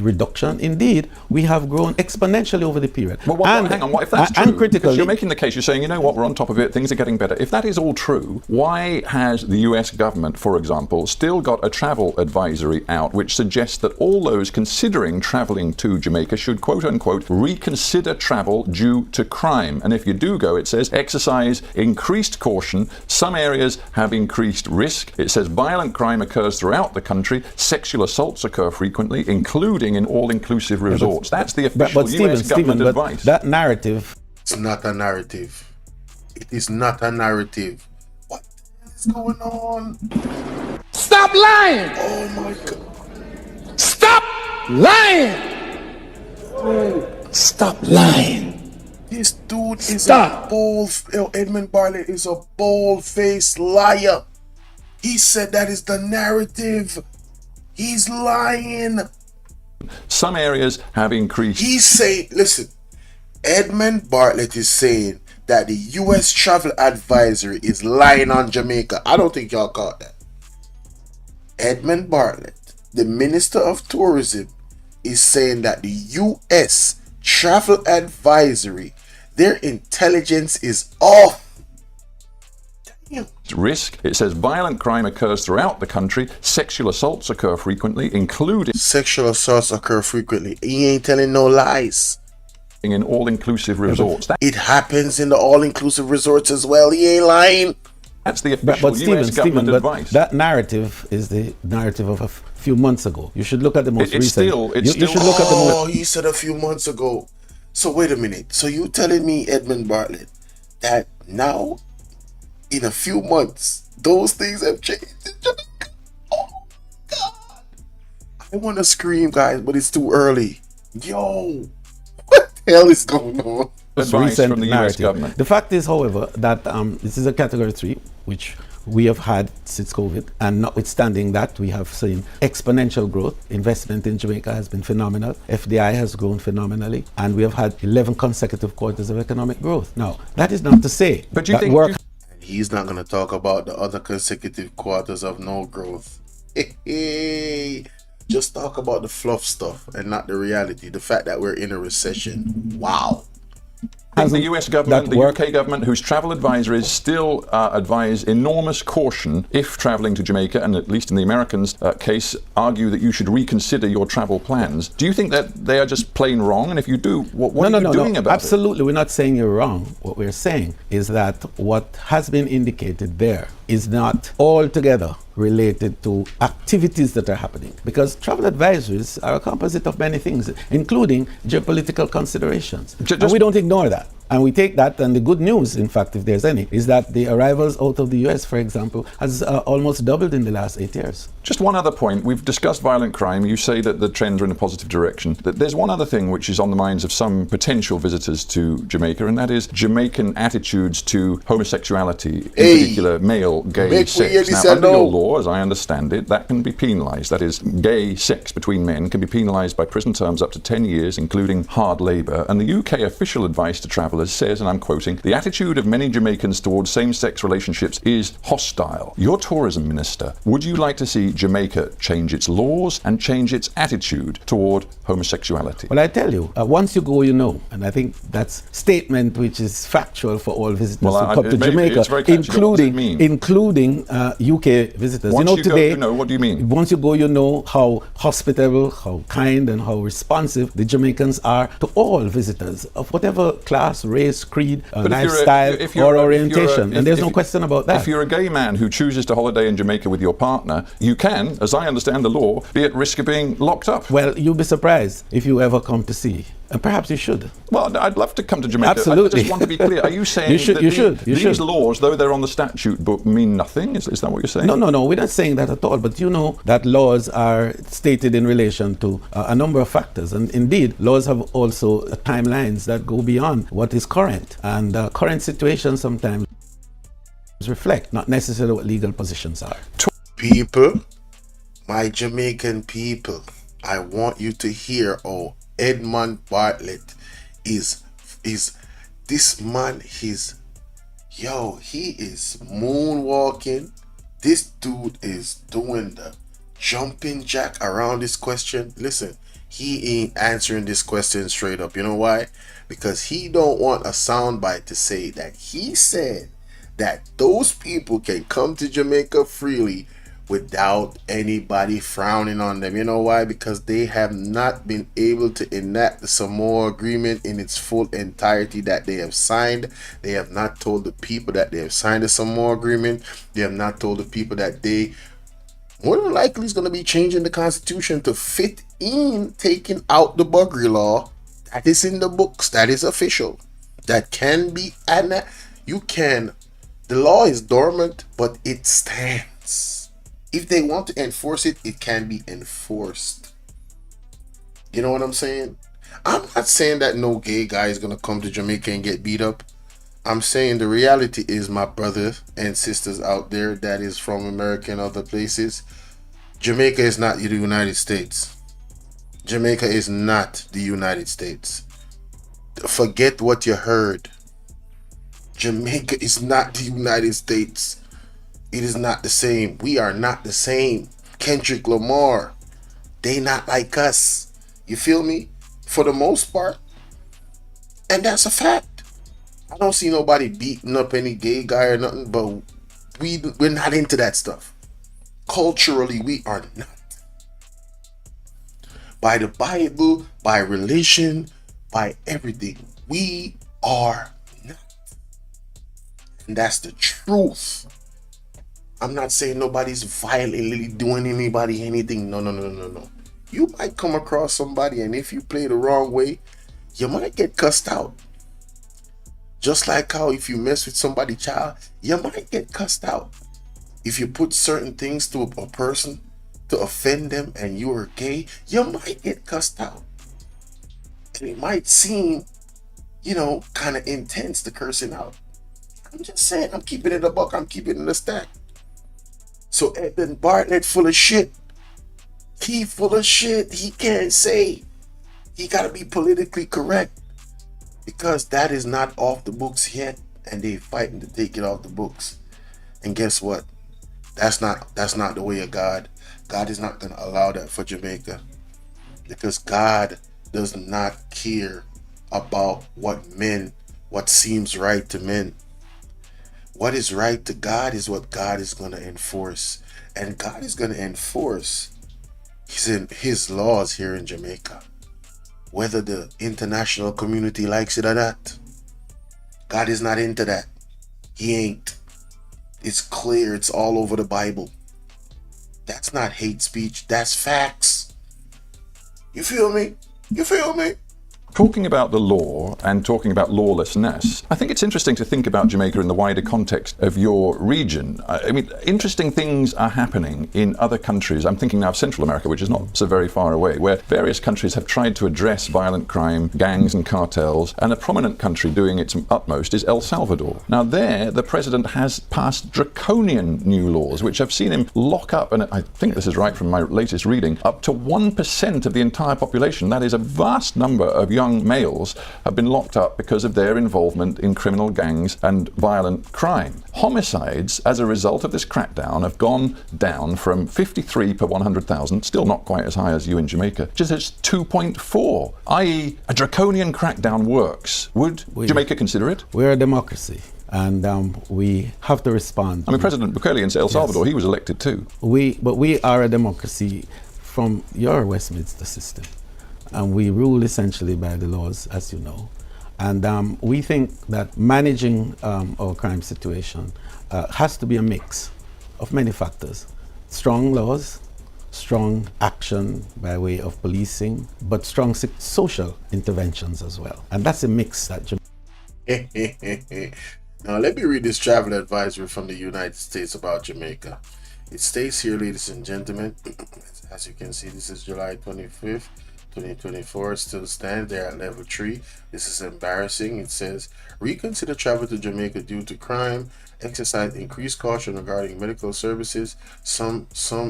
reduction. Indeed, we have grown exponentially over the period. Well, hang on, what if that's true? Because you're making the case, you're saying, you know what, we're on top of it, things are getting better. If that is all true, why has the US government, for example, still got a travel advisory out which suggests that all those considering travelling to Jamaica should, quote unquote, reconsider travel due to crime? And if you do go, it says, exercise increased caution. Some areas have increased risk. It says violent crime occurs throughout the country. Sexual assaults occur frequently, including in all-inclusive resorts. That's the official US government advice. That narrative. It's not a narrative. It is not a narrative. What is going on? Stop lying. Oh my God. Stop lying. Stop lying. This dude is a Edmund Bartlett is a bold-faced liar. He said that is the narrative. He's lying. Some areas have increased. He's saying, listen, Edmund Bartlett is saying that the U.S. travel advisory is lying on Jamaica. I don't think y'all caught that. Edmund Bartlett, the Minister of Tourism, is saying that the U.S. travel advisory, their intelligence is off. Damn. Risk. It says violent crime occurs throughout the country. Sexual assaults occur frequently, including... Sexual assaults occur frequently. He ain't telling no lies. In all-inclusive resorts. It happens in the all-inclusive resorts as well. He ain't lying. That's the official US government advice. That narrative is the narrative of a few months ago. You should look at the most recent. You should look at the most... he said a few months ago. So wait a minute. So you telling me, Edmund Bartlett, that now, in a few months, those things have changed in Jamaica? Oh, God. I want to scream, guys, but it's too early. Yo, what the hell is going on? Advice from the US government. The fact is, however, that this is a category 3, which we have had since COVID, and notwithstanding that, we have seen exponential growth. Investment in Jamaica has been phenomenal. FDI has grown phenomenally, and we have had 11 consecutive quarters of economic growth. Now, that is not to say but you that think work... He's not going to talk about the other consecutive quarters of no growth. Just talk about the fluff stuff and not the reality. The fact that we're in a recession. Wow. I think the US government, the UK government, whose travel advisories still advise enormous caution if travelling to Jamaica, and at least in the Americans' case, argue that you should reconsider your travel plans. Do you think that they are just plain wrong? And if you do, what are you doing about it? Absolutely, we're not saying you're wrong. What we're saying is that what has been indicated there is not altogether related to activities that are happening, because travel advisories are a composite of many things, including geopolitical considerations. And we don't ignore that. And we take that, and the good news, in fact, if there's any, is that the arrivals out of the US, for example, has almost doubled in the last 8 years. Just one other point. We've discussed violent crime. You say that the trends are in a positive direction. There's one other thing which is on the minds of some potential visitors to Jamaica, and that is Jamaican attitudes to homosexuality, in particular male gay sex. Now, under your law, as I understand it, that can be penalised. That is, gay sex between men can be penalised by prison terms up to 10 years, including hard labour. And the UK official advice to travellers Travelers says, and I'm quoting, "The attitude of many Jamaicans towards same-sex relationships is hostile. Your tourism minister, would you like to see Jamaica change its laws and change its attitude toward homosexuality?" Well, I tell you, once you go, you know. And I think that's a statement which is factual for all visitors who come to Jamaica, including UK visitors. Once you know, today, go, you know, what do you mean? Once you go, you know how hospitable, how kind, and how responsive the Jamaicans are to all visitors of whatever class, race, creed, lifestyle, or orientation. And there's no question about that. If you're a gay man who chooses to holiday in Jamaica with your partner, you can, as I understand the law, be at risk of being locked up. Well, you'll be surprised if you ever come to see. And perhaps you should. Well, I'd love to come to Jamaica. Absolutely. I just want to be clear. Are you saying these laws, though they're on the statute book, mean nothing? Is that what you're saying? No. We're not saying that at all. But you know that laws are stated in relation to a number of factors. And indeed, laws have also timelines that go beyond what is current. And current situations sometimes reflect not necessarily what legal positions are. People, my Jamaican people, I want you to hear, Edmund Bartlett is this man, he is moonwalking. This dude is doing the jumping jack around this question. Listen, he ain't answering this question straight up. You know why? Because he don't want a soundbite to say that he said that those people can come to Jamaica freely without anybody frowning on them. You know why? Because they have not been able to enact the Samoa Agreement in its full entirety that they have signed. They have not told the people that they have signed the Samoa Agreement. They have not told the people that they more than likely is going to be changing the Constitution to fit in taking out the buggery law that is in the books, that is official, that can be, and the law is dormant, but it stands. If they want to enforce it, it can be enforced. You know what I'm saying? I'm not saying that no gay guy is going to come to Jamaica and get beat up. I'm saying the reality is, my brothers and sisters out there that is from America and other places, Jamaica is not the United States. Jamaica is not the United States. Forget what you heard. Jamaica is not the United States. It is not the same. We are not the same. Kendrick Lamar, they not like us. You feel me? For the most part. And that's a fact. I don't see nobody beating up any gay guy or nothing, but we're not into that stuff. Culturally, we are not. By the Bible, by religion, by everything, we are not. And that's the truth. I'm not saying nobody's violently doing anybody anything. No. You might come across somebody, and if you play the wrong way, you might get cussed out. Just like how if you mess with somebody's child, you might get cussed out. If you put certain things to a person to offend them and you are gay, you might get cussed out. And it might seem, kind of intense, the cursing out. I'm just saying, I'm keeping it a buck, I'm keeping it in the stack. So Edmund Bartlett full of shit. He full of shit. He can't say. He got to be politically correct. Because that is not off the books yet. And they fighting to take it off the books. And guess what? That's not the way of God. God is not going to allow that for Jamaica. Because God does not care about what seems right to men. What is right to God is what God is going to enforce. And God is going to enforce his laws here in Jamaica. Whether the international community likes it or not. God is not into that. He ain't. It's clear. It's all over the Bible. That's not hate speech. That's facts. You feel me? Talking about the law and talking about lawlessness, I think it's interesting to think about Jamaica in the wider context of your region. I mean, interesting things are happening in other countries. I'm thinking now of Central America, which is not so very far away, where various countries have tried to address violent crime, gangs and cartels, and a prominent country doing its utmost is El Salvador. Now there, the president has passed draconian new laws, which have seen him lock up, and I think this is right from my latest reading, up to 1% of the entire population. That is a vast number of young young males have been locked up because of their involvement in criminal gangs and violent crime. Homicides, as a result of this crackdown, have gone down from 53 per 100,000, still not quite as high as you in Jamaica, just as 2.4, i.e. a draconian crackdown works. Would Jamaica consider it? We're a democracy, and we have to respond. I mean, President Bukele in El Salvador, he was elected too. But we are a democracy from your Westminster system, and we rule essentially by the laws, as you know. And we think that managing our crime situation has to be a mix of many factors. Strong laws, strong action by way of policing, but strong social interventions as well. And that's a mix that Now let me read this travel advisory from the United States about Jamaica. It states here, ladies and gentlemen, as you can see, this is July 25th, 2024, still stands there at level 3. This is embarrassing. It says, reconsider travel to Jamaica due to crime, exercise increased caution regarding medical services. Some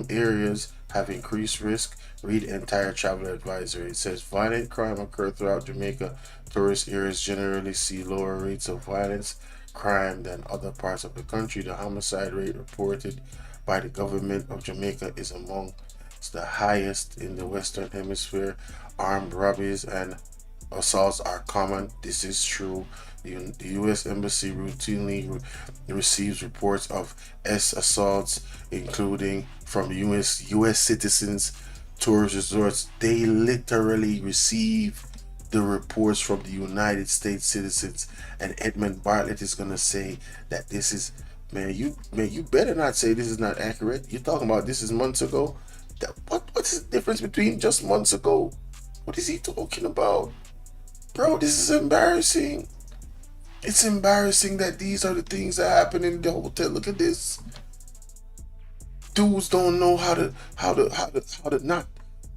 areas have increased risk. Read entire travel advisory. It says, violent crime occur throughout Jamaica. Tourist areas generally see lower rates of violence crime than other parts of the country. The homicide rate reported by the government of Jamaica is among the highest in the Western Hemisphere. Armed robberies and assaults are common. This is true. The U.S. Embassy routinely receives reports of assaults, including from U.S. citizens, tourist resorts. They literally receive the reports from the United States citizens, and Edmund Bartlett is gonna say that this is, you better not say this is not accurate. You're talking about this is months ago. What's the difference between just months ago? What is he talking about? Bro, this is embarrassing. It's embarrassing that these are the things that happen in the hotel. Look at this. Dudes don't know how to not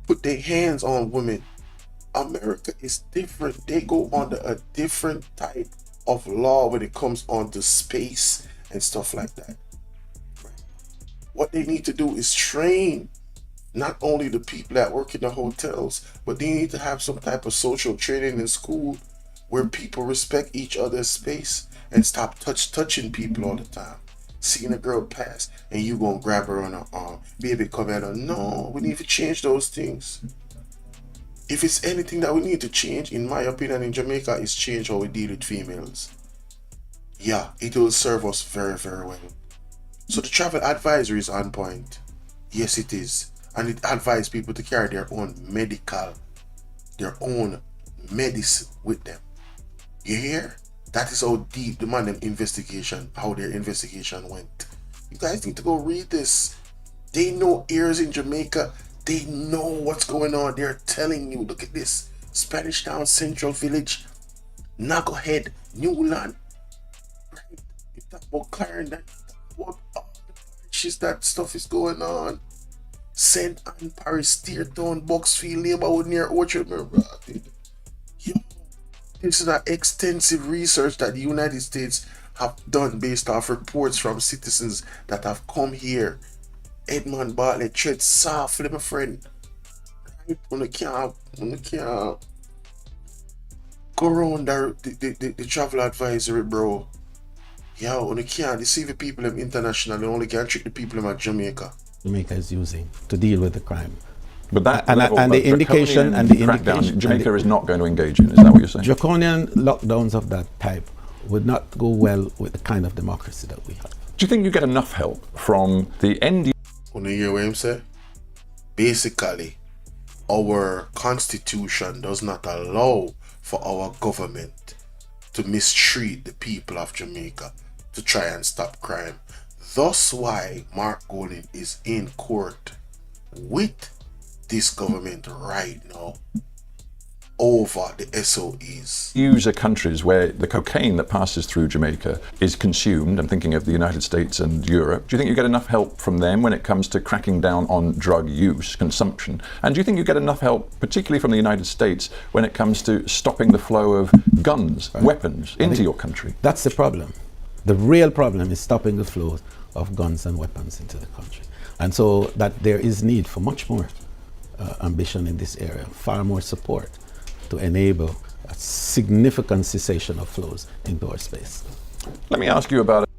put their hands on women. America is different. They go under a different type of law when it comes onto space and stuff like that. What they need to do is train not only the people that work in the hotels, but they need to have some type of social training in school where people respect each other's space and stop touching people all the time. Seeing a girl pass and you gonna grab her on her arm, baby, come at her. No, we need to change those things. If it's anything that we need to change, in my opinion, in Jamaica, is change how we deal with females. Yeah, it will serve us very, very well. So the travel advisory is on point. Yes, it is. And it advises people to carry their own medicine with them. You hear? That is how deep the their investigation went. You guys need to go read this. They know ears in Jamaica. They know what's going on. They're telling you, look at this. Spanish Town, Central Village, Knucklehead, Newland. Right? You talk about Clarendon, what all the parishes that stuff is going on. St. Anne Parish, Steertown, Boxfield, neighborhood near Orchard. This is an extensive research that the United States have done based off reports from citizens that have come here. Edmund Bartlett, tread softly, my friend. Right? When you can't go around the travel advisory, bro. Yeah, when you can't deceive the people them internationally, only can trick the people them at Jamaica. Jamaica is using to deal with the crime. But that and the indication Jamaica is not going to engage in. Is that what you're saying? Draconian lockdowns of that type would not go well with the kind of democracy that we have. Do you think you get enough help from the end? You hear what I'm saying? Basically, our constitution does not allow for our government to mistreat the people of Jamaica to try and stop crime. Thus why Mark Golding is in court with this government right now over the SOEs. User countries where the cocaine that passes through Jamaica is consumed, I'm thinking of the United States and Europe. Do you think you get enough help from them when it comes to cracking down on drug use, consumption? And do you think you get enough help, particularly from the United States, when it comes to stopping the flow of guns, weapons into your country? That's the problem. The real problem is stopping the flow of guns and weapons into the country. And so that there is need for much more ambition in this area, far more support to enable a significant cessation of flows into our space. Let me ask you about it.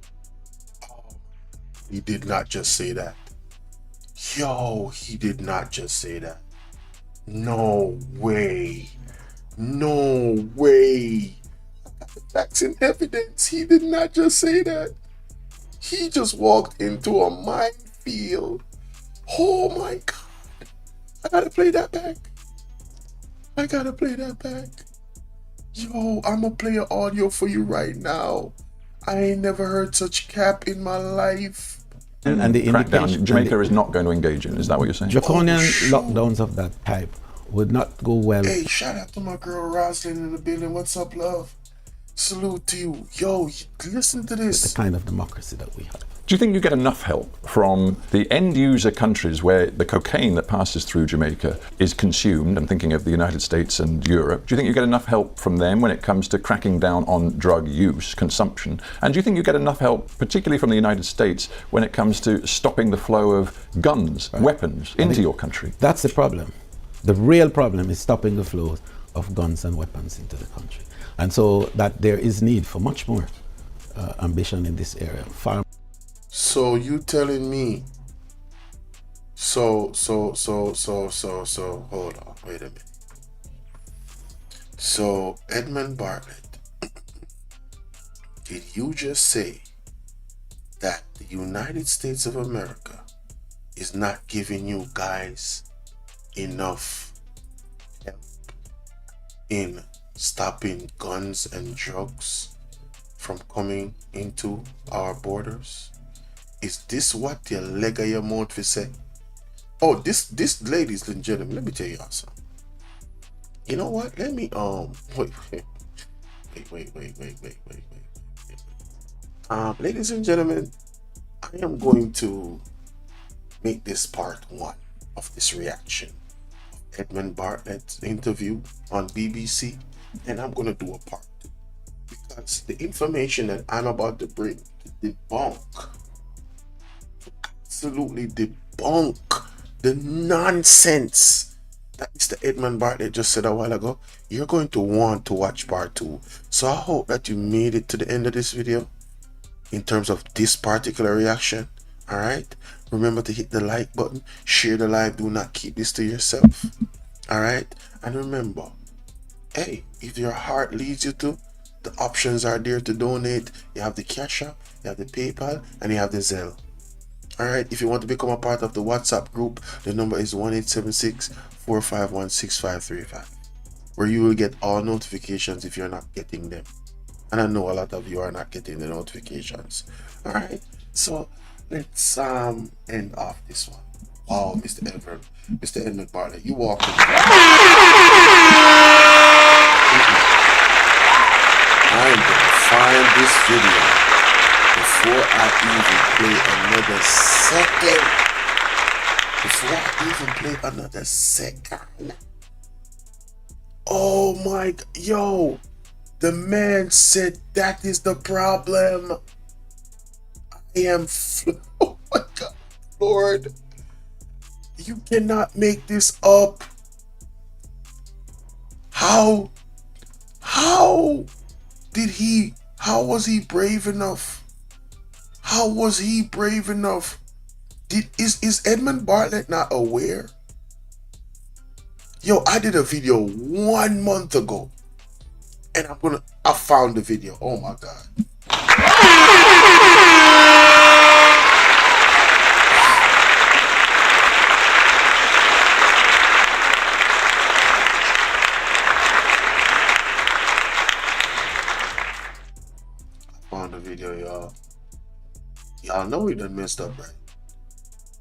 He did not just say that. Yo, he did not just say that. No way. No way. Facts and evidence. He did not just say that. He just walked into a minefield. Oh my God. I gotta play that back. Yo, I'm gonna play an audio for you right now. I ain't never heard such cap in my life. And the crackdown Jamaica is not going to engage in. Is that what you're saying? Draconian lockdowns of that type would not go well. Hey, shout out to my girl Roslyn in the building. What's up, love? Salute to you. Yo, listen to this. The kind of democracy that we have. Do you think you get enough help from the end user countries where the cocaine that passes through Jamaica is consumed? I'm thinking of the United States and Europe. Do you think you get enough help from them when it comes to cracking down on drug use, consumption? And do you think you get enough help, particularly from the United States, when it comes to stopping the flow of guns, weapons into your country? That's the problem. The real problem is stopping the flow of guns and weapons into the country. And so that there is need for much more ambition in this area. So you telling me, so, hold on, wait a minute. So, Edmund Bartlett, did you just say that the United States of America is not giving you guys enough help in stopping guns and drugs from coming into our borders? Is this what the leg of your mouth will say? Oh, this ladies and gentlemen, let me tell you something. You know what? Let me wait. Ladies and gentlemen, I am going to make this part 1 of this reaction of Edmund Bartlett's interview on BBC, and I'm gonna do a part 2 because the information that I'm about to bring to absolutely debunk the nonsense that Mr. Edmund Bartlett just said a while ago, you're going to want to watch part 2. So I hope that you made it to the end of this video in terms of this particular reaction. All right, remember to hit the like button, share the live, do not keep this to yourself. All right, and remember, hey, if your heart leads you to, the options are there to donate. You have the Cash App, you have the PayPal, and you have the Zelle. Alright, if you want to become a part of the WhatsApp group, the number is 1-876-451-6535, where you will get all notifications if you're not getting them. And I know a lot of you are not getting the notifications. Alright, so let's end off this one. Wow, Mr. Edmund Bartlett, you walk in. I'm gonna find this video before I even play another second. Oh my, yo, the man said that is the problem. I am, oh my God, Lord, you cannot make this up. How was he brave enough? How was he brave enough? Is Edmund Bartlett not aware? Yo, I did a video 1 month ago, and I found the video. Oh my God. I found the video, y'all. Y'all know we done messed up, right?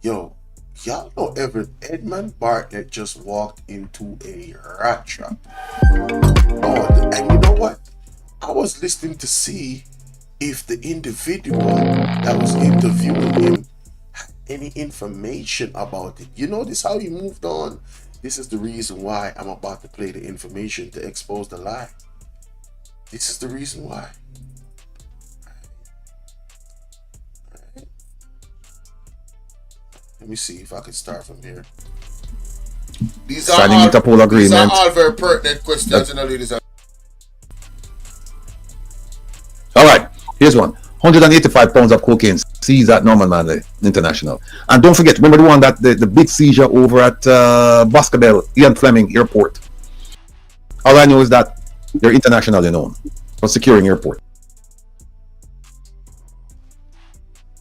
Yo, y'all know Edmund Bartlett just walked into a rat trap. Oh, and you know what? I was listening to see if the individual that was interviewing him had any information about it. You notice how he moved on? This is the reason why I'm about to play the information to expose the lie. This is the reason why. Let me see if I can start from here. These are all very pertinent questions, ladies and Here's one. 185 pounds of cocaine seized at Norman Manley International. And don't forget, remember the one that the big seizure over at Boscobel, Ian Fleming Airport. All I know is that they're internationally known for securing airport.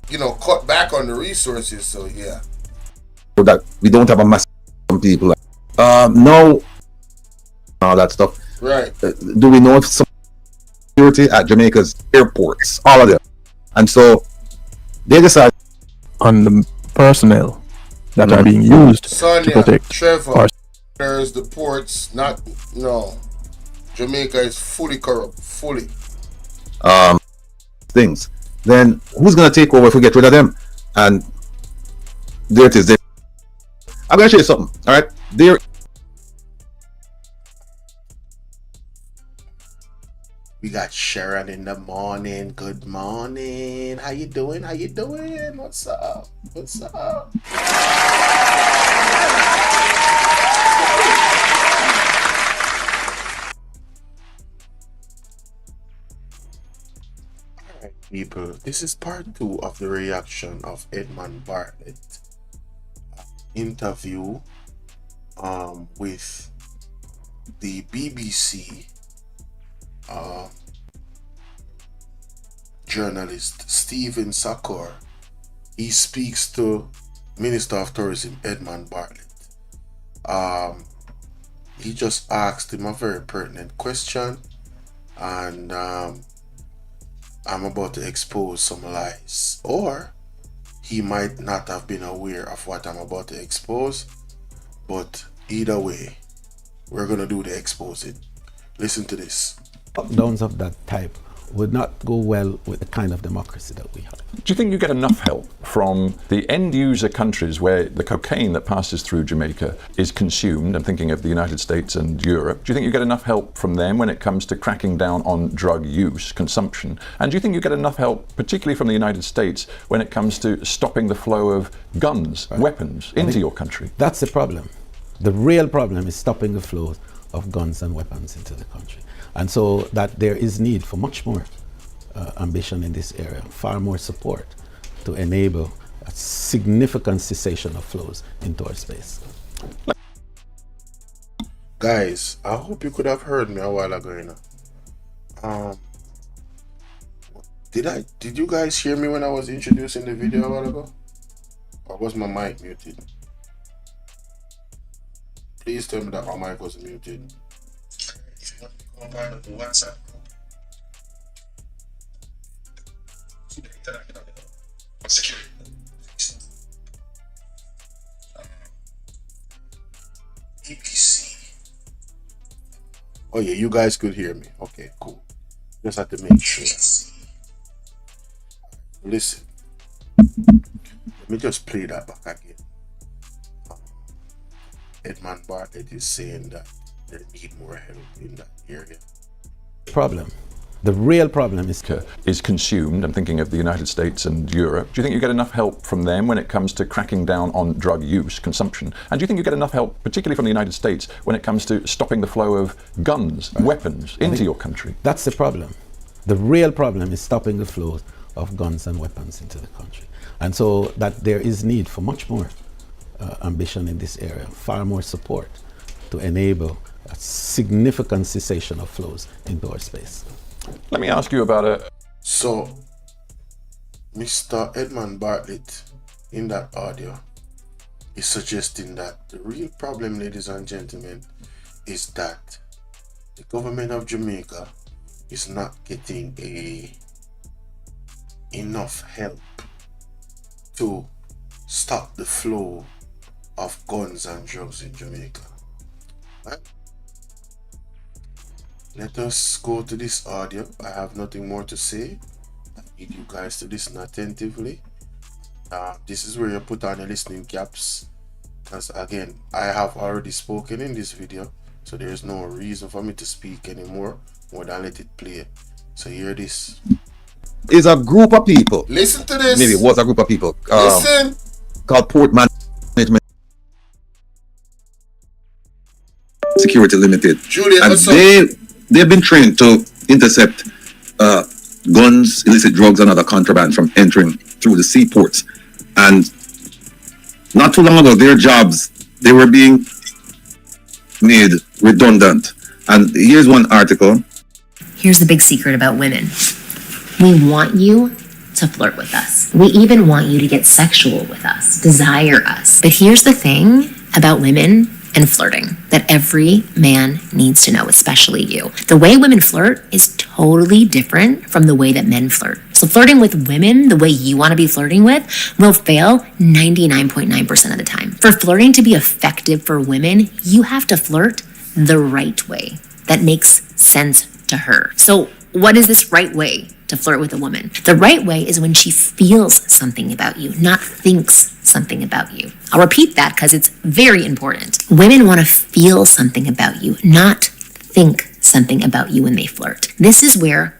You know, cut back on the resources, so yeah. So that we don't have a massive people. No, all that stuff. Right. Do we know if some security at Jamaica's airports, all of them? And so they decide on the personnel that are being used Sonia, to protect Trevor, there's the ports, no. Jamaica is fully corrupt, fully. things. Then who's gonna take over if we get rid of them? And there it is. I'm gonna show you something. All right, there. We got Sharon in the morning. Good morning. How you doing? How you doing? What's up? What's up? Alright, people. This is part 2 of the reaction of Edmund Bartlett interview with the BBC journalist Stephen Sakor. He speaks to Minister of Tourism Edmund Bartlett. He just asked him a very pertinent question, and I'm about to expose some lies, or he might not have been aware of what I'm about to expose, but either way, we're gonna do the exposing. Listen to this. Lockdowns of that type would not go well with the kind of democracy that we have. Do you think you get enough help from the end user countries where the cocaine that passes through Jamaica is consumed? I'm thinking of the United States and Europe. Do you think you get enough help from them when it comes to cracking down on drug use, consumption? And do you think you get enough help, particularly from the United States, when it comes to stopping the flow of guns, weapons into your country? That's the problem. The real problem is stopping the flow of guns and weapons into the country. And so that there is need for much more ambition in this area, far more support to enable a significant cessation of flows into our space. Guys, I hope you could have heard me a while ago, you know. Did you guys hear me when I was introducing the video a while ago? Or was my mic muted? Please tell me that my mic was muted. If you want to become part of the WhatsApp group, to the international security. BBC. Oh yeah, you guys could hear me. Okay, cool. Just have to make sure. Listen. Let me just play that back again. Edmund Bartlett is saying that they need more help in that area. Problem. The real problem is consumed. I'm thinking of the United States and Europe. Do you think you get enough help from them when it comes to cracking down on drug use, consumption? And do you think you get enough help, particularly from the United States, when it comes to stopping the flow of guns, weapons into your country? That's the problem. The real problem is stopping the flow of guns and weapons into the country. And so that there is need for much more ambition in this area, far more support to enable a significant cessation of flows into our space. Let me ask you about it. So, Mr. Edmund Bartlett, in that audio, is suggesting that the real problem, ladies and gentlemen, is that the government of Jamaica is not getting enough help to stop the flow of guns and drugs in Jamaica. Right? Let us go to this audio. I have nothing more to say. I need you guys to listen attentively. This is where you put on your listening caps, because again, I have already spoken in this video, so there's no reason for me to speak anymore more than let it play. So hear this. Is a group of people. Listen to this. Maybe it was a group of people. Listen. Called Port Management Security Limited. Julian, and they've been trained to intercept guns, illicit drugs, and other contraband from entering through the seaports. And not too long ago, their jobs, they were being made redundant. And here's one article. Here's the big secret about women. We want you to flirt with us. We even want you to get sexual with us, desire us. But here's the thing about women and flirting that every man needs to know, especially you. The way women flirt is totally different from the way that men flirt. So flirting with women the way you want to be flirting with will fail 99.9% of the time. For flirting to be effective for women, you have to flirt the right way that makes sense to her. So what is this right way to flirt with a woman? The right way is when she feels something about you, not thinks something about you. I'll repeat that because it's very important. Women want to feel something about you, not think something about you when they flirt. This is where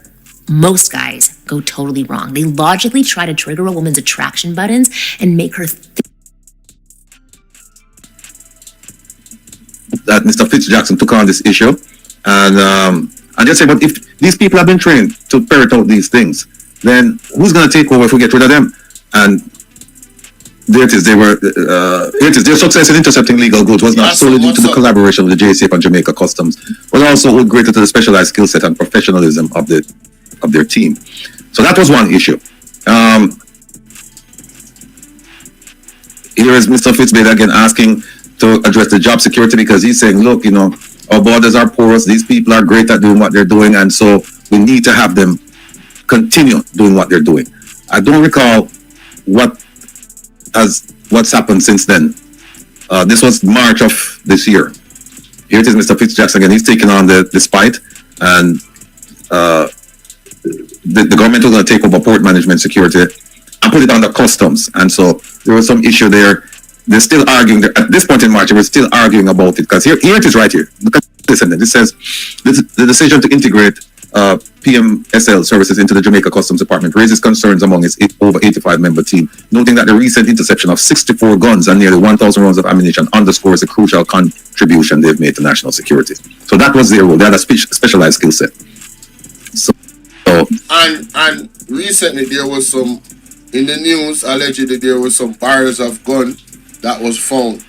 most guys go totally wrong. They logically try to trigger a woman's attraction buttons and make her that Mr. Fitzjackson took on this issue. And I just say, but if these people have been trained to ferret out these things, then who's going to take over if we get rid of them? And there it is. Their success in intercepting legal goods was not solely due to the collaboration with the JCF and Jamaica Customs, but also owed greater to the specialized skill set and professionalism of their team. So that was one issue. Here is Mr. Fitzbade again asking to address the job security, because he's saying, look, you know, our borders are porous. These people are great at doing what they're doing, and so we need to have them continue doing what they're doing. I don't recall what's happened since then. This was March of this year. Here it is, Mr. Fitzjackson again. He's taking on the spite, and the government was going to take over port management security and put it under customs. And so there was some issue there. They're still arguing. At this point in March, we're still arguing about it, because here it is right here. Look at this sentence. It says, the decision to integrate PMSL services into the Jamaica Customs Department raises concerns among its over 85-member team, noting that the recent interception of 64 guns and nearly 1,000 rounds of ammunition underscores the crucial contribution they've made to national security. So that was their role. They had a specialized skill set. So and recently there was some, in the news, allegedly there was some barrels of gun that was found.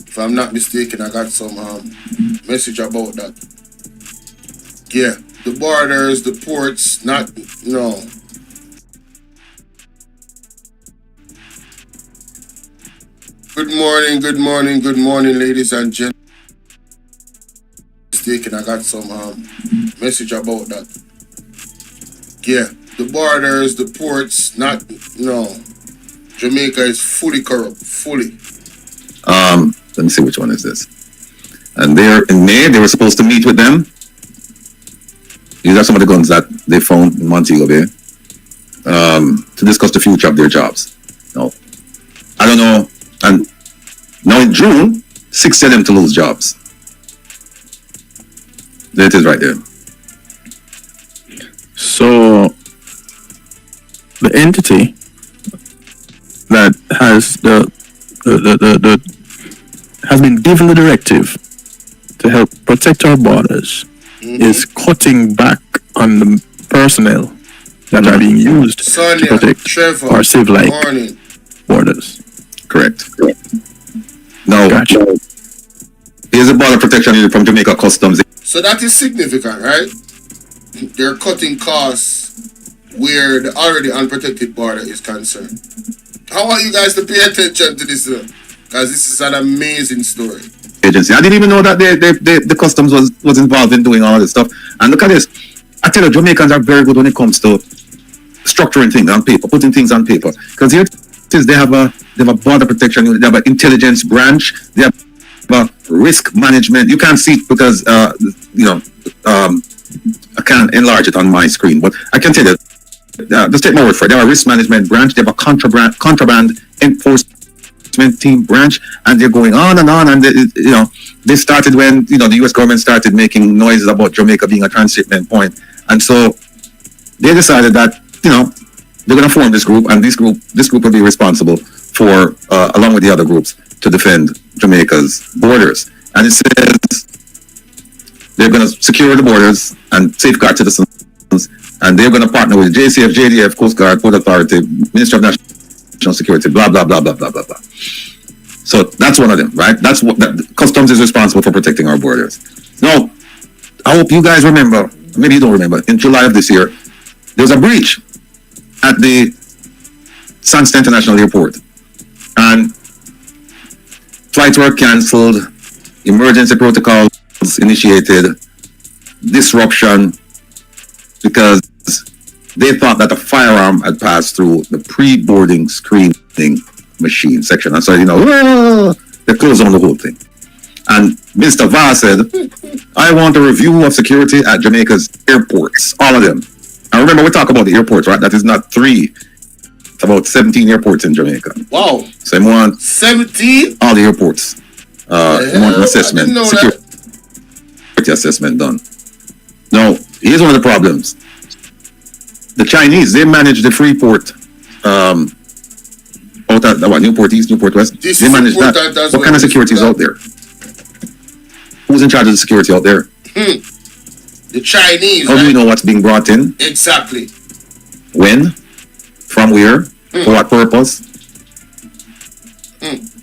If I'm not mistaken, I got some message about that. Yeah, the borders, the ports, not, no. Good morning, ladies and gentlemen. Mistaken, I got some message about that. Yeah, the borders, the ports, not, no. Jamaica is fully corrupt, fully. Let me see, which one is this? And there in May, they were supposed to meet with them. These are some of the guns that they found in Montego Bay, to discuss the future of their jobs. Now, I don't know. And now in June, 6 of them to lose jobs. There it is right there. So the entity that has has been given the directive to help protect our borders is cutting back on the personnel that are being used to protect our civil-like borders. Correct. Now, here's a border protection unit from Jamaica Customs. So that is significant, right? They're cutting costs where the already unprotected border is concerned. I want you guys to pay attention to this, because this is an amazing story. Agency. I didn't even know that the customs was involved in doing all this stuff. And look at this. I tell you, Jamaicans are very good when it comes to structuring things on paper, putting things on paper. Because here it is, they have a border protection unit, they have an intelligence branch, they have a risk management. You can't see it because I can't enlarge it on my screen, but I can tell you, just take my word for it. They have a risk management branch, they have a contraband enforcement team branch, and they're going on, and they started when the US government started making noises about Jamaica being a transshipment point, and so they decided that they're going to form this group, and this group will be responsible for along with the other groups to defend Jamaica's borders. And it says they're going to secure the borders and safeguard citizens and they're going to partner with JCF, JDF, Coast Guard, Port Authority, Ministry of National Security, blah, blah, blah, blah, blah, blah, blah. So that's one of them, right? That's what Customs is responsible for protecting our borders. Now, I hope you guys remember, maybe you don't remember, in July of this year, there was a breach at the Sansta International Airport. And flights were cancelled, emergency protocols initiated, disruption, because they thought that a firearm had passed through the pre-boarding screening machine section. And so, they closed on the whole thing. And Mr. Va said, I want a review of security at Jamaica's airports, all of them. And remember, we talk about the airports, right? That is not 3. It's about 17 airports in Jamaica. Wow. So I want 17? all the airports. I want an assessment, security assessment done. Now, here's one of the problems. The Chinese, they manage the Freeport, out at Newport East, Newport West. They manage that. What kind of security is out there? Who's in charge of the security out there? The Chinese. How do we know what's being brought in? Exactly. When? From where? For what purpose?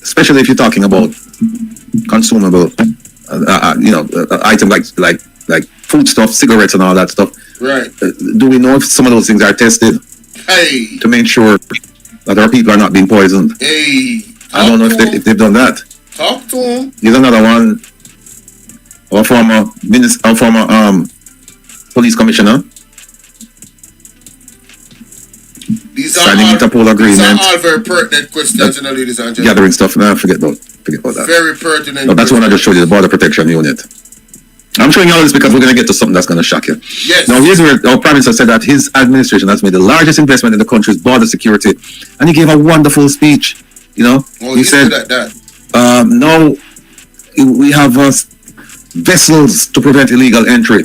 Especially if you're talking about consumable, items like food stuff, cigarettes, and all that stuff. Right. Do we know if some of those things are tested? Hey. To make sure that our people are not being poisoned. Hey. I don't know if they've done that. Talk to him. Here's another one. Our former police commissioner. These are signing Interpol agreement. These are all very pertinent questions, ladies and gentlemen. Gathering stuff. Nah, forget about that. Very pertinent. No, that's one I just showed you, the Border Protection Unit. I'm showing you all this because we're going to get to something that's going to shock you. Yes. Now, here's where our Prime Minister said that his administration has made the largest investment in the country's border security. And he gave a wonderful speech. He said, now we have vessels to prevent illegal entry.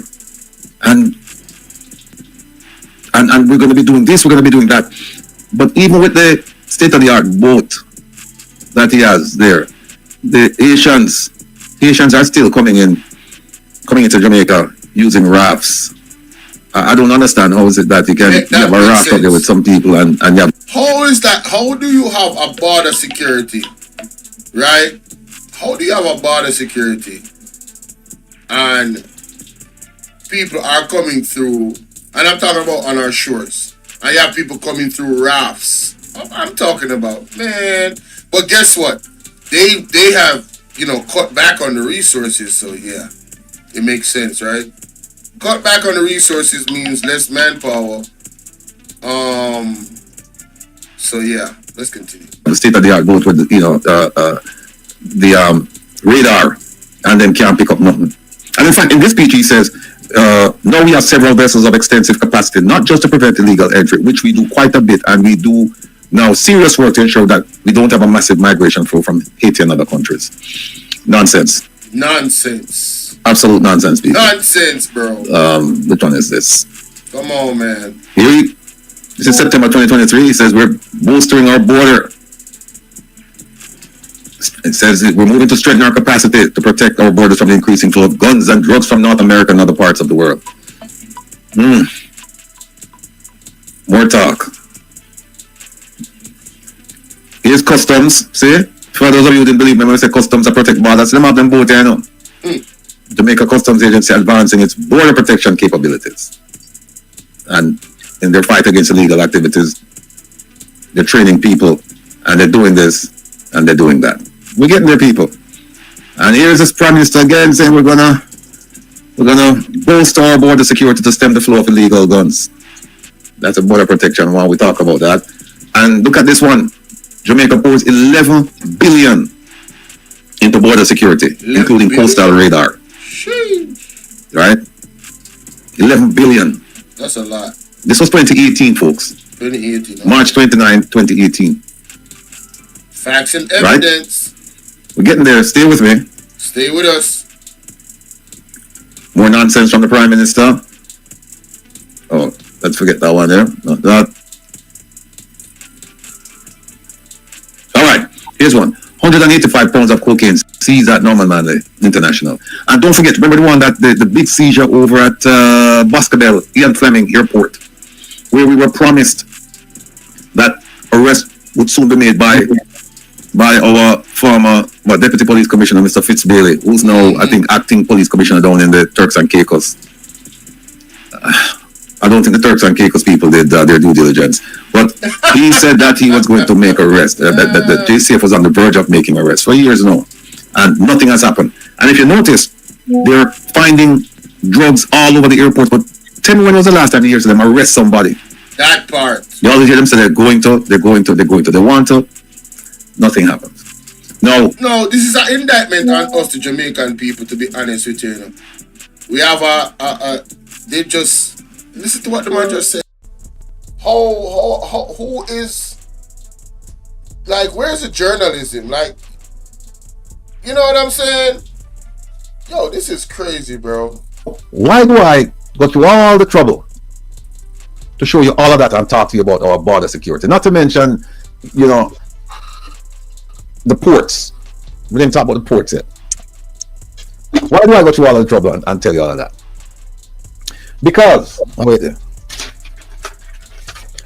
And we're going to be doing this, we're going to be doing that. But even with the state-of-the-art boat that he has there, the Haitians are still coming into Jamaica using rafts. I don't understand how is it that you have a raft out there with some people and you have... How is that? How do you have a border security? Right? How do you have a border security? And people are coming through, and I'm talking about on our shores, and you have people coming through rafts. I'm talking about, man. But guess what? They have, cut back on the resources, so yeah. It makes sense, right? Cut back on the resources means less manpower. So yeah, let's continue. The state-of-the-art boat with the radar, and then can't pick up nothing. And in fact, in this speech, he says, now we have several vessels of extensive capacity, not just to prevent illegal entry, which we do quite a bit, and we do now serious work to ensure that we don't have a massive migration flow from Haiti and other countries. Nonsense. Absolute nonsense, people. Nonsense, bro. Which one is this? Come on, man. This is September 2023. He says we're bolstering our border. It says we're moving to strengthen our capacity to protect our borders from the increasing flow of guns and drugs from North America and other parts of the world. More talk. Here's customs. See? For those of you who didn't believe me when I say customs to protect borders, them have them both here now. Jamaica Customs Agency advancing its border protection capabilities. And in their fight against illegal activities, they're training people, and they're doing this, and they're doing that. We're getting there, people. And here's this Prime Minister again saying we're gonna bolster our border security to stem the flow of illegal guns. That's a border protection one. We talk about that. And look at this one. Jamaica pours 11 billion into border security, including coastal radar. Sheesh. Right? 11 billion. That's a lot. This was 2018, folks. 2018. March 29, 2018. Facts and evidence. Right? We're getting there. Stay with me. Stay with us. More nonsense from the Prime Minister. Oh, let's forget that one there. Not that. All right. Here's one. 185 pounds of cocaine seized at Norman Manley International. And don't forget, remember the one that the big seizure over at Boscobel, Ian Fleming Airport, where we were promised that arrest would soon be made by our former Deputy Police Commissioner, Mr. Fitzbailey, who's now, I think, acting police commissioner down in the Turks and Caicos. I don't think the Turks and Caicos people did their due diligence. But he said that he was going to make an arrest, that the JCF was on the verge of making an arrest for years now. And nothing has happened. And if you notice, they're finding drugs all over the airport. But tell me when was the last time you hear them arrest somebody? That part. You always hear them say they're going to, they want to. Nothing happens. No, this is an indictment on us, the Jamaican people, to be honest with you. You know. We have they just, listen to what the man just said. Who is, like, where's the journalism? Like, you know what I'm saying? Yo, this is crazy, bro. Why do I go through all the trouble to show you all of that and talk to you about our border security? Not to mention, you know, the ports. We didn't talk about the ports yet. Why do I go through all of the trouble and tell you all of that? Because, wait there.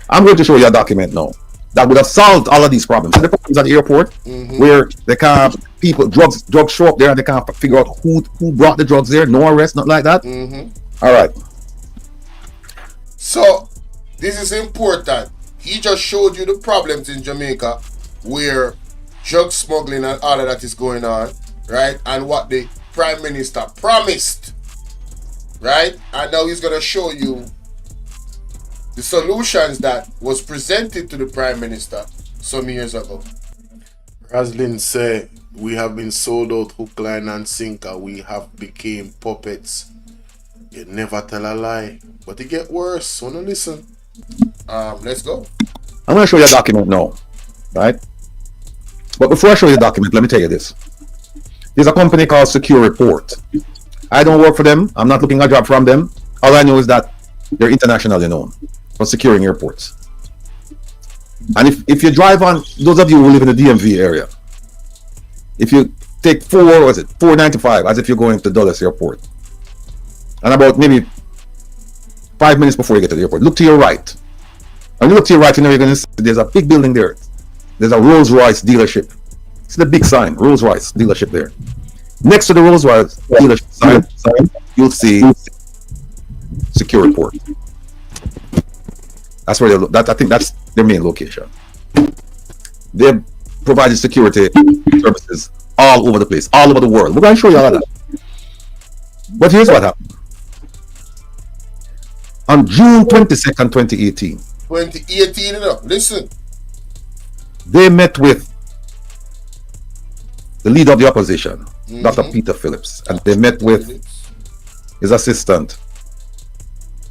I'm going to show you a document now that would have solved all of these problems. The problems at the airport, where they can't, drugs show up there and they can't figure out who brought the drugs there. No arrest, not like that. All right. So, this is important. He just showed you the problems in Jamaica where drug smuggling and all of that is going on, right? And what the Prime Minister promised, right? And now he's going to show you the solutions that was presented to the Prime Minister some years ago. Raslin said, we have been sold out hook, line and sinker. We have became puppets. You never tell a lie. But it get worse. Wanna listen? Let's go. I'm going to show you a document now, right? But before I show you the document, let me tell you this. There's a company called Secure Report. I don't work for them. I'm not looking at a job from them. All I know is that they're internationally known for securing airports. And if you drive on, those of you who live in the DMV area, if you take 495 as if you're going to Dulles Airport, and about maybe 5 minutes before you get to the airport, look to your right. And you look to your right, you know you're going to see there's a big building there. There's a Rolls-Royce dealership. It's the big sign, Rolls-Royce dealership there. Next to the Rolls-Royce dealership sign, you'll see Secure Report. That's where I think that's their main location. They provide security services all over the place, all over the world. We're going to show you all of that. But here's what happened. On June 22nd, 2018. 2018, you know, listen. They met with the leader of the opposition, Dr. Peter Phillips, and they met with his assistant,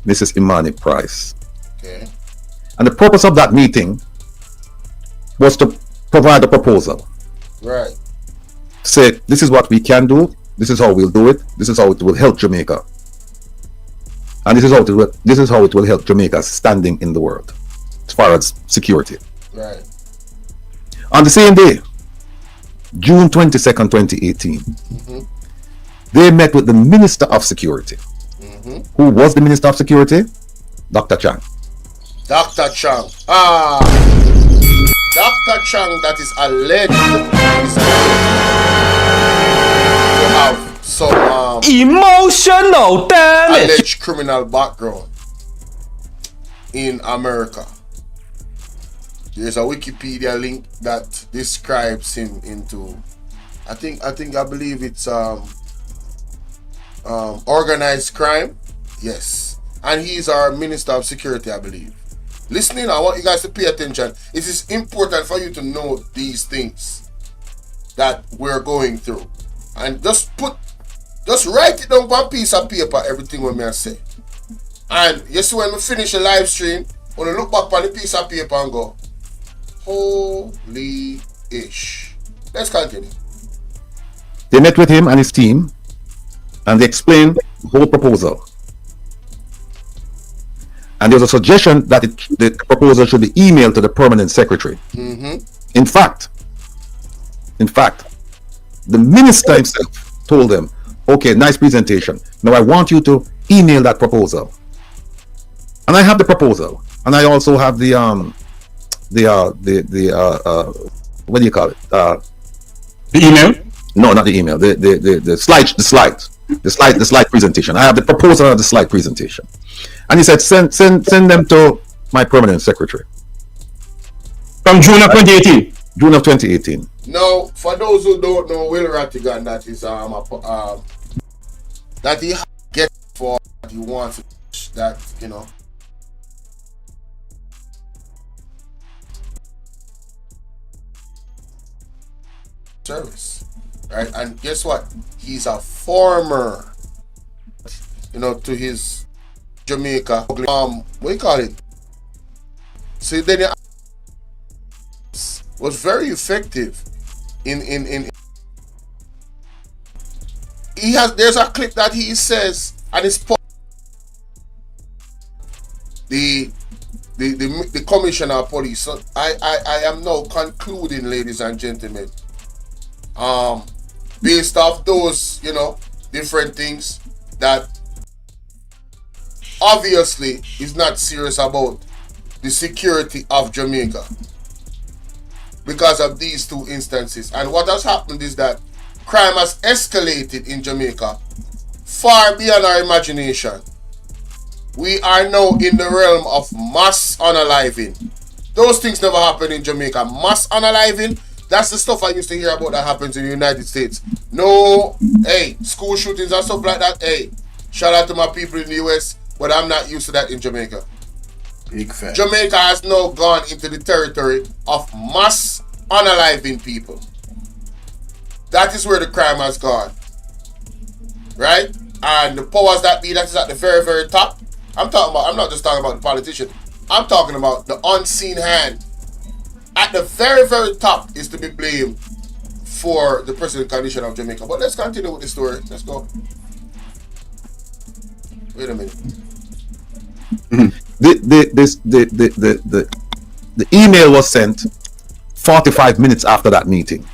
Mrs. Imani Price. Okay. And the purpose of that meeting was to provide a proposal. Right. Say, this is what we can do, this is how we'll do it, this is how it will help Jamaica. And this is how it will help Jamaica's standing in the world as far as security. Right. On the same day, June 22nd, 2018, they met with the Minister of Security. Who was the Minister of Security? Dr. Chang. Dr. Chang. Dr. Chang, that is alleged to have some emotional damage, alleged criminal background in America. There's a Wikipedia link that describes him into, I believe it's organized crime. Yes. And he's our Minister of Security, I believe. Listening, I want you guys to pay attention. It is important for you to know these things that we're going through. And just write it down on a piece of paper, everything what I say. And you see when we finish the live stream, when you look back on the piece of paper and go, holy ish. Let's continue. They met with him and his team and they explained the whole proposal. And there's a suggestion that the proposal should be emailed to the permanent secretary. In fact, In fact, the minister himself told them, okay, nice presentation. Now I want you to email that proposal. And I have the proposal. And I also have the what do you call it? The email? No, not the email. The slide presentation. I have the proposal of the slide presentation. And he said, send them to my permanent secretary. From June of 2018. June of 2018. Now, for those who don't know, Will Rattigan, that is that he gets for what he wants, that, you know. Service, right? And guess what? He's a former, you know, to his Jamaica, what do you call it? So then it was very effective in there's a clip that he says, and it's the commissioner of police. So I am now concluding, ladies and gentlemen, based off those, you know, different things, that obviously is not serious about the security of Jamaica because of these two instances. And what has happened is that crime has escalated in Jamaica far beyond our imagination. We are now in the realm of mass unaliving. Those things never happened in Jamaica. Mass unaliving, that's the stuff I used to hear about that happens in the United States. No, hey, school shootings and stuff like that. Hey, shout out to my people in the US, but I'm not used to that in Jamaica. Big fact. Jamaica has now gone into the territory of mass unaliving people. That is where the crime has gone. Right? And the powers that be, that is at the very, very top. I'm not just talking about the politician. I'm talking about the unseen hand. At the very, very top is to be blamed for the present condition of Jamaica. But let's continue with the story. Let's go. Wait a minute. The email was sent 45 minutes after that meeting.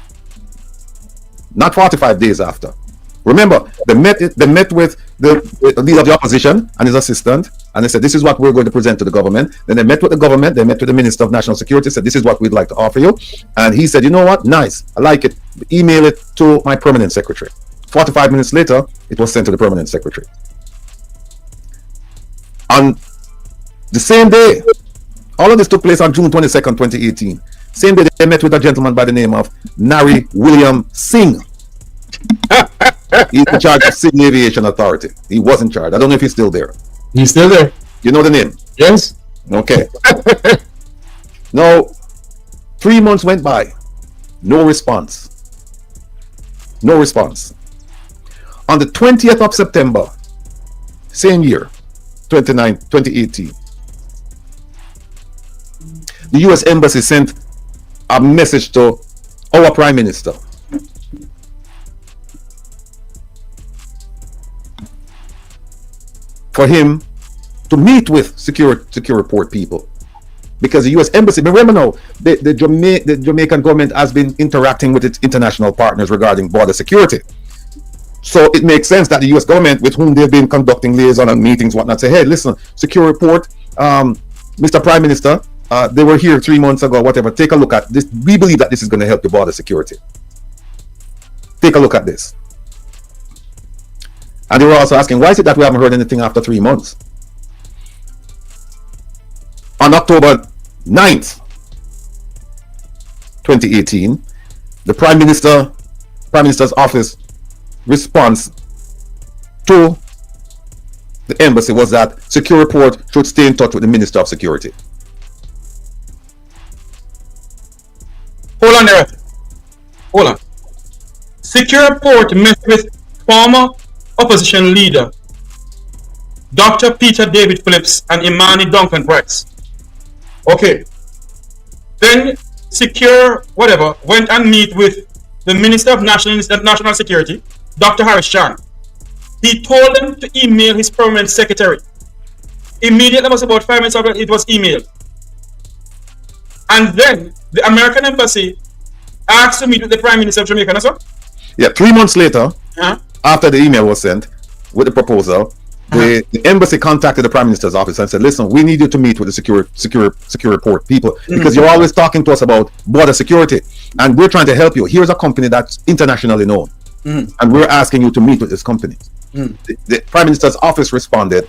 Not 45 days after. Remember, they met with the leader of the opposition and his assistant, and they said, this is what we're going to present to the government. Then they met with the government, they met with the Minister of National Security, said, this is what we'd like to offer you. And he said, you know what? Nice. I like it. Email it to my permanent secretary. 45 minutes later, it was sent to the permanent secretary. On the same day, all of this took place on June 22nd, 2018. Same day, they met with a gentleman by the name of Nari William Singh. He's in charge of Sydney Aviation Authority. He was in charge. I don't know if he's still there. He's still there. You know the name? Yes. Okay. Now, 3 months went by. No response. No response. On the 20th of September, same year, 2018, the US Embassy sent a message to our Prime Minister. For him to meet with secure report people, because the U.S. Embassy, remember now, the Jamaican government has been interacting with its international partners regarding border security. So it makes sense that the U.S. government, with whom they've been conducting liaison and meetings, whatnot, say, hey, listen, secure report, Mr. Prime Minister, they were here 3 months ago, whatever. Take a look at this. We believe that this is going to help the border security. Take a look at this. And they were also asking, why is it that we haven't heard anything after 3 months? On October 9th, 2018, the Prime Minister's office response to the embassy was that Secure Report should stay in touch with the Minister of Security. Hold on there. Hold on. Secure Report met with former opposition leader Dr. Peter David Phillips and Imani Duncan Price. Okay. Then Secure whatever went and meet with the Minister of National Security, Dr. Harris Chan. He told them to email his permanent secretary. Immediately, it was about 5 minutes after it was emailed. And then the American embassy asked to meet with the Prime Minister of Jamaica, no, sir? Yeah, 3 months later, after the email was sent with the proposal, the embassy contacted the Prime Minister's office and said, listen, we need you to meet with the secure port people because you're always talking to us about border security and we're trying to help you. Here's a company that's internationally known and we're asking you to meet with this company. The Prime Minister's office responded,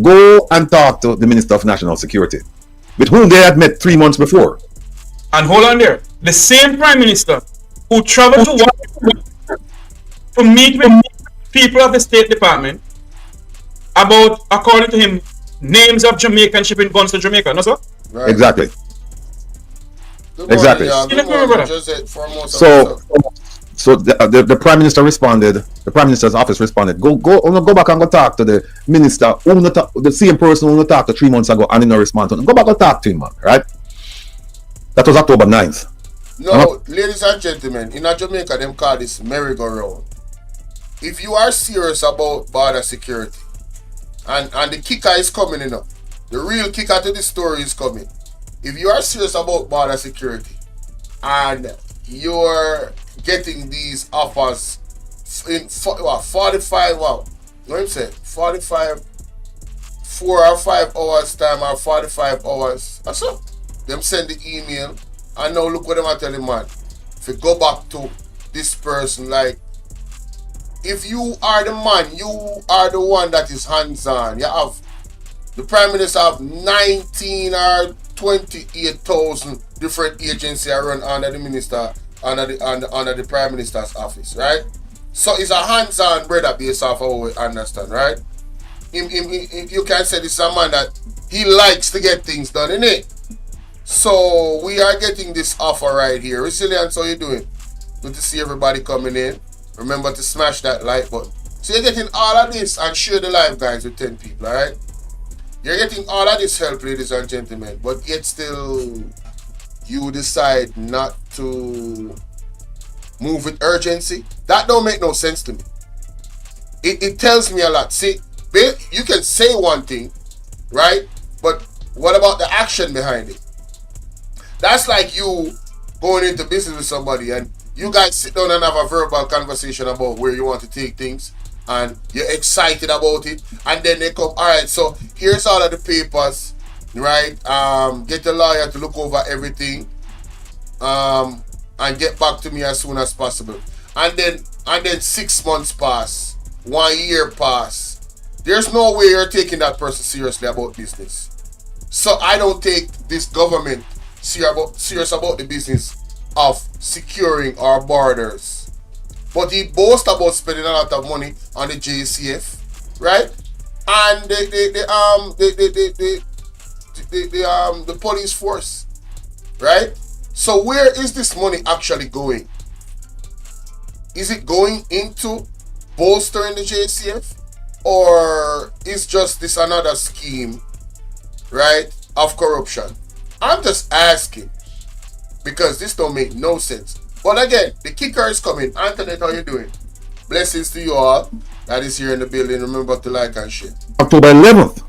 go and talk to the Minister of National Security, with whom they had met 3 months before. And hold on there. The same Prime Minister who traveled to Washington to meet with people of the State Department about, according to him, names of Jamaicans shipping guns to Jamaica, no, sir? Right. Exactly. Exactly. So the Prime Minister responded. The Prime Minister's office responded. Go back and go talk to the minister, the same person who talked to 3 months ago, and he no respond to him. Go back and talk to him, man. Right? That was October 9th. No, ladies and gentlemen, in Jamaica, them call this merry-go-round. If you are serious about border security, and the kicker is coming in up, the real kicker to this story is coming. If you are serious about border security, and you're getting these offers in 45, what I'm saying, 45, 4 or 5 hours time or 45 hours, that's all. Them send the email, and now look what them are telling, man. If you go back to this person, like, if you are the man, you are the one that is hands-on. You have, the Prime Minister have 19 or 28,000 different agencies run under the minister, under the Prime Minister's office, right? So it's a hands-on brother based off of what we understand, right? You can say this is a man that he likes to get things done, innit? So we are getting this offer right here. Resilience, how you doing? Good to see everybody coming in. Remember to smash that like button. So you're getting all of this, and share the live, guys, with 10 people, alright? You're getting all of this help, ladies and gentlemen, but yet still you decide not to move with urgency. That don't make no sense to me. It tells me a lot. See, you can say one thing, right? But what about the action behind it? That's like you going into business with somebody and you guys sit down and have a verbal conversation about where you want to take things and you're excited about it, and then they come, all right, so here's all of the papers, right? Get the lawyer to look over everything and get back to me as soon as possible. And then 6 months pass, 1 year pass. There's no way you're taking that person seriously about business. So I don't take this government serious about the business of securing our borders. But he boasts about spending a lot of money on the JCF, right? And the police force, right? So where is this money actually going? Is it going into bolstering the JCF, or is just this another scheme, right, of corruption? I'm just asking, because this don't make no sense. But again, the kicker is coming. Antoinette, how you doing? Blessings to you all that is here in the building. Remember to like and share. October 11th,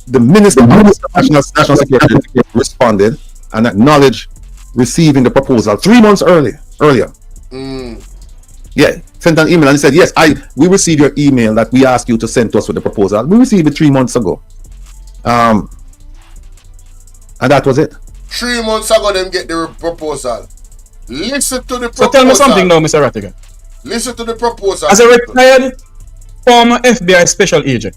the Minister of National Security responded and acknowledged receiving the proposal 3 months earlier. Yeah, sent an email and he said, yes, we received your email that we asked you to send to us with the proposal. We received it 3 months ago. And that was it. 3 months ago, them get the proposal. Listen to the proposal. So tell me something now, Mr. Rattigan. Listen to the proposal. As a retired former FBI special agent.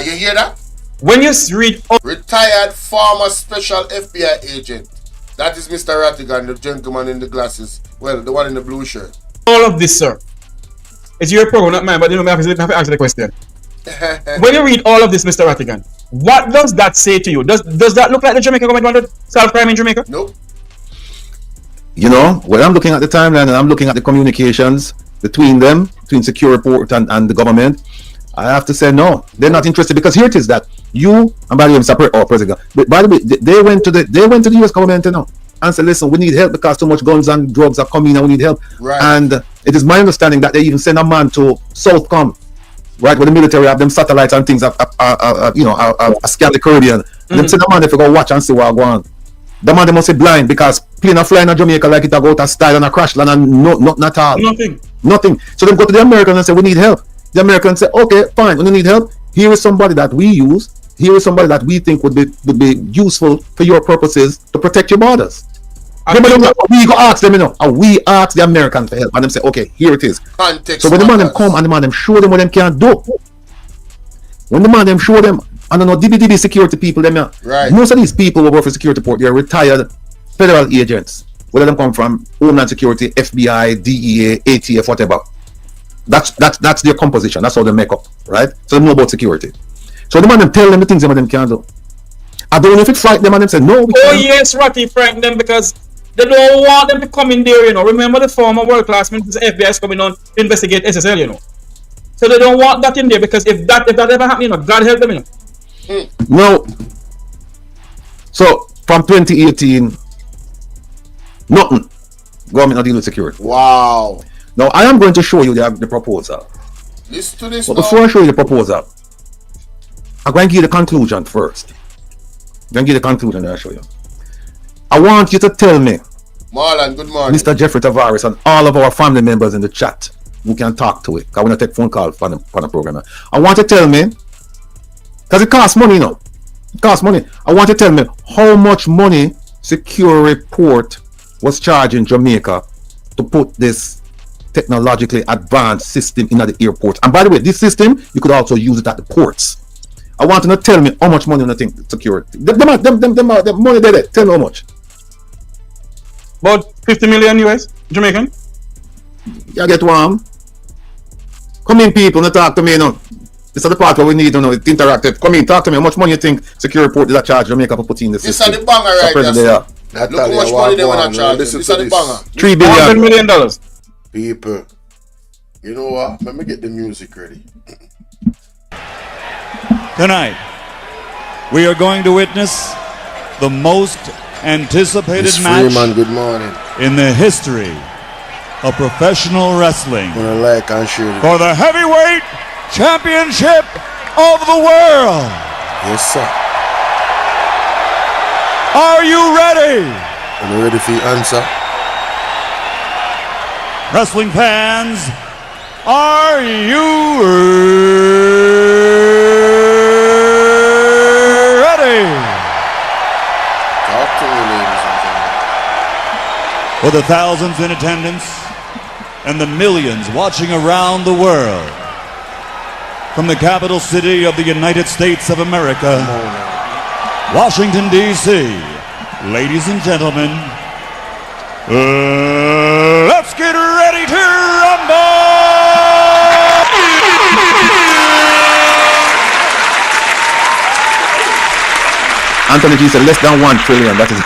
You hear that? When you read... Retired former special FBI agent. That is Mr. Rattigan, the gentleman in the glasses. Well, the one in the blue shirt. All of this, sir. It's your program, not mine, but you know, I have to answer the question. When you read all of this, Mr. Rattigan, what does that say to you? Does that look like the Jamaican government wanted to solve crime in Jamaica? Nope. You know, when I'm looking at the timeline and I'm looking at the communications between them, between Secure Report and the government, I have to say no, they're not interested, because here it is that you and by the way, Mr. President, but by the way, they went to the US government, you know, and said, listen, we need help because too much guns and drugs are coming and we need help. Right. And it is my understanding that they even send a man to Southcom, right, where the military have them satellites and things, you know, scan the Caribbean. Them send a man if you go watch and see what going on. The man they must be blind because plane a flying in Jamaica like it a go out of style and a crash land and nothing at all. Nothing. So they go to the Americans and say, we need help. The Americans say, okay, fine, we don't need help. Here is somebody that we use. Here is somebody that we think would be useful for your purposes to protect your borders. We go ask them, and we ask the Americans for help, and them say, okay, here it is. Context so when the man them matters. come and the man them show them what them can do. When the man them show them, I don't know, DBDB security people, them right. Most of these people who work for security port, they are retired federal agents. Whether them come from Homeland Security, FBI, DEA, ATF, whatever. That's their composition. That's how they make up, right? So they know about security. So the man them tell them the things them can do. I don't know if it frightened them and them say no. Yes, Ratty frightened them because they don't want them to come in there, Remember the former world class ministers, FBI is coming on to investigate SSL, So they don't want that in there because if that ever happens, God help them, No. So from 2018, nothing. Government not deal with security. Wow. Now I am going to show you the proposal. Listen to this. But before I show you the proposal, I'm going to give you the conclusion first. I'm going to give you the conclusion that I'll show you. I want you to tell me, Marlon, good morning. Mr. Jeffrey Tavares and all of our family members in the chat who can talk to it, because we're going to take phone call for the program. I want you to tell me, because it costs money now. It costs money. I want you to tell me how much money Secure Report was charging Jamaica to put this technologically advanced system in the airport. And by the way, this system, you could also use it at the ports. I want you to tell me how much money you think security. The money there. Tell me how much. About 50 million US, Jamaican. You get one. Come in, people, and talk to me, This is the part where we need, it's interactive. Come in, talk to me. How much money you think Secure Report is a charge Jamaica for putting in the system? This is the banger right there. Look how much money they want to charge. This is the banger. $3 billion. $100 million. People, you know what? Let me get the music ready. Tonight, we are going to witness the most anticipated match good morning. in the history of professional wrestling Like and share for the heavyweight championship of the world. Yes, sir. Are you ready? Are you ready for your answer? Wrestling fans, are you ready? Talk to me, ladies and gentlemen. For the thousands in attendance and the millions watching around the world, from the capital city of the United States of America, Washington, D.C., ladies and gentlemen, let's get ready to rumble! Anthony G said less than 1 trillion. That is.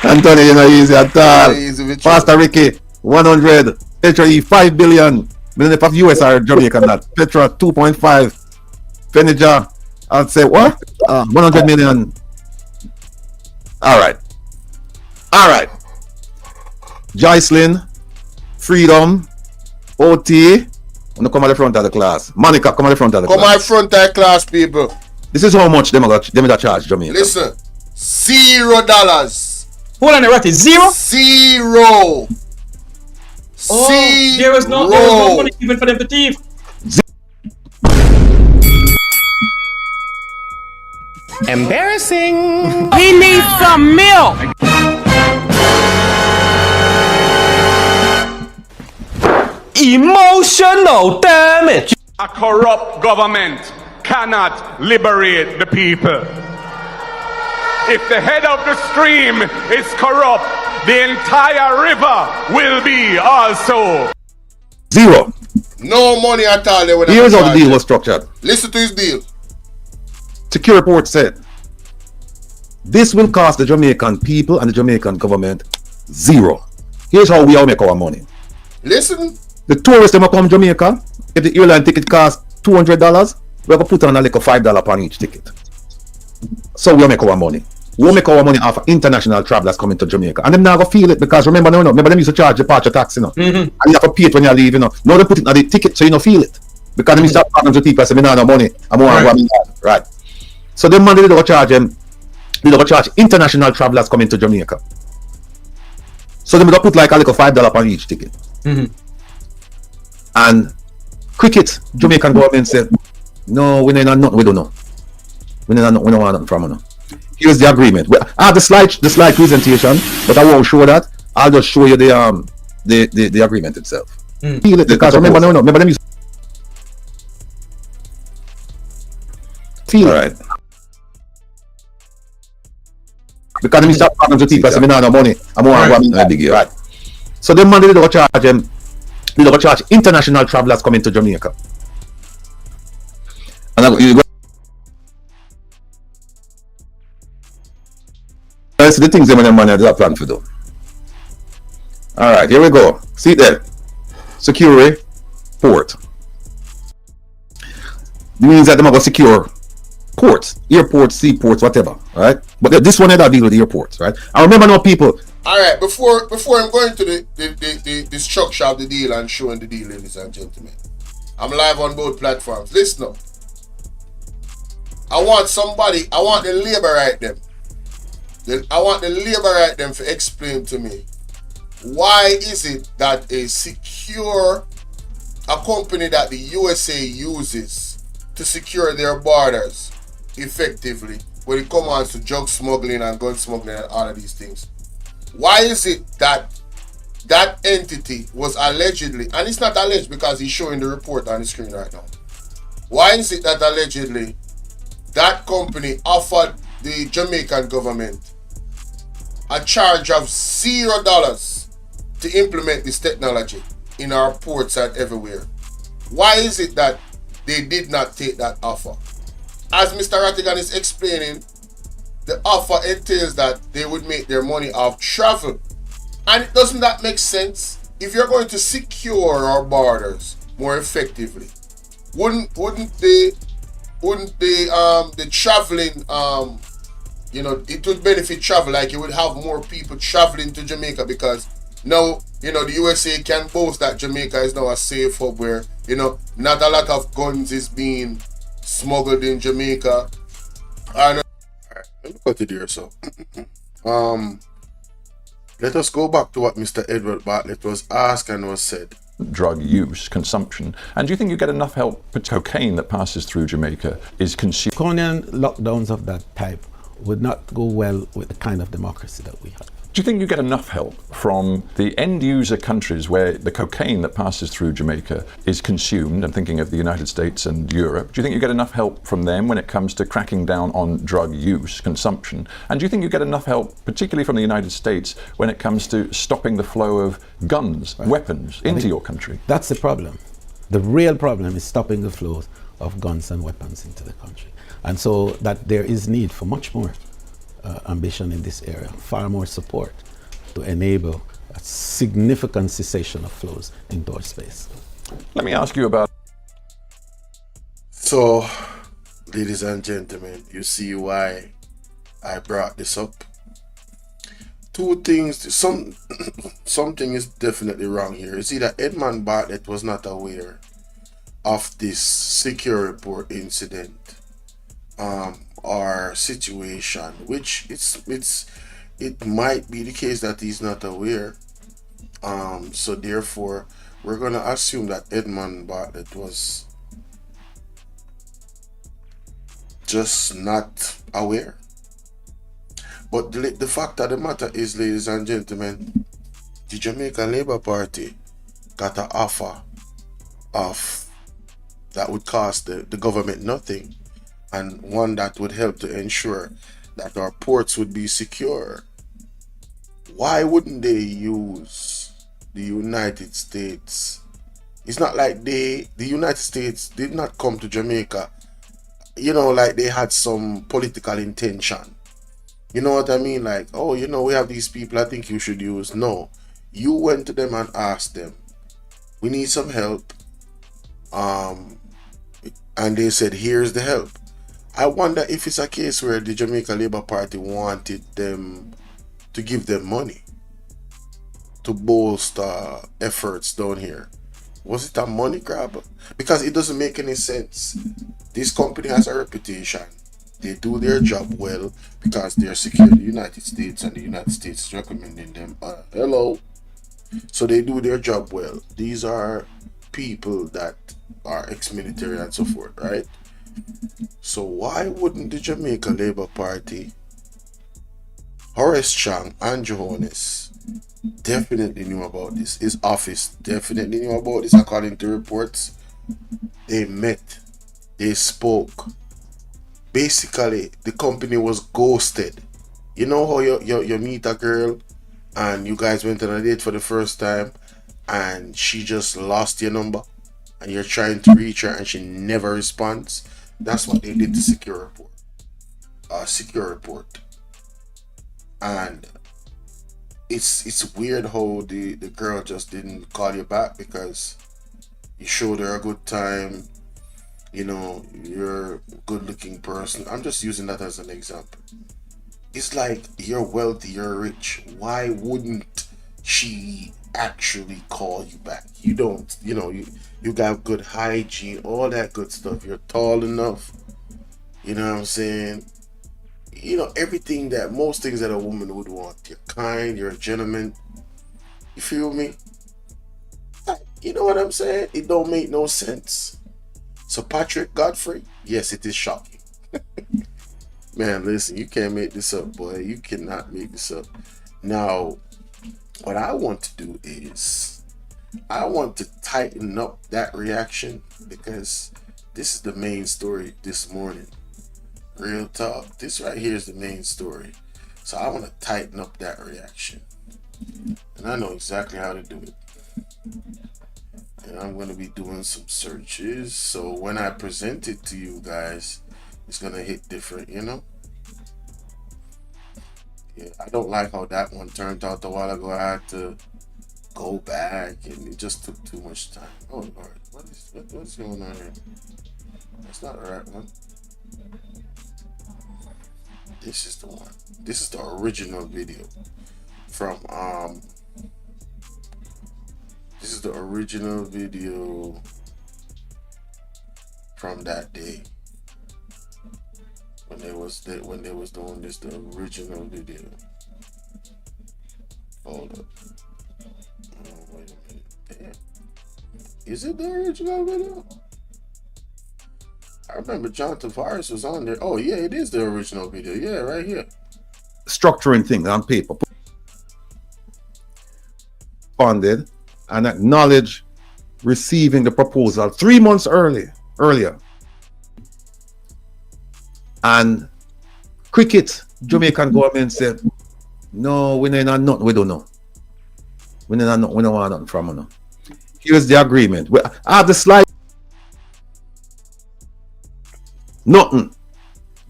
Anthony, easy at all. Pastor Ricky, 100. Petra E, 5 billion. Million of US are Jamaican that. Petra, 2.5. Fenija, I'd say what? 100 million. All right. Joycelyn, Freedom, OT. And come at the front of the class. Monica, come at the front of the class. Come at the front of the class, people. This is how much them are charge Jamaica. Listen, $0. Hold on, Ratty. Zero? Zero. There was no money even for them to thief. Embarrassing. He needs some milk. Emotional damage. A corrupt government cannot liberate the people. If the head of the stream is corrupt, the entire river will be also. Zero. No money at all. Here's how the deal was structured. Listen to his deal. Secure Report said, this will cost the Jamaican people and the Jamaican government zero. Here's how we all make our money. Listen. The tourists them come to Jamaica. If the airline ticket costs $200, we have to put on a like $5 upon each ticket. So we make our money. We make our money off of international travelers coming to Jamaica. And them now go feel it because remember them used to charge departure tax, And you have to pay it when you leave, Now they put it on the ticket so you don't feel it. Because them used to have problems with people say, me no money. I'm more right. So the man, they don't charge them. They don't charge international travelers coming to Jamaica. So they will put like a little $5 on each ticket. And cricket, Jamaican government said, no, we don't know. We don't know. We don't want nothing from you. Here's the agreement. I have the slide presentation, but I won't show that. I'll just show you the agreement itself. Feel it, because remember them use feel it. Because them start talking to people, so we don't have no money. Right. So the money they don't charge them. They don't charge international travelers coming to Jamaica. And you go. That's the things they money they plan for do. All right, here we go. See it there. Secure port. It means that they're going to secure ports, airports, seaports, whatever. Right? But this one had to deal with the airports, right? I remember now people. All right, before I'm going to the structure of the deal and showing the deal, ladies and gentlemen, I'm live on both platforms. Listen up. I want the labor right them. I want the labor right them to explain to me why is it that a company that the USA uses to secure their borders effectively when it comes to drug smuggling and gun smuggling and all of these things. Why is it that that entity was allegedly, and it's not alleged because he's showing the report on the screen right now. Why is it that allegedly that company offered the Jamaican government a charge of $0 to implement this technology in our ports and everywhere? Why is it that they did not take that offer? As Mr. Rattigan is explaining, the offer entails that they would make their money off travel. And doesn't that make sense? If you're going to secure our borders more effectively, wouldn't the traveling it would benefit travel, like you would have more people traveling to Jamaica, because now the USA can boast that Jamaica is now a safe hub where not a lot of guns is being smuggled in Jamaica. And let me cut it here. So let us go back to what Mr. Edward Bartlett was asked and was said. Drug use, consumption. And do you think you get enough help with cocaine that passes through Jamaica is consumed? Draconian lockdowns of that type would not go well with the kind of democracy that we have. Do you think you get enough help from the end user countries where the cocaine that passes through Jamaica is consumed? I'm thinking of the United States and Europe. Do you think you get enough help from them when it comes to cracking down on drug use, consumption? And do you think you get enough help, particularly from the United States, when it comes to stopping the flow of guns, weapons into your country? That's the problem. The real problem is stopping the flow of guns and weapons into the country. And so that there is need for much more ambition in this area, far more support to enable a significant cessation of flows into our space. Let me ask you about... So, ladies and gentlemen, you see why I brought this up. Two things, something is definitely wrong here. You see that Edmund Bartlett was not aware of this secure report incident or situation, which it might be the case that he's not aware. So therefore, we're gonna assume that Edmund Bartlett was just not aware. But the fact of the matter is, ladies and gentlemen, the Jamaican Labour Party got an offer of that would cost the government nothing, and one that would help to ensure that our ports would be secure. Why wouldn't they use the United States? It's not like the United States did not come to Jamaica, like they had some political intention. You know what I mean? Like, oh, we have these people, I think you should use. No, you went to them and asked them, we need some help. And they said, here's the help. I wonder if it's a case where the Jamaica Labour Party wanted them to give them money to bolster efforts down here. Was it a money grab? Because it doesn't make any sense. This company has a reputation. They do their job well because they're secure in the United States and the United States is recommending them. Hello. So they do their job well. These are people that are ex-military and so forth, right? So why wouldn't the Jamaica Labour Party, Horace Chang and Johannes, definitely knew about this. His office definitely knew about this according to reports. They met. They spoke. Basically, the company was ghosted. You know how you meet a girl and you guys went on a date for the first time and she just lost your number and you're trying to reach her and she never responds? That's what they did to Secure Report. And it's weird how the girl just didn't call you back because you showed her a good time. You know, you're a good looking person. I'm just using that as an example. It's like you're wealthy, you're rich. Why wouldn't she actually call you back? You don't, you got good hygiene, all that good stuff. You're tall enough. You know what I'm saying? Everything that most things that a woman would want. You're kind, you're a gentleman. You feel me? You know what I'm saying? It don't make no sense. So Patrick Godfrey, yes, it is shocking. Man, listen, you can't make this up, boy. You cannot make this up. Now, what I want to do is I want to tighten up that reaction because this is the main story this morning. Real talk. This right here is the main story. So I want to tighten up that reaction. And I know exactly how to do it. And I'm going to be doing some searches. So when I present it to you guys, it's going to hit different, Yeah, I don't like how that one turned out a while ago. I had to go back and it just took too much time. Oh, Lord. What's going on here? That's not the right one. This is the one. This is the original video from this is the original video from that day when they was doing this. The original video. Hold up. Oh, wait a minute. Damn. Is it the original video? I remember John Tavares was on there. Oh yeah, it is the original video. Yeah, right here. Structuring things on paper. Responded and acknowledged receiving the proposal 3 months earlier. And Cricket, Jamaican government said, no, we don't know nothing. We don't know. We don't want nothing from you. Here's the agreement. I have the slide. Nothing.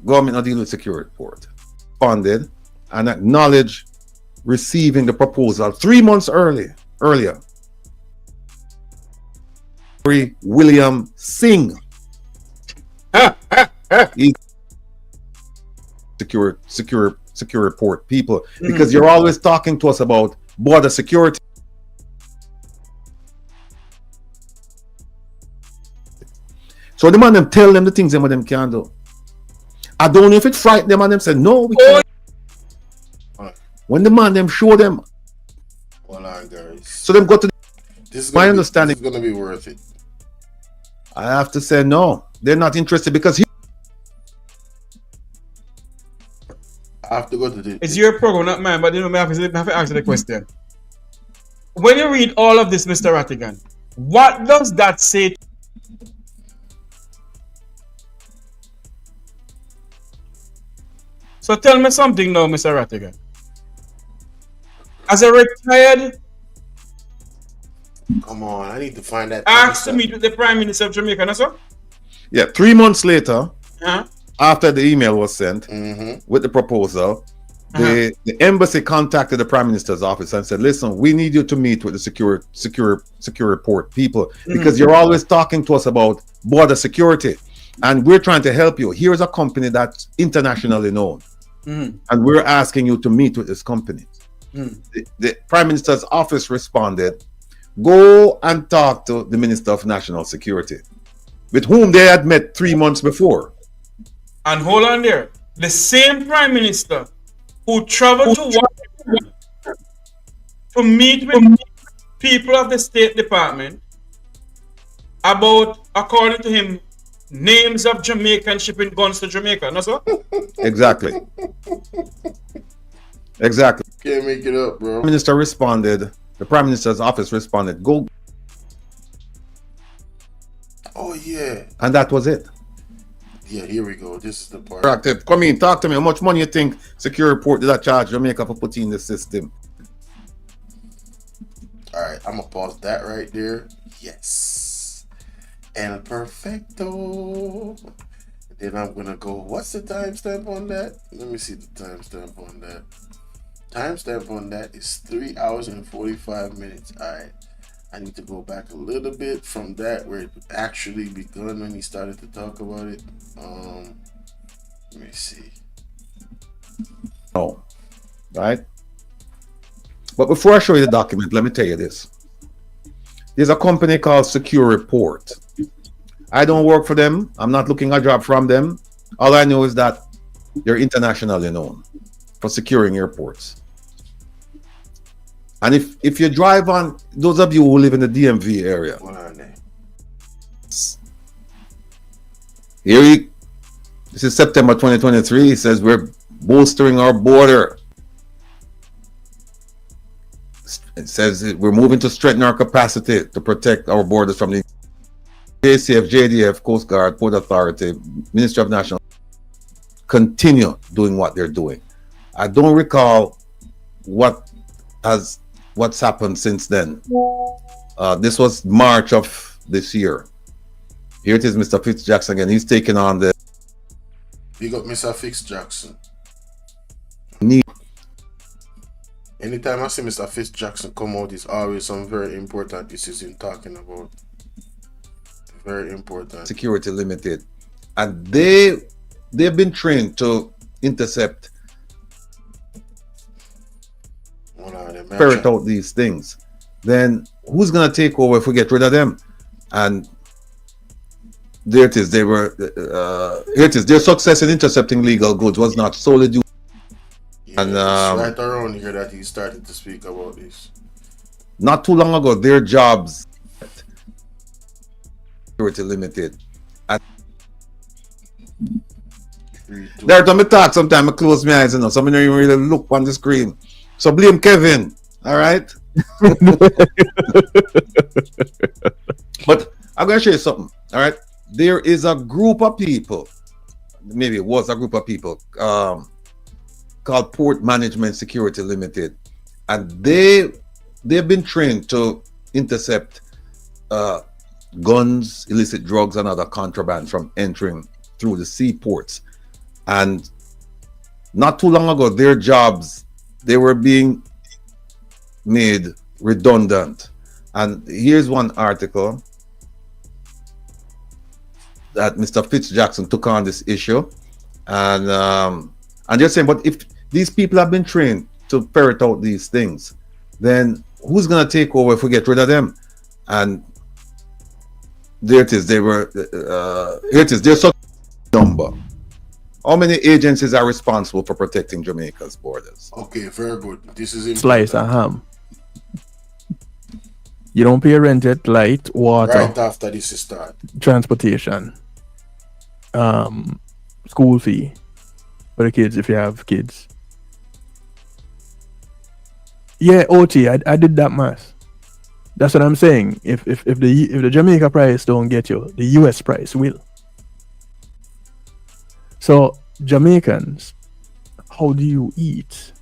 Government not deal with Secure Report. Responded and acknowledged receiving the proposal 3 months earlier. William Singh. He's secure report people, because you're always talking to us about border security. So the man them tell them the things them can do. I don't know if it frightened them and them said no, we can't. When the man them show them, hold on, guys. So them go to my understanding. This is gonna be worth it. I have to say no, they're not interested because I have to go to the. It's your program, not mine. But I have to answer the question. When you read all of this, Mr. Rattigan, what does that say? So tell me something now, Mr. Rattigan. As a retired, come on, I need to find that. Asked to meet with the Prime Minister of Jamaica, no, sir? Yeah, 3 months later, after the email was sent with the proposal, the embassy contacted the Prime Minister's office and said, listen, we need you to meet with the secure report people because you're always talking to us about border security and we're trying to help you. Here's a company that's internationally known and we're asking you to meet with this company. The Prime Minister's office responded, go and talk to the Minister of National Security, with whom they had met 3 months before. And hold on there. The same Prime Minister who traveled to Washington to meet with people of the State Department about, according to him, names of Jamaicans shipping guns to Jamaica, no sir? Exactly. Exactly. Can't make it up, bro. The minister responded, the Prime Minister's office responded, go. Oh, yeah. And that was it. Yeah, here we go. This is the part. Proactive. Come in, talk to me. How much money you think Secure Report did that charge Jamaica for putting in the system? All right, I'm gonna pause that right there. Yes, El Perfecto. Then I'm gonna go. What's the timestamp on that? Let me see the timestamp on that. Timestamp on that is 3 hours and 45 minutes. All right, I need to go back a little bit from that where it actually begun when he started to talk about it. Let me see. No, right? But before I show you the document, let me tell you this. There's a company called Secure Report. I don't work for them. I'm not looking a job from them. All I know is that they're internationally known for securing airports. And if you drive on, those of you who live in the DMV area, this is September 2023. He says we're bolstering our border. It says we're moving to strengthen our capacity to protect our borders from the JCF, JDF, Coast Guard, Port Authority, Ministry of National. Continue doing what they're doing. I don't recall what's happened since then. This was March of this year. Here it is, Mr. Fitzjackson again. He's taking on the. You got Mr. Fitzjackson. Need. Anytime I see Mr. Fitzjackson come out, it's always some very important issues in talking about. Very important. Security Limited, and they've been trained to intercept, ferret out these things. Then who's gonna take over if we get rid of them? And there it is. Here it is. Their success in intercepting legal goods was not solely due. Yeah, and right around here that he started to speak about this. Not too long ago, their jobs. Security Limited. And there, time I talk, sometimes I close my eyes, you know, so I don't even really look on the screen. So blame Kevin, all right? But I'm going to show you something, all right? There is a group of people, maybe it was a group of people, called Port Management Security Limited, and they've been trained to intercept guns, illicit drugs, and other contraband from entering through the seaports. And not too long ago, their jobs, they were being made redundant. And here's one article that Mr. Fitzjackson took on this issue, and they're saying, but if these people have been trained to ferret out these things, then who's gonna take over if we get rid of them? And there it is. Here it is. There's a number. How many agencies are responsible for protecting Jamaica's borders? Okay, very good. This is important. Slice of ham. You don't pay rent yet, light, water. Right after this start. Transportation. School fee for the kids if you have kids. Yeah, OT, I did that math. That's what I'm saying. If the Jamaica price don't get you, the US price will. So Jamaicans, how do you eat?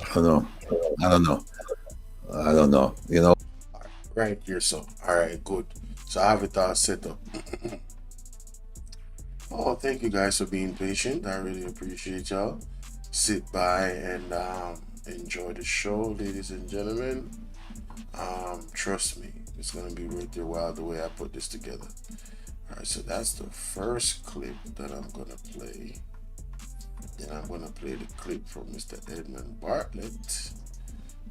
I don't know. You know. Right here, so all right, good. So I have it all set up. Oh, thank you guys for being patient. I really appreciate y'all. Sit by and enjoy the show, ladies and gentlemen. Trust me, it's gonna be worth your while the way I put this together. All right, so that's the first clip that I'm gonna play. Then I'm gonna play the clip from Mr. Edmund Bartlett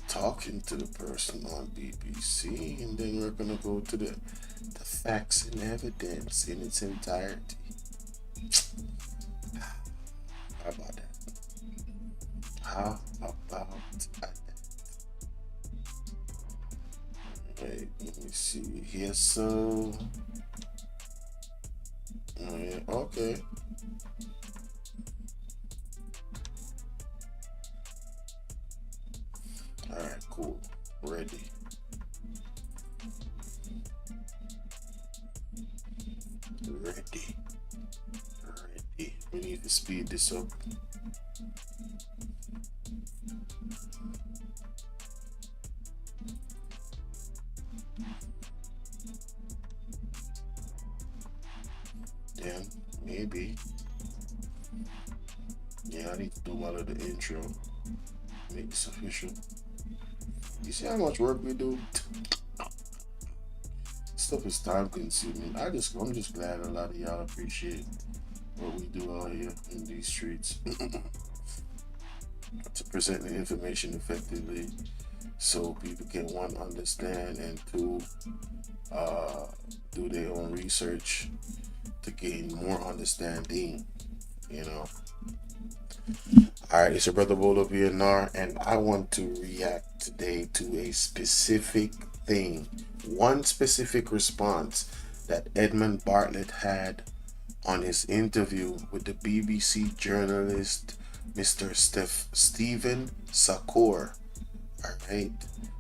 talking to the person on BBC, and then we're gonna go to the the facts and evidence in its entirety. How about that? How about that? Wait, let me see here. So, yeah, okay. All right, cool. Ready. Ready. We need to speed this up. Then maybe. Yeah, I need to do my little intro. Make this official. You see how much work we do? Stuff is time consuming. I'm just glad a lot of y'all appreciate what we do out here in these streets to present the information effectively, so people can, one, understand, and two, do their own research to gain more understanding, you know. Alright, it's your brother Bolo V&R, and I want to react today to a specific thing, one specific response that Edmund Bartlett had on his interview with the BBC journalist Mr. Stephen Sakor. Alright,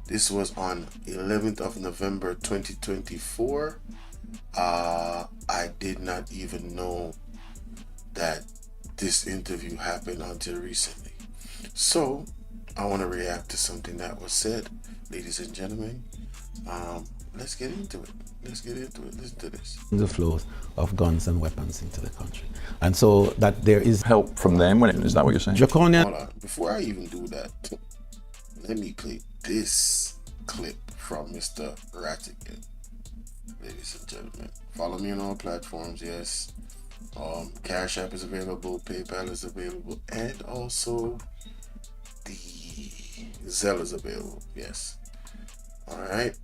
this was on 11th of November 2024. I did not even know that this interview happened until recently. So I want to react to something that was said, ladies and gentlemen. Let's get into it. Listen to this. The flow of guns and weapons into the country. And so that there is help from them when is that what you're saying? Draconian. Hold on. Before I even do that, let me play this clip from Mr. Rattigan. Ladies and gentlemen, follow me on all platforms, yes. Cash App is available, PayPal is available, and also the Zelle is available, yes. Alright.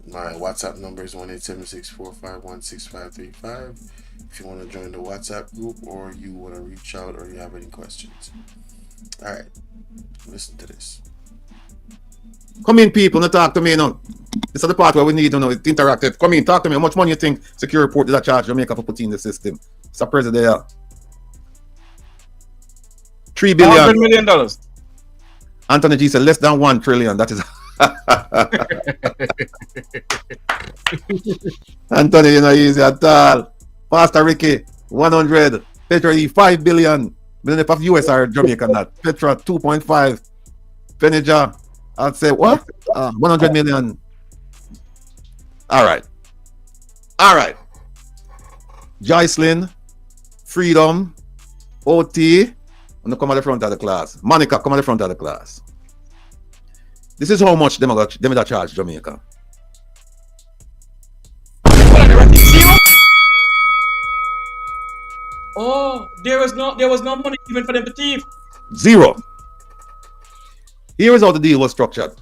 My WhatsApp number is 1-876-451-6535 if you want to join the WhatsApp group, or you want to reach out, or you have any questions. Alright, listen to this. Come in, people, not talk to me, no. This is the part where we need to know, it's interactive. Come in, talk to me. How much money you think Secure Report did a charge Jamaica for putting in the system? It's a president. $3 billion. $100 million. Anthony G said less than 1 trillion. That is Anthony, you know, easy at all. Pastor Ricky, 100. Paternity, 5 billion. Million of US are Jamaican that. Petra, 2.5. Penija, I'd say what? 100 million. All right. Joycelyn, Freedom, OT. I'm gonna come at the front of the class. Monica, come at the front of the class. This is how much them are charge Jamaica. Oh, there was no money even for them to thief. Zero. Here is how the deal was structured.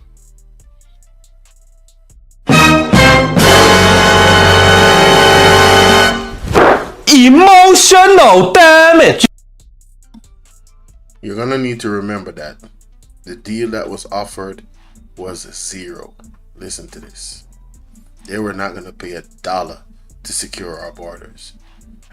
Emotional damage. You're gonna need to remember that the deal that was offered was zero. Listen to this. They were not gonna pay $1 to secure our borders.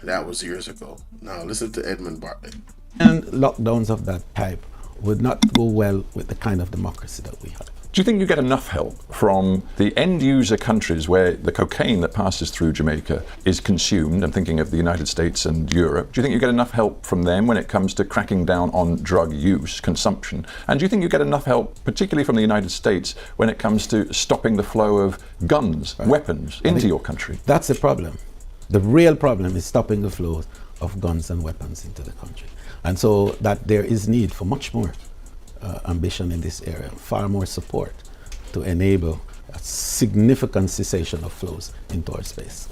That was years ago. Now listen to Edmund Bartlett. And lockdowns of that type would not go well with the kind of democracy that we have. Do you think you get enough help from the end user countries where the cocaine that passes through Jamaica is consumed? I'm thinking of the United States and Europe. Do you think you get enough help from them when it comes to cracking down on drug use, consumption? And do you think you get enough help, particularly from the United States, when it comes to stopping the flow of guns, weapons into your country? That's the problem. The real problem is stopping the flow of guns and weapons into the country. And so that there is need for much more ambition in this area, far more support to enable a significant cessation of flows into our space.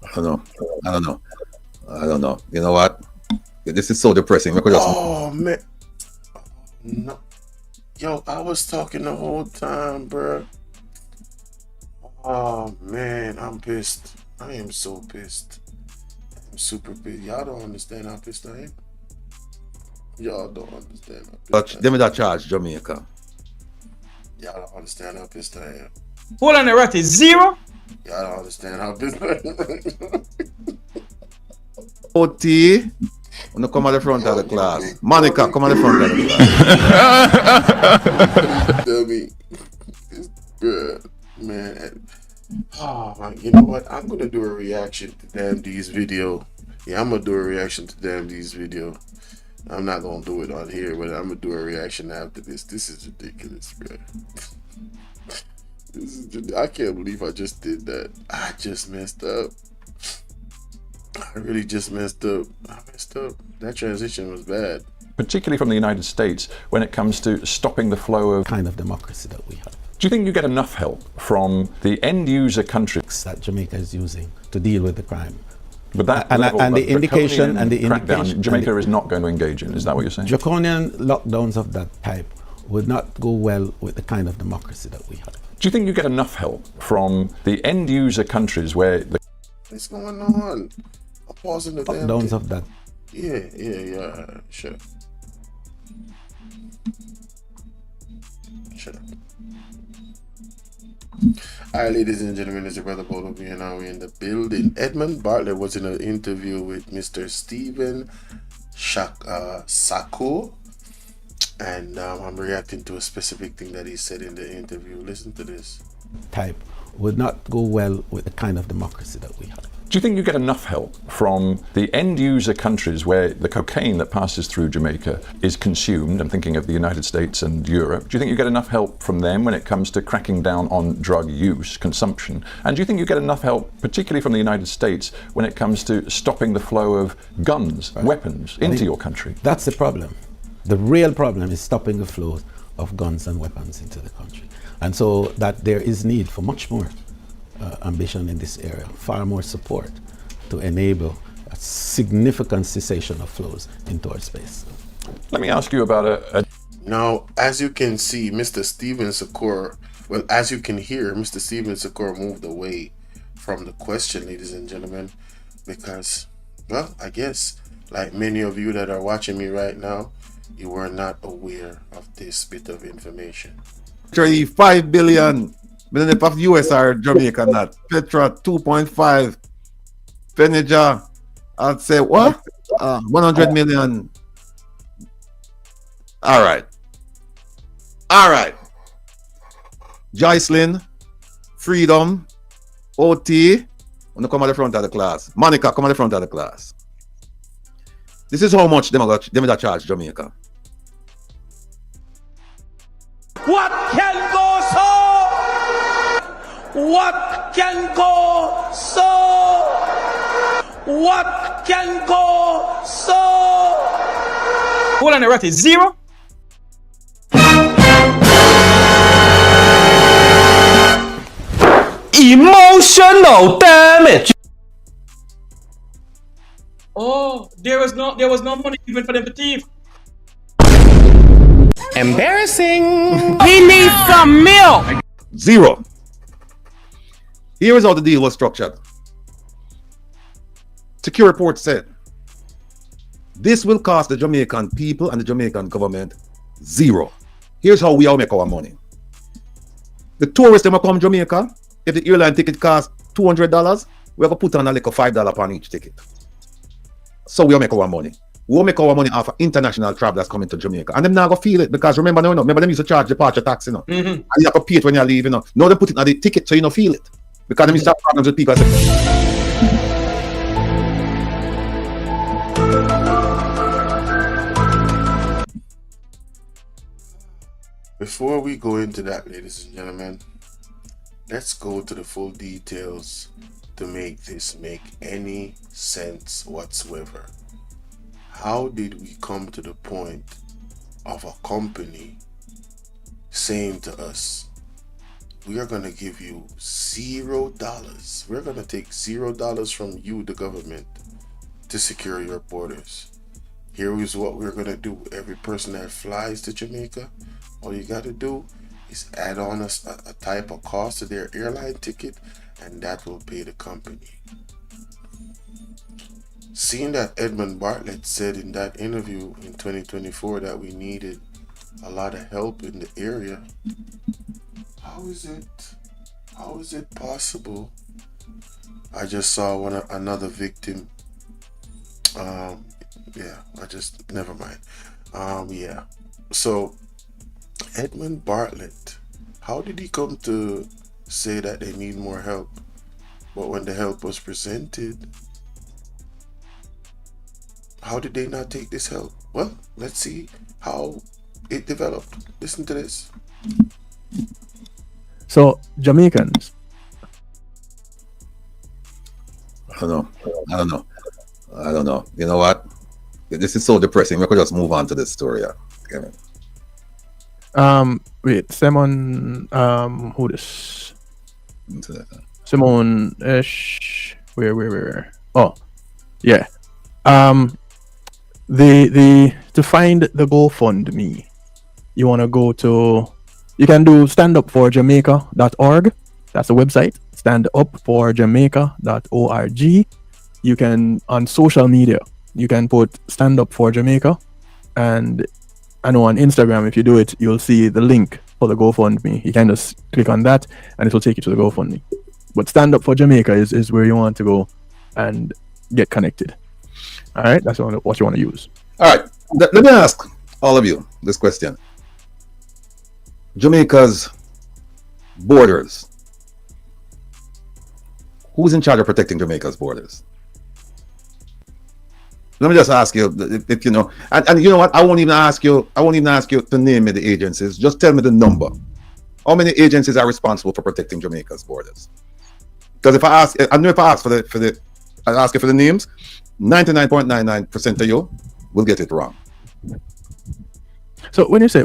I don't know. You know what? This is so depressing. We could just... Oh man, no, yo, I was talking the whole time, bruh. Oh man, I'm pissed. I am so pissed. I'm super pissed. Y'all don't understand how pissed I am. Y'all don't understand how pissed I am. Them that charge Jamaica. Y'all don't understand how pissed I am. Hold on, Ratty. 0? Y'all don't understand how pissed I am. OT, when you come at the front of the class. Monica, come at the front of the class. Dummy. It's good, man. Oh my, you know what? I'm gonna do a reaction to Damn D's video. Yeah, I'm gonna do a reaction to Damn D's video. I'm not gonna do it on here, but I'm gonna do a reaction after this. This is ridiculous, bro. I can't believe I just did that. I just messed up. I really just messed up. I messed up. That transition was bad. Particularly from the United States when it comes to stopping the flow of kind of democracy that we have. Do you think you get enough help from the end user countries that Jamaica is using to deal with the crime? But that and level, the indication and the crackdown, indication, Jamaica is not going to engage in. Is that what you're saying? Draconian lockdowns of that type would not go well with the kind of democracy that we have. Do you think you get enough help from the end user countries where the... What's going on? I'm pausing the damn lockdowns of that. Yeah. Shut up. Shut up. Alright, ladies and gentlemen, it's your brother Bolo V&R. We're in the building. Edmund Bartlett was in an interview with Mr. Stephen Sacco, and I'm reacting to a specific thing that he said in the interview. Listen to this. Type would not go well with the kind of democracy that we have. Do you think you get enough help from the end user countries where the cocaine that passes through Jamaica is consumed? I'm thinking of the United States and Europe. Do you think you get enough help from them when it comes to cracking down on drug use, consumption? And do you think you get enough help, particularly from the United States, when it comes to stopping the flow of guns, weapons into your country? That's the problem. The real problem is stopping the flow of guns and weapons into the country. And so that there is need for much more ambition in this area, far more support to enable a significant cessation of flows into our space. Let me ask you about Now, as you can see, Mr. Stephen Sacco, well, as you can hear, Mr. Stephen Sacco moved away from the question, ladies and gentlemen, because, well, I guess, like many of you that are watching me right now, you were not aware of this bit of information. 5 billion. But then if US or Jamaica not. Petra 2.5. Veneja, I'd say what? 100 million. All right. Joycelyn, Freedom, OT. When you come at the front of the class. Monica, come at the front of the class. This is how much them that charge Jamaica. What can go so? What can go so? What can go so? Hold on, Ratty. 0? Emotional damage. Oh, there was no money given for them to thief. Embarrassing. He needs some milk. 0. Here is how the deal was structured. Secure report said, this will cost the Jamaican people and the Jamaican government 0. Here's how we all make our money. The tourists that come to Jamaica, if the airline ticket costs $200, we have to put on a little $5 on each ticket. So we all make our money. We'll make our money off of international travelers coming to Jamaica. And them not gonna feel it because remember them used to charge departure tax, And you have to pay it when you leave, Now they put it on the ticket so you don't feel it. Because them used to have problems with people. Before we go into that, ladies and gentlemen, let's go to the full details to make this make any sense whatsoever. How did we come to the point of a company saying to us, we are going to give you $0. We're going to take $0 from you, the government, to secure your borders. Here is what we're going to do. Every person that flies to Jamaica, all you got to do is add on a type of cost to their airline ticket, and that will pay the company. Seeing that Edmund Bartlett said in that interview in 2024 that we needed a lot of help in the area, how is it possible? I just saw another victim. Never mind. So Edmund Bartlett, how did he come to say that they need more help? But when the help was presented, how did they not take this help? Well, let's see how it developed. Listen to this. So Jamaicans. I don't know. You know what? This is so depressing. We could just move on to this story, Kevin. Wait, Simon, who this? Simone where? Oh, yeah. The to find the GoFundMe, you want to go to, you can do standupforjamaica.org. That's the website. Standupforjamaica.org. You can, on social media, you can put Stand Up for Jamaica, and I know on Instagram, if you do it, you'll see the link for the GoFundMe. You can just click on that and it will take you to the GoFundMe. But Stand Up for Jamaica is where you want to go and get connected. All right, that's what you want to use. All right, let me ask all of you this question. Jamaica's borders. Who's in charge of protecting Jamaica's borders? Let me just ask you if you know, and you know what? I won't even ask you to name me the agencies. Just tell me the number. How many agencies are responsible for protecting Jamaica's borders? Because if I ask you for the names, 99.99% of you will get it wrong. So when you say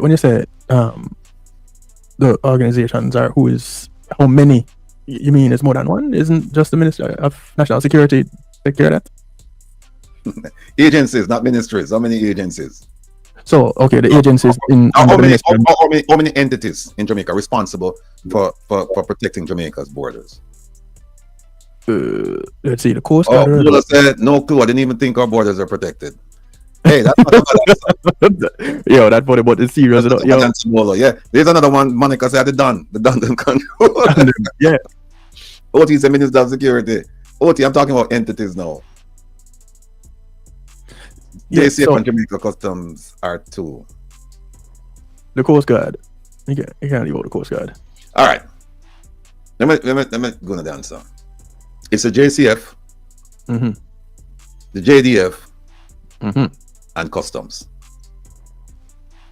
the organizations are how many? You mean it's more than one? Isn't just the Ministry of National Security take care of that? Agencies, not ministries. How many agencies? So okay, the agencies how many entities in Jamaica are responsible for protecting Jamaica's borders? Let's see, the Coast Guard. Bolo said no clue. I didn't even think our borders are protected. Hey, that's not yo, that part about is serious. Yeah, there's another one. Monica said the Don control. Yeah. OT is the Minister of Security. OT, I'm talking about entities now. JCF and Jamaica Customs are two. The Coast Guard. You can't leave out the Coast Guard. All right. Let me go to the answer. It's the JCF, the JDF, and Customs.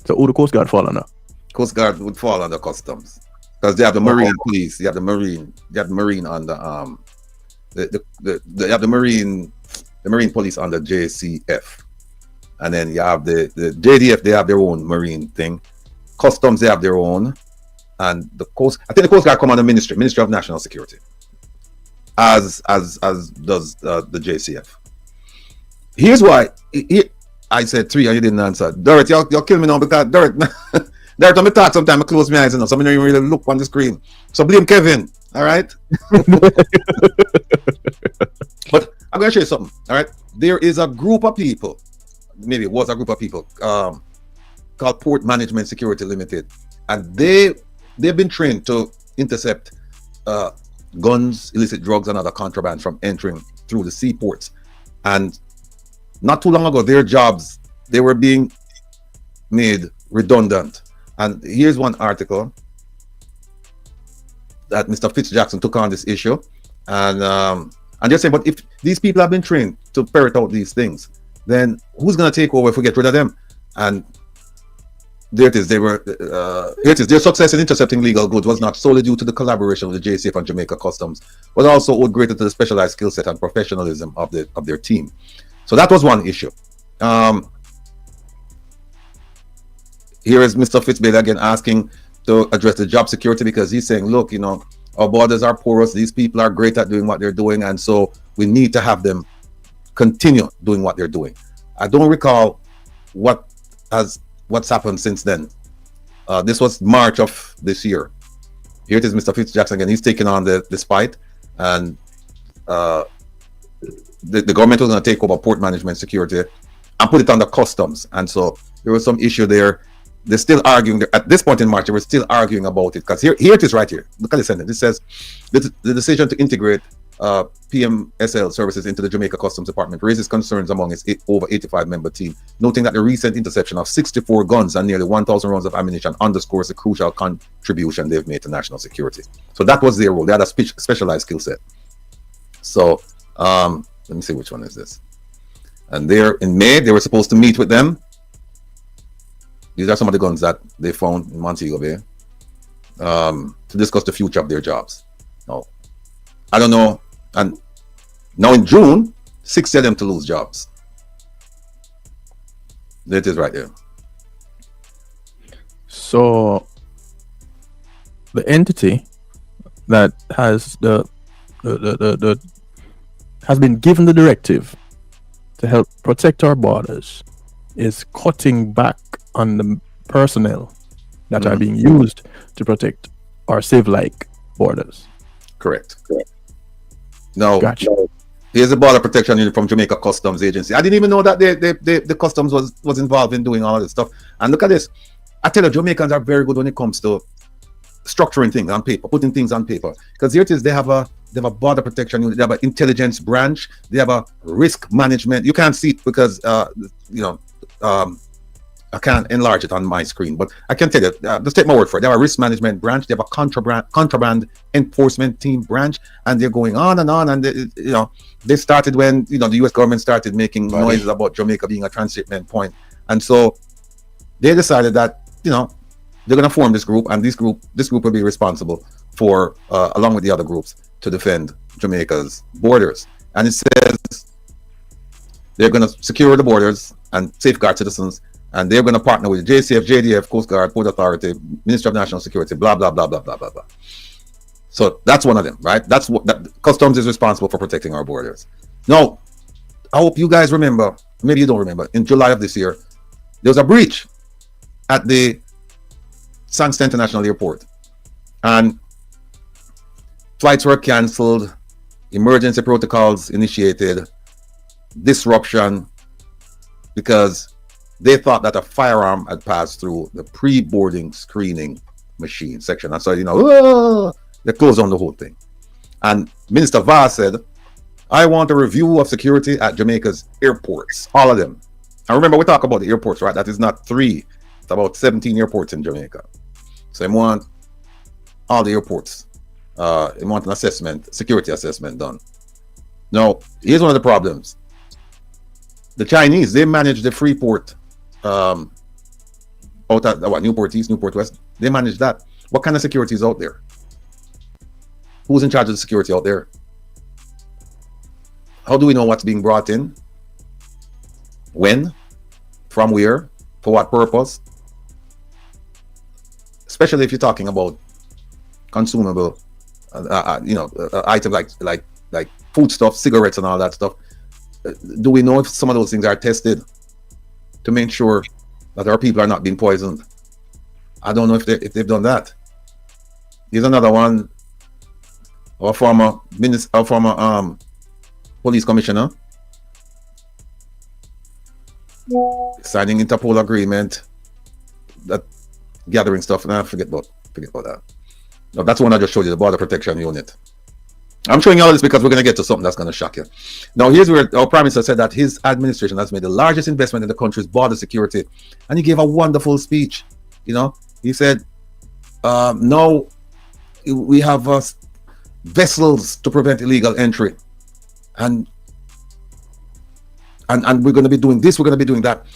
So who the Coast Guard fall under? Coast Guard would fall under Customs because they have the Marine Police. You have the Marine under they have the Marine Police under JCF, and then you have the JDF. They have their own Marine thing. Customs, they have their own, and I think the Coast Guard come under Ministry of National Security, as does the JCF. Here's why. I said 3 and you didn't answer. Dirt, you'll kill me now because Dirt, when I talk sometimes I close my eyes enough, so I don't even really look on the screen. So blame Kevin, all right? But I'm going to show you something, all right? There is a group of people, maybe it was a group of people, called Port Management Security Limited, and they've been trained to intercept guns, illicit drugs, and other contraband from entering through the seaports. And not too long ago, their jobs, they were being made redundant. And here's one article that Mr. Fitzjackson took on this issue. And they're saying, but if these people have been trained to ferret out these things, then who's going to take over if we get rid of them? And there it is. Their success in intercepting legal goods was not solely due to the collaboration of the JCF and Jamaica Customs, but also owed greater to the specialized skill set and professionalism of their team. So that was one issue. Here is Mr. Fitzbailey again asking to address the job security, because he's saying, look, our borders are porous. These people are great at doing what they're doing, and so we need to have them continue doing what they're doing. I don't recall what's happened since then. This was March of this year. Here it is, Mr. Fitzjackson again. He's taking on this fight, and the government was going to take over port management security and put it under customs. And so there was some issue there. They're still arguing. At this point in March, they were still arguing about it, because here it is right here. Look at the sentence. It says, the decision to integrate PMSL services into the Jamaica Customs Department raises concerns among its over 85-member team, noting that the recent interception of 64 guns and nearly 1,000 rounds of ammunition underscores the crucial contribution they've made to national security. So that was their role. They had a specialized skill set. So let me see, which one is this? And there in May, they were supposed to meet with them. These are some of the guns that they found in Montego Bay, to discuss the future of their jobs. Now, I don't know. And now in June, 60 of them to lose jobs. There it is right there. So the entity that has has been given the directive to help protect our borders is cutting back on the personnel that are being used to protect our sieve-like borders. Correct. Now, here's the border protection unit from Jamaica Customs Agency. I didn't even know that the customs was involved in doing all of this stuff. And look at this. I tell you, Jamaicans are very good when it comes to structuring things on paper, putting things on paper. Because here it is, they have a border protection unit, they have an intelligence branch, they have a risk management. You can't see it because I can't enlarge it on my screen, but I can tell you, just take my word for it. They have a risk management branch, they have a contraband enforcement team branch, and they're going on. And they started when the U.S. government started making noises about Jamaica being a transshipment point, and so they decided that they're going to form this group, and this group will be responsible for, along with the other groups, to defend Jamaica's borders. And it says they're going to secure the borders and safeguard citizens. And they're going to partner with JCF, JDF, Coast Guard, Port Authority, Ministry of National Security, blah, blah, blah, blah, blah, blah, blah. So that's one of them, right? That's what Customs is responsible for, protecting our borders. Now, I hope you guys remember, maybe you don't remember, in July of this year, there was a breach at the Sangster International Airport. And flights were canceled, emergency protocols initiated, disruption, because they thought that a firearm had passed through the pre-boarding screening machine section. And so, they closed on the whole thing. And Minister Vaz said, I want a review of security at Jamaica's airports, all of them. And remember, we talk about the airports, right? That is not 3. It's about 17 airports in Jamaica. So they want all the airports. They want an security assessment done. Now, here's one of the problems. The Chinese, they manage the Freeport out at Newport East, Newport West. They manage that. What kind of security is out there? Who's in charge of the security out there? How do we know what's being brought in? When? From where? For what purpose? Especially if you're talking about consumable, items like foodstuff, cigarettes, and all that stuff. Do we know if some of those things are tested to make sure that our people are not being poisoned? I don't know if they've done that. Here's another one. Our former police commissioner signing Interpol agreement, that gathering stuff. Nah, forget about that. No, that's one I just showed you, the border protection unit. I'm showing you all this because we're going to get to something that's going to shock you. Now, here's where our Prime Minister said that his administration has made the largest investment in the country's border security. And he gave a wonderful speech. He said, now we have vessels to prevent illegal entry. And we're going to be doing this, we're going to be doing that.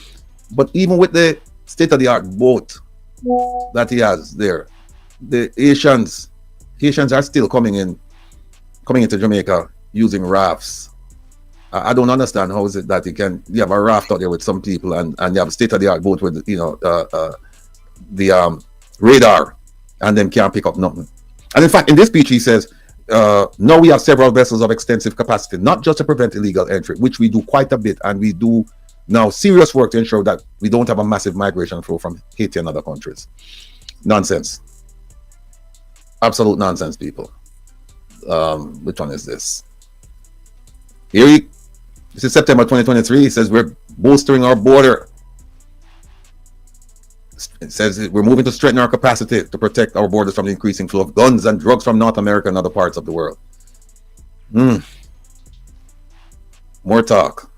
But even with the state-of-the-art boat that he has there, the Haitians are still coming into Jamaica using rafts. I don't understand how is it that you have a raft out there with some people and you have a state-of-the-art boat with the radar and them can't pick up nothing. And in fact, in this speech, he says, now we have several vessels of extensive capacity, not just to prevent illegal entry, which we do quite a bit, and we do now serious work to ensure that we don't have a massive migration flow from Haiti and other countries. Nonsense. Absolute nonsense, people. Which one is this? This is September 2023. He says we're bolstering our border. It says we're moving to strengthen our capacity to protect our borders from the increasing flow of guns and drugs from North America and other parts of the world. More talk.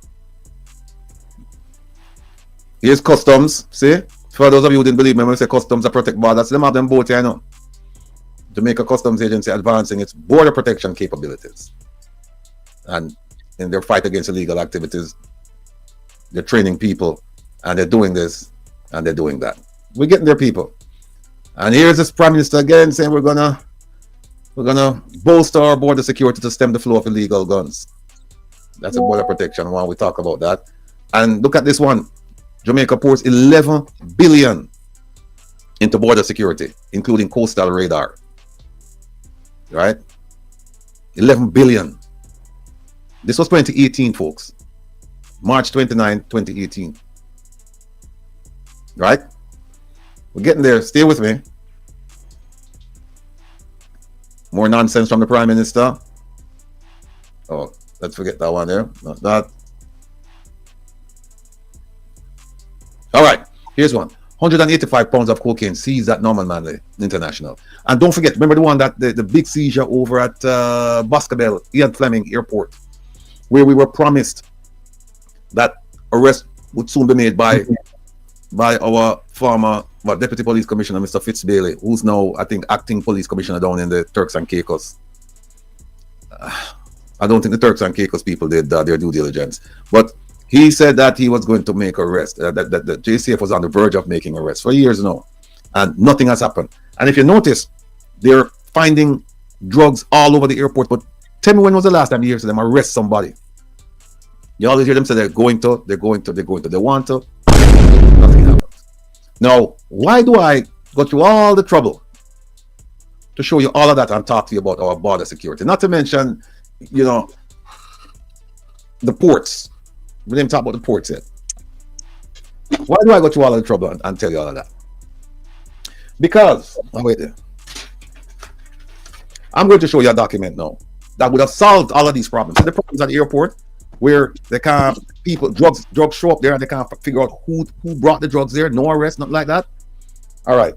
Here's customs. See? For those of you who didn't believe me when I say customs are protect borders, them have them both here, I know. Jamaica Customs Agency advancing its border protection capabilities. And in their fight against illegal activities, they're training people, and they're doing this, and they're doing that. We're getting their people. And here's this Prime Minister again saying we're gonna bolster our border security to stem the flow of illegal guns. That's a border protection one. We talk about that. And look at this one. Jamaica pours 11 billion into border security, including coastal radar. Right? 11 billion. This was 2018, folks. March 29, 2018. Right? We're getting there. Stay with me. More nonsense from the Prime Minister. Oh, let's forget that one there. Not that. All right. Here's one. 185 pounds of cocaine seized at Norman Manley International. And don't forget, remember the one that the big seizure over at Boscobel, Ian Fleming Airport, where we were promised that arrest would soon be made by our former Deputy Police Commissioner, Mr. Fitzbailey, who's now, I think, acting police commissioner down in the Turks and Caicos. I don't think the Turks and Caicos people did their due diligence. But he said that he was going to make arrest, that the JCF was on the verge of making arrest for years now. And nothing has happened. And if you notice, they're finding drugs all over the airport. But tell me, when was the last time you hear them arrest somebody? You always hear them say they want to. Nothing happens. Now, why do I go through all the trouble to show you all of that and talk to you about our border security? Not to mention, you know, the ports. We didn't talk about the ports yet. Why do I go through all of the trouble and tell you all of that? Because, wait there. I'm going to show you a document now that would have solved all of these problems. The problems at the airport, where they can't, drugs show up there and they can't figure out who brought the drugs there, no arrest, nothing like that. All right.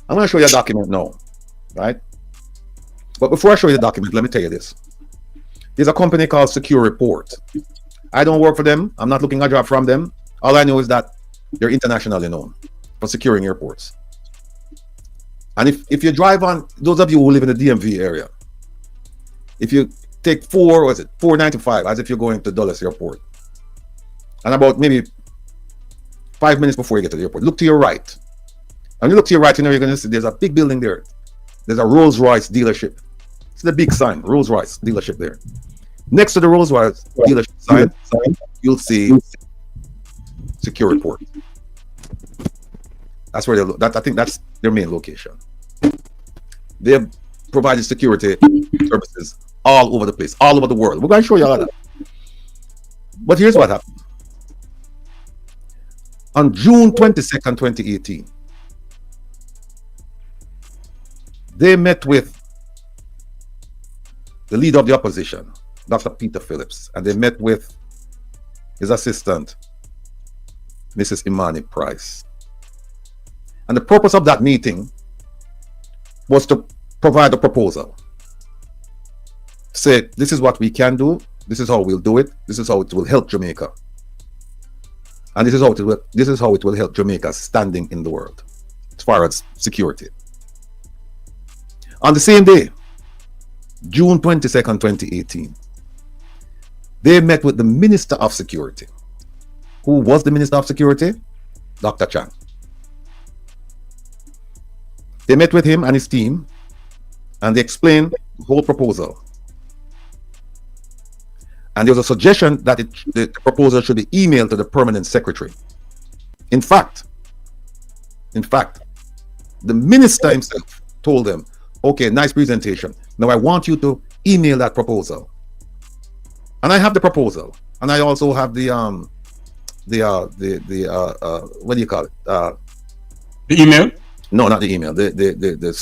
I'm going to show you a document now, right? But before I show you the document, let me tell you this. There's a company called Secure Report. I don't work for them. I'm not looking at a job from them. All I know is that they're internationally known for securing airports. And if you drive on, those of you who live in the DMV area, if you take 495 as if you're going to Dulles Airport, and about maybe 5 minutes before you get to the airport, look to your right. And you look to your right, you know, you're going to see there's a big building there. There's a Rolls-Royce dealership. It's the big sign, Rolls-Royce dealership there. Next to the Rolls-Royce dealership sign, you'll see Secure Report. That's where I think that's their main location. They've provided security services all over the place, all over the world. We're going to show you all of that. But here's what happened. On June 22nd, 2018, they met with the leader of the opposition, Dr. Peter Phillips, and they met with his assistant, Mrs. Imani Price. And the purpose of that meeting was to provide a proposal. Say, this is what we can do, this is how we'll do it, this is how it will help Jamaica. And this is how it will help Jamaica's standing in the world, as far as security. On the same day, June 22nd, 2018, they met with the Minister of Security. Who was the Minister of Security? Dr. Chan. They met with him and his team, and they explained the whole proposal. And there was a suggestion that the proposal should be emailed to the Permanent Secretary. In fact, The minister himself told them, okay, nice presentation. Now I want you to email that proposal. And I have the proposal. And I also have the what do you call it? The email? No, not the email. The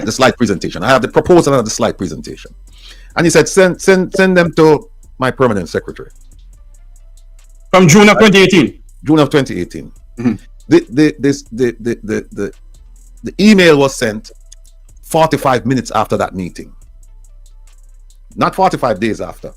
slide presentation. I have the proposal and the slide presentation. And he said, send them to my permanent secretary. From June of 2018. June of 2018. The email was sent 45 minutes after that meeting, not 45 days after.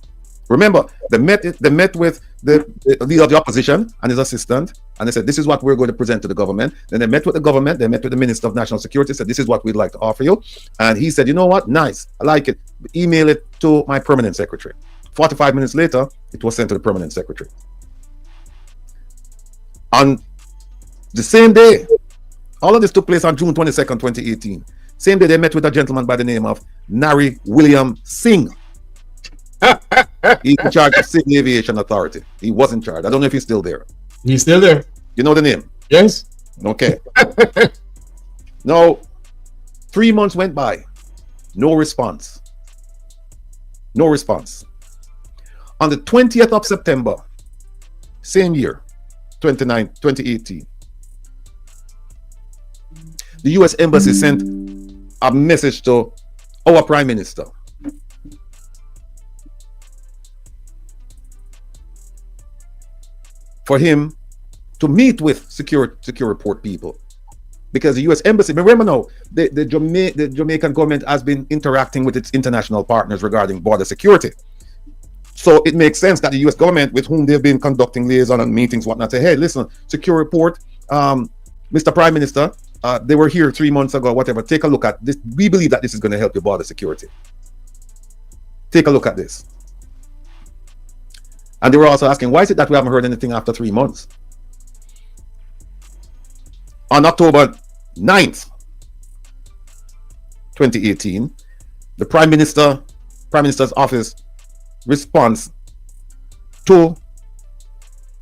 Remember, they met with the leader of the opposition and his assistant, and they said, this is what we're going to present to the government. Then they met with the government, they met with the Minister of National Security, said, this is what we'd like to offer you. And he said, you know what, nice, I like it. Email it to my permanent secretary. 45 minutes later, it was sent to the permanent secretary. On the same day, all of this took place on June 22nd, 2018. Same day, they met with a gentleman by the name of Nari William Singh. He's in charge of Civil Aviation Authority. He was in charge. I don't know if he's still there. He's still there. You know the name? Yes. Okay. Now, 3 months went by. No response. No response. On the 20th of September, same year, 2018, the U.S. Embassy sent a message to our Prime Minister. For him to meet with secure report people. Because the U.S. Embassy, remember now, the Jamaican government has been interacting with its international partners regarding border security. So it makes sense that the U.S. government, with whom they've been conducting liaison and meetings, whatnot, say, hey, listen, secure report, Mr. Prime Minister, they were here 3 months ago, whatever. Take a look at this. We believe that this is going to help your border security. Take a look at this. And they were also asking, why is it that we haven't heard anything after 3 months? On October 9th, 2018, the Prime Minister's office response to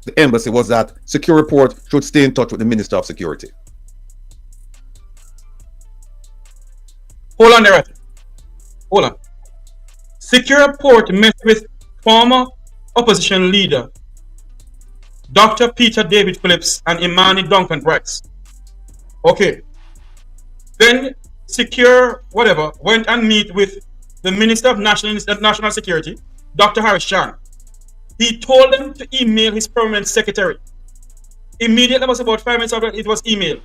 the embassy was that secure report should stay in touch with the Minister of Security. Hold on there. Hold on. Secure report met with former opposition leader Dr. Peter David Phillips and Imani Duncan Bryce. Okay. Then secure whatever went and meet with the Minister of National Security, Dr. Harris Chan. He told them to email his permanent secretary. Immediately, was about 5 minutes after it was emailed.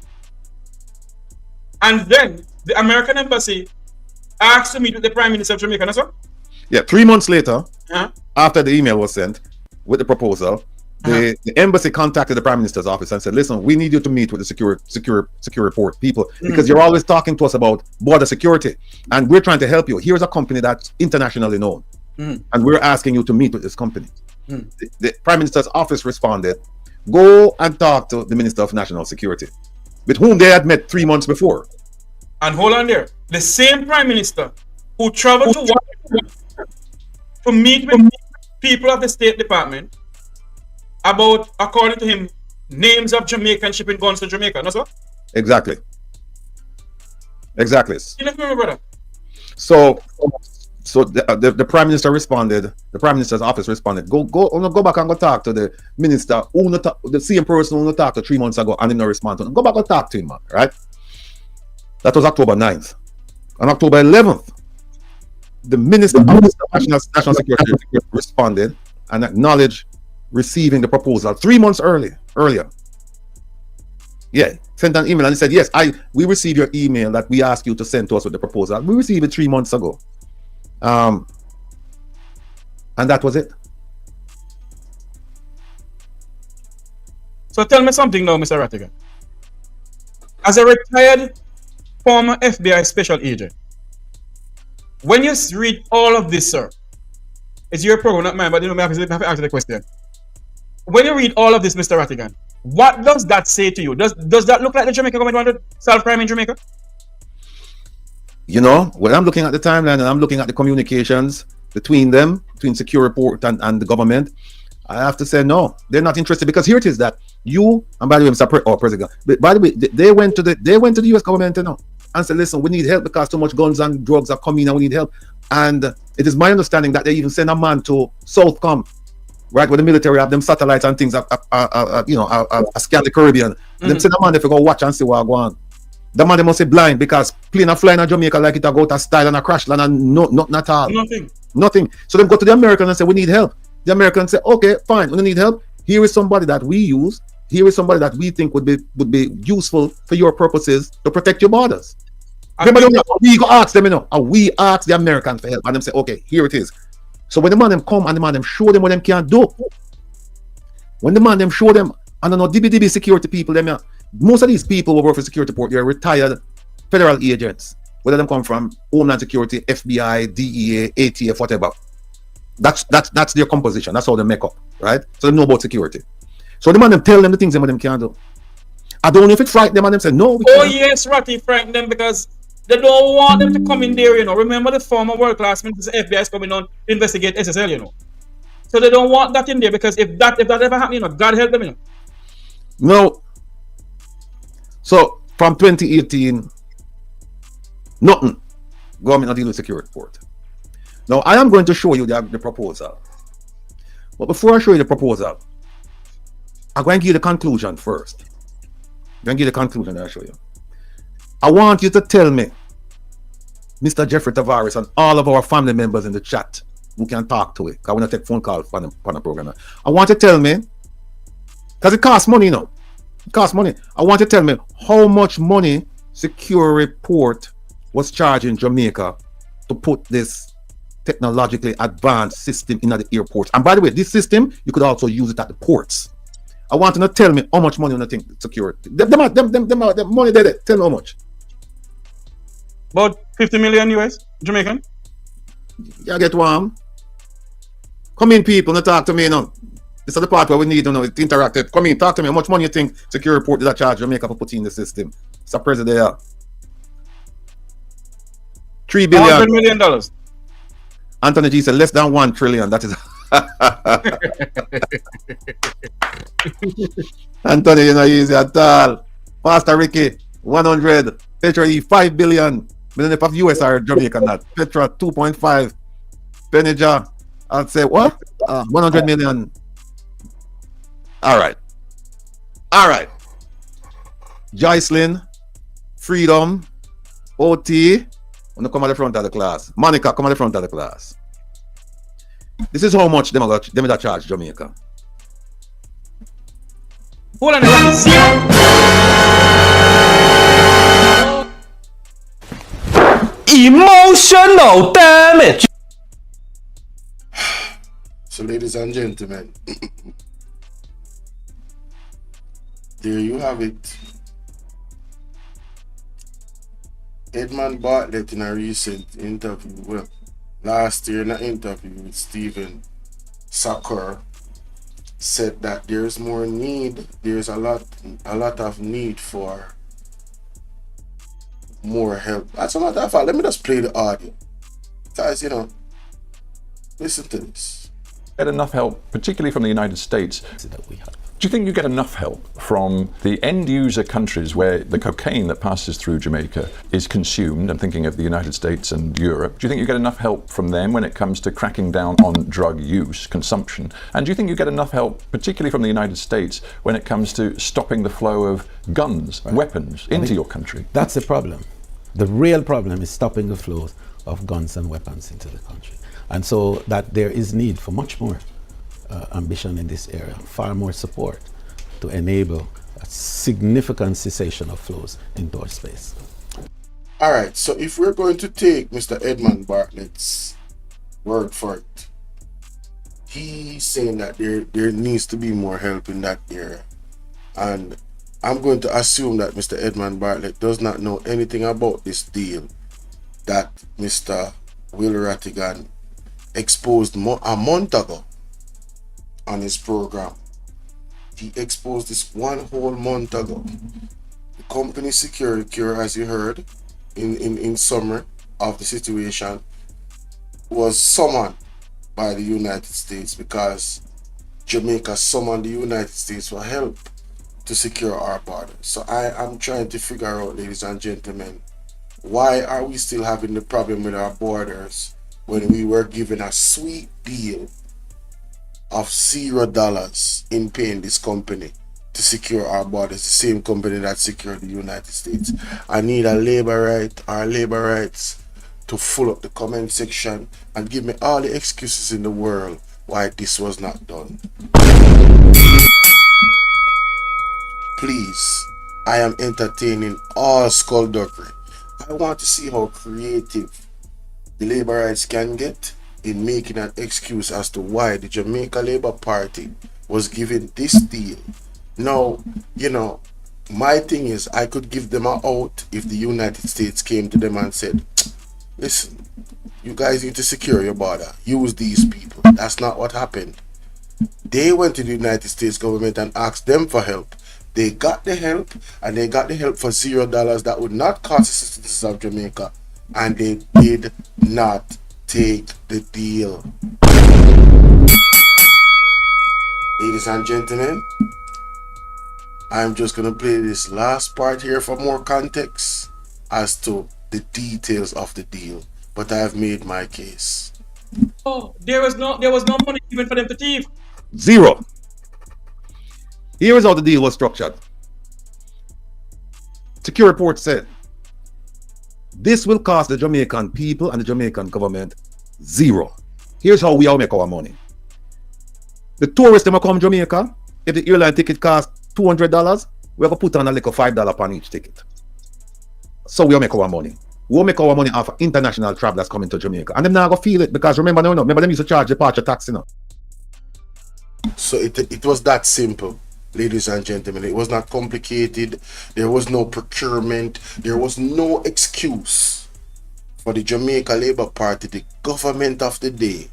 And then the American embassy asked to meet with the Prime Minister of Jamaica. That's what? Yeah, 3 months later, after the email was sent with the proposal, the embassy contacted the Prime Minister's office and said, listen, we need you to meet with the secure report people because you're always talking to us about border security and we're trying to help you. Here's a company that's internationally known and we're asking you to meet with this company. The Prime Minister's office responded, go and talk to the Minister of National Security, with whom they had met 3 months before. And hold on there. The same Prime Minister who traveled to Washington to meet with people of the State Department about, according to him, names of Jamaican shipping guns to Jamaica. No, sir? Exactly. Exactly. You know, brother. So the Prime Minister responded. The Prime Minister's office responded. Go back and go talk to the minister the same person who talked to 3 months ago and did not respond to him. Go back and talk to him, man. Right? That was October 9th. On October 11th, the Minister of National Security responded and acknowledged receiving the proposal 3 months earlier. Yeah, sent an email and he said, yes, we received your email that we asked you to send to us with the proposal. We received it 3 months ago. And that was it. So tell me something now, Mr. Rattigan. As a retired former FBI special agent, when you read all of this, sir, it's your program, not mine, but you know, I have to answer the question. When you read all of this, Mr. Rattigan, what does that say to you? Does that look like the Jamaican government wanted to solve crime in Jamaica? You know, when I'm looking at the timeline and I'm looking at the communications between them, between Secure Report and the government, I have to say no. They're not interested because here it is that you, and by the way, Mr. President, but by the way, they went to the U.S. government, and said, listen, we need help because too much guns and drugs are coming and we need help. And it is my understanding that they even send a man to Southcom, right, where the military have them satellites and things, scan the Caribbean. And them send a man there to go watch and see what going on. The man they must be blind because plane a flying in Jamaica like it a go out of style and a crash land and nothing at all. Nothing. So they go to the Americans and say, we need help. The Americans say, okay, fine, we don't need help. Here is somebody that we use. Here is somebody that we think would be useful for your purposes to protect your borders. Remember, we go ask them, we ask the Americans for help, and them say, okay, here it is. So when the man them come and the man them show them what them can do, when the man them show them, and I know DB security people, most of these people who work for security port, they're retired federal agents, whether them come from Homeland Security, FBI, DEA, ATF, whatever. That's their composition. That's how they make up, right? So they know about security. So the man them tell them the things them can do. I don't know if it frightened them and them say no. Yes, Ratty, frightened them because they don't want them to come in there, Remember the former world-class minister, FBI is coming on to investigate SSL, So they don't want that in there because if that ever happens, God help them, No. So from 2018, nothing. Government not dealing with security port. Now I am going to show you the proposal. But before I show you the proposal, I'm going to give you the conclusion first. I'm going to give you the conclusion that I'll show you. I want you to tell me, Mr. Jeffrey Tavares and all of our family members in the chat who can talk to it, because I want to take phone calls for the program. I want you to tell me, because it costs money, It costs money. I want you to tell me how much money Security Port was charging Jamaica to put this technologically advanced system in the airports. And by the way, this system, you could also use it at the ports. I want you to tell me how much money you think security. Them money there. Tell me how much. About 50 million US, Jamaican. Yeah, get warm. Come in, people, and talk to me, This is the part where we need, it's interactive. Come in, talk to me. How much money you think Security Port did that charge Jamaica for putting in the system? Mr. President, $3 billion. $100 million. Anthony G said less than 1 trillion. That is Anthony, you're not easy at all. Pastor Ricky, 100. Petra E, 5 billion. Million of US are Jamaican that. Petra 2.5. Benija, I'd say what? 100 million. All right. Joycelyn, Freedom, OT. Wanna come at the front of the class. Monica, come at the front of the class. This is how much them that charge Jamaica. Hold on, emotional damage. So, ladies and gentlemen, there you have it. Edmund Bartlett in a recent interview, last year in an interview with Stephen Sakur, said that there's more need, there's a lot of need for more help. As a matter of fact, let me just play the audio. Guys, listen to this. Get enough help, particularly from the United States. Do you think you get enough help from the end user countries where the cocaine that passes through Jamaica is consumed? I'm thinking of the United States and Europe. Do you think you get enough help from them when it comes to cracking down on drug use, consumption? And do you think you get enough help, particularly from the United States, when it comes to stopping the flow of guns, weapons into your country? That's the problem. The real problem is stopping the flow of guns and weapons into the country. And so that there is need for much more ambition in this area, far more support to enable a significant cessation of flows into our space. All right, so if we're going to take Mr. Edmund Bartlett's word for it, he's saying that there needs to be more help in that area. And I'm going to assume that Mr. Edmund Bartlett does not know anything about this deal that Mr. Will Rattigan exposed a month ago on his program. He exposed this one whole month ago. The company Securicure, as you heard in summary of the situation, was summoned by the United States because Jamaica summoned the United States for help to secure our borders. So I am trying to figure out, ladies and gentlemen, why are we still having the problem with our borders when we were given a sweet deal of $0 in paying this company to secure our borders, the same company that secured the United States? I need our labor rights to fill up the comment section and give me all the excuses in the world why this was not done. Please, I am entertaining all skullduggery. I want to see how creative the labor rights can get in making an excuse as to why the Jamaica Labour Party was given this deal. Now, you know, my thing is, I could give them an out if the United States came to them and said, listen, you guys need to secure your border. Use these people. That's not what happened. They went to the United States government and asked them for help. They got the help, and they got the help for $0 that would not cost the citizens of Jamaica, and they did not take the deal. Ladies and gentlemen, I'm just going to play this last part here for more context as to the details of the deal, but I have made my case. Oh, there was no money given for them to thief. Zero. Here is how the deal was structured. Secure report said, this will cost the Jamaican people and the Jamaican government zero. Here's how we all make our money. The tourists them come to Jamaica, if the airline ticket costs $200, we have to put on a little $5 on each ticket. So we all make our money. We'll make our money off of international travelers coming to Jamaica. And them now go feel it, because remember them used to charge departure tax, you know. So it was that simple, ladies and gentlemen. It was not complicated. There was no procurement. There was no excuse for the Jamaica Labour Party, the government of the day,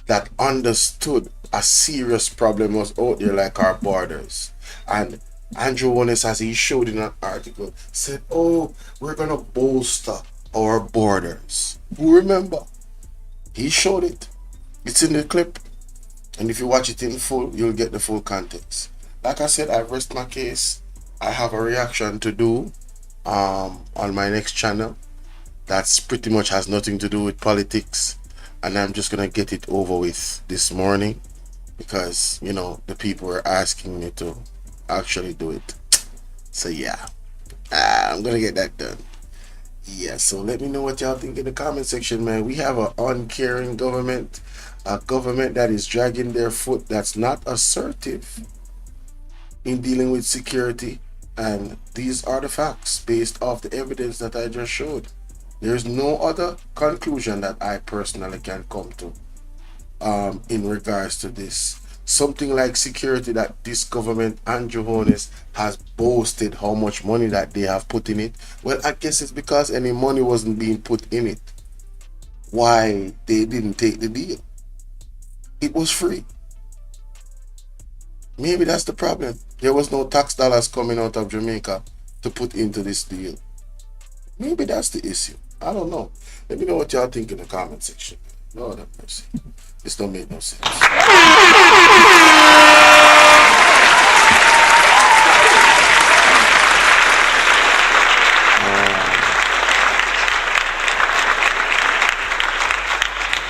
that understood a serious problem was out there, like our borders. And Andrew Wallace, as he showed in an article, said, oh, we're going to bolster our borders. Who remember? He showed it. It's in the clip. And if you watch it in full, you'll get the full context. Like I said, I rest my case. I have a reaction to do on my next channel. That's pretty much has nothing to do with politics. And I'm just going to get it over with this morning, because, you know, the people were asking me to actually do it. So yeah, I'm going to get that done. Yeah, so let me know what y'all think in the comment section, man. We have an uncaring government, a government that is dragging their foot, that's not assertive in dealing with security. And these are the facts based off the evidence that I just showed. There's no other conclusion that I personally can come to in regards to this. Something like security that this government and Johannes has boasted how much money that they have put in it. Well, I guess it's because any money wasn't being put in it. Why they didn't take the deal? It was free. Maybe that's the problem. There was no tax dollars coming out of Jamaica to put into this deal. Maybe that's the issue. I don't know. Let me know what y'all think in the comment section. Lord have mercy. This don't make no sense.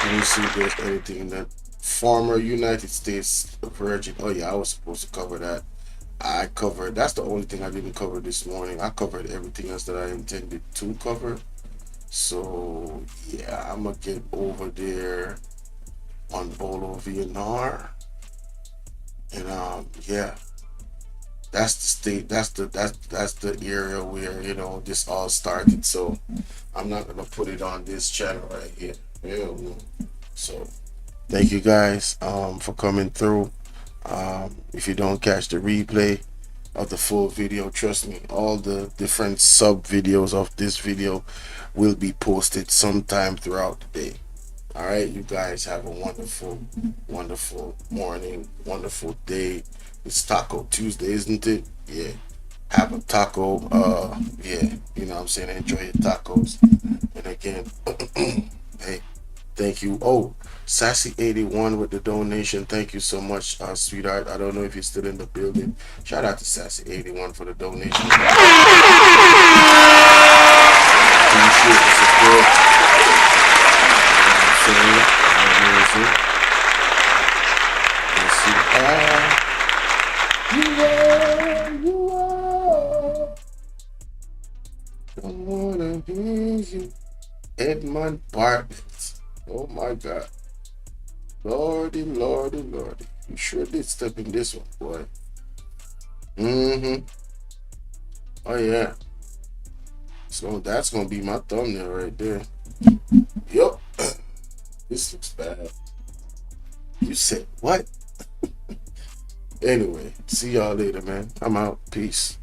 Let me see if there's anything in that. Former United States Virgin. Oh yeah, I was supposed to cover that. I covered. That's the only thing I didn't cover this morning. I covered everything else that I intended to cover. So yeah, I'm gonna get over there on Bolo V&R, and yeah, that's the state. That's the area where, you know, this all started. So I'm not gonna put it on this channel right here. Hell no. So thank you guys for coming through. If you don't catch the replay of the full video, trust me, all the different sub videos of this video will be posted sometime throughout the day. All right, you guys have a wonderful morning, wonderful day. It's Taco Tuesday, isn't it? Yeah, have a taco. Yeah, you know what I'm saying, enjoy your tacos. And again, hey, Thank you. Oh, Sassy81 with the donation. Thank you so much, sweetheart. I don't know if you're still in the building. Shout out to Sassy81 for the donation. Appreciate the support. Amazing. You are. Don't wanna hear you. Edmund Bartlett. Oh my God. Lordy, lordy, lordy. You sure did step in this one, boy. Oh yeah. So that's gonna be my thumbnail right there. Yup. This looks bad. You said what? Anyway, see y'all later, man. I'm out. Peace.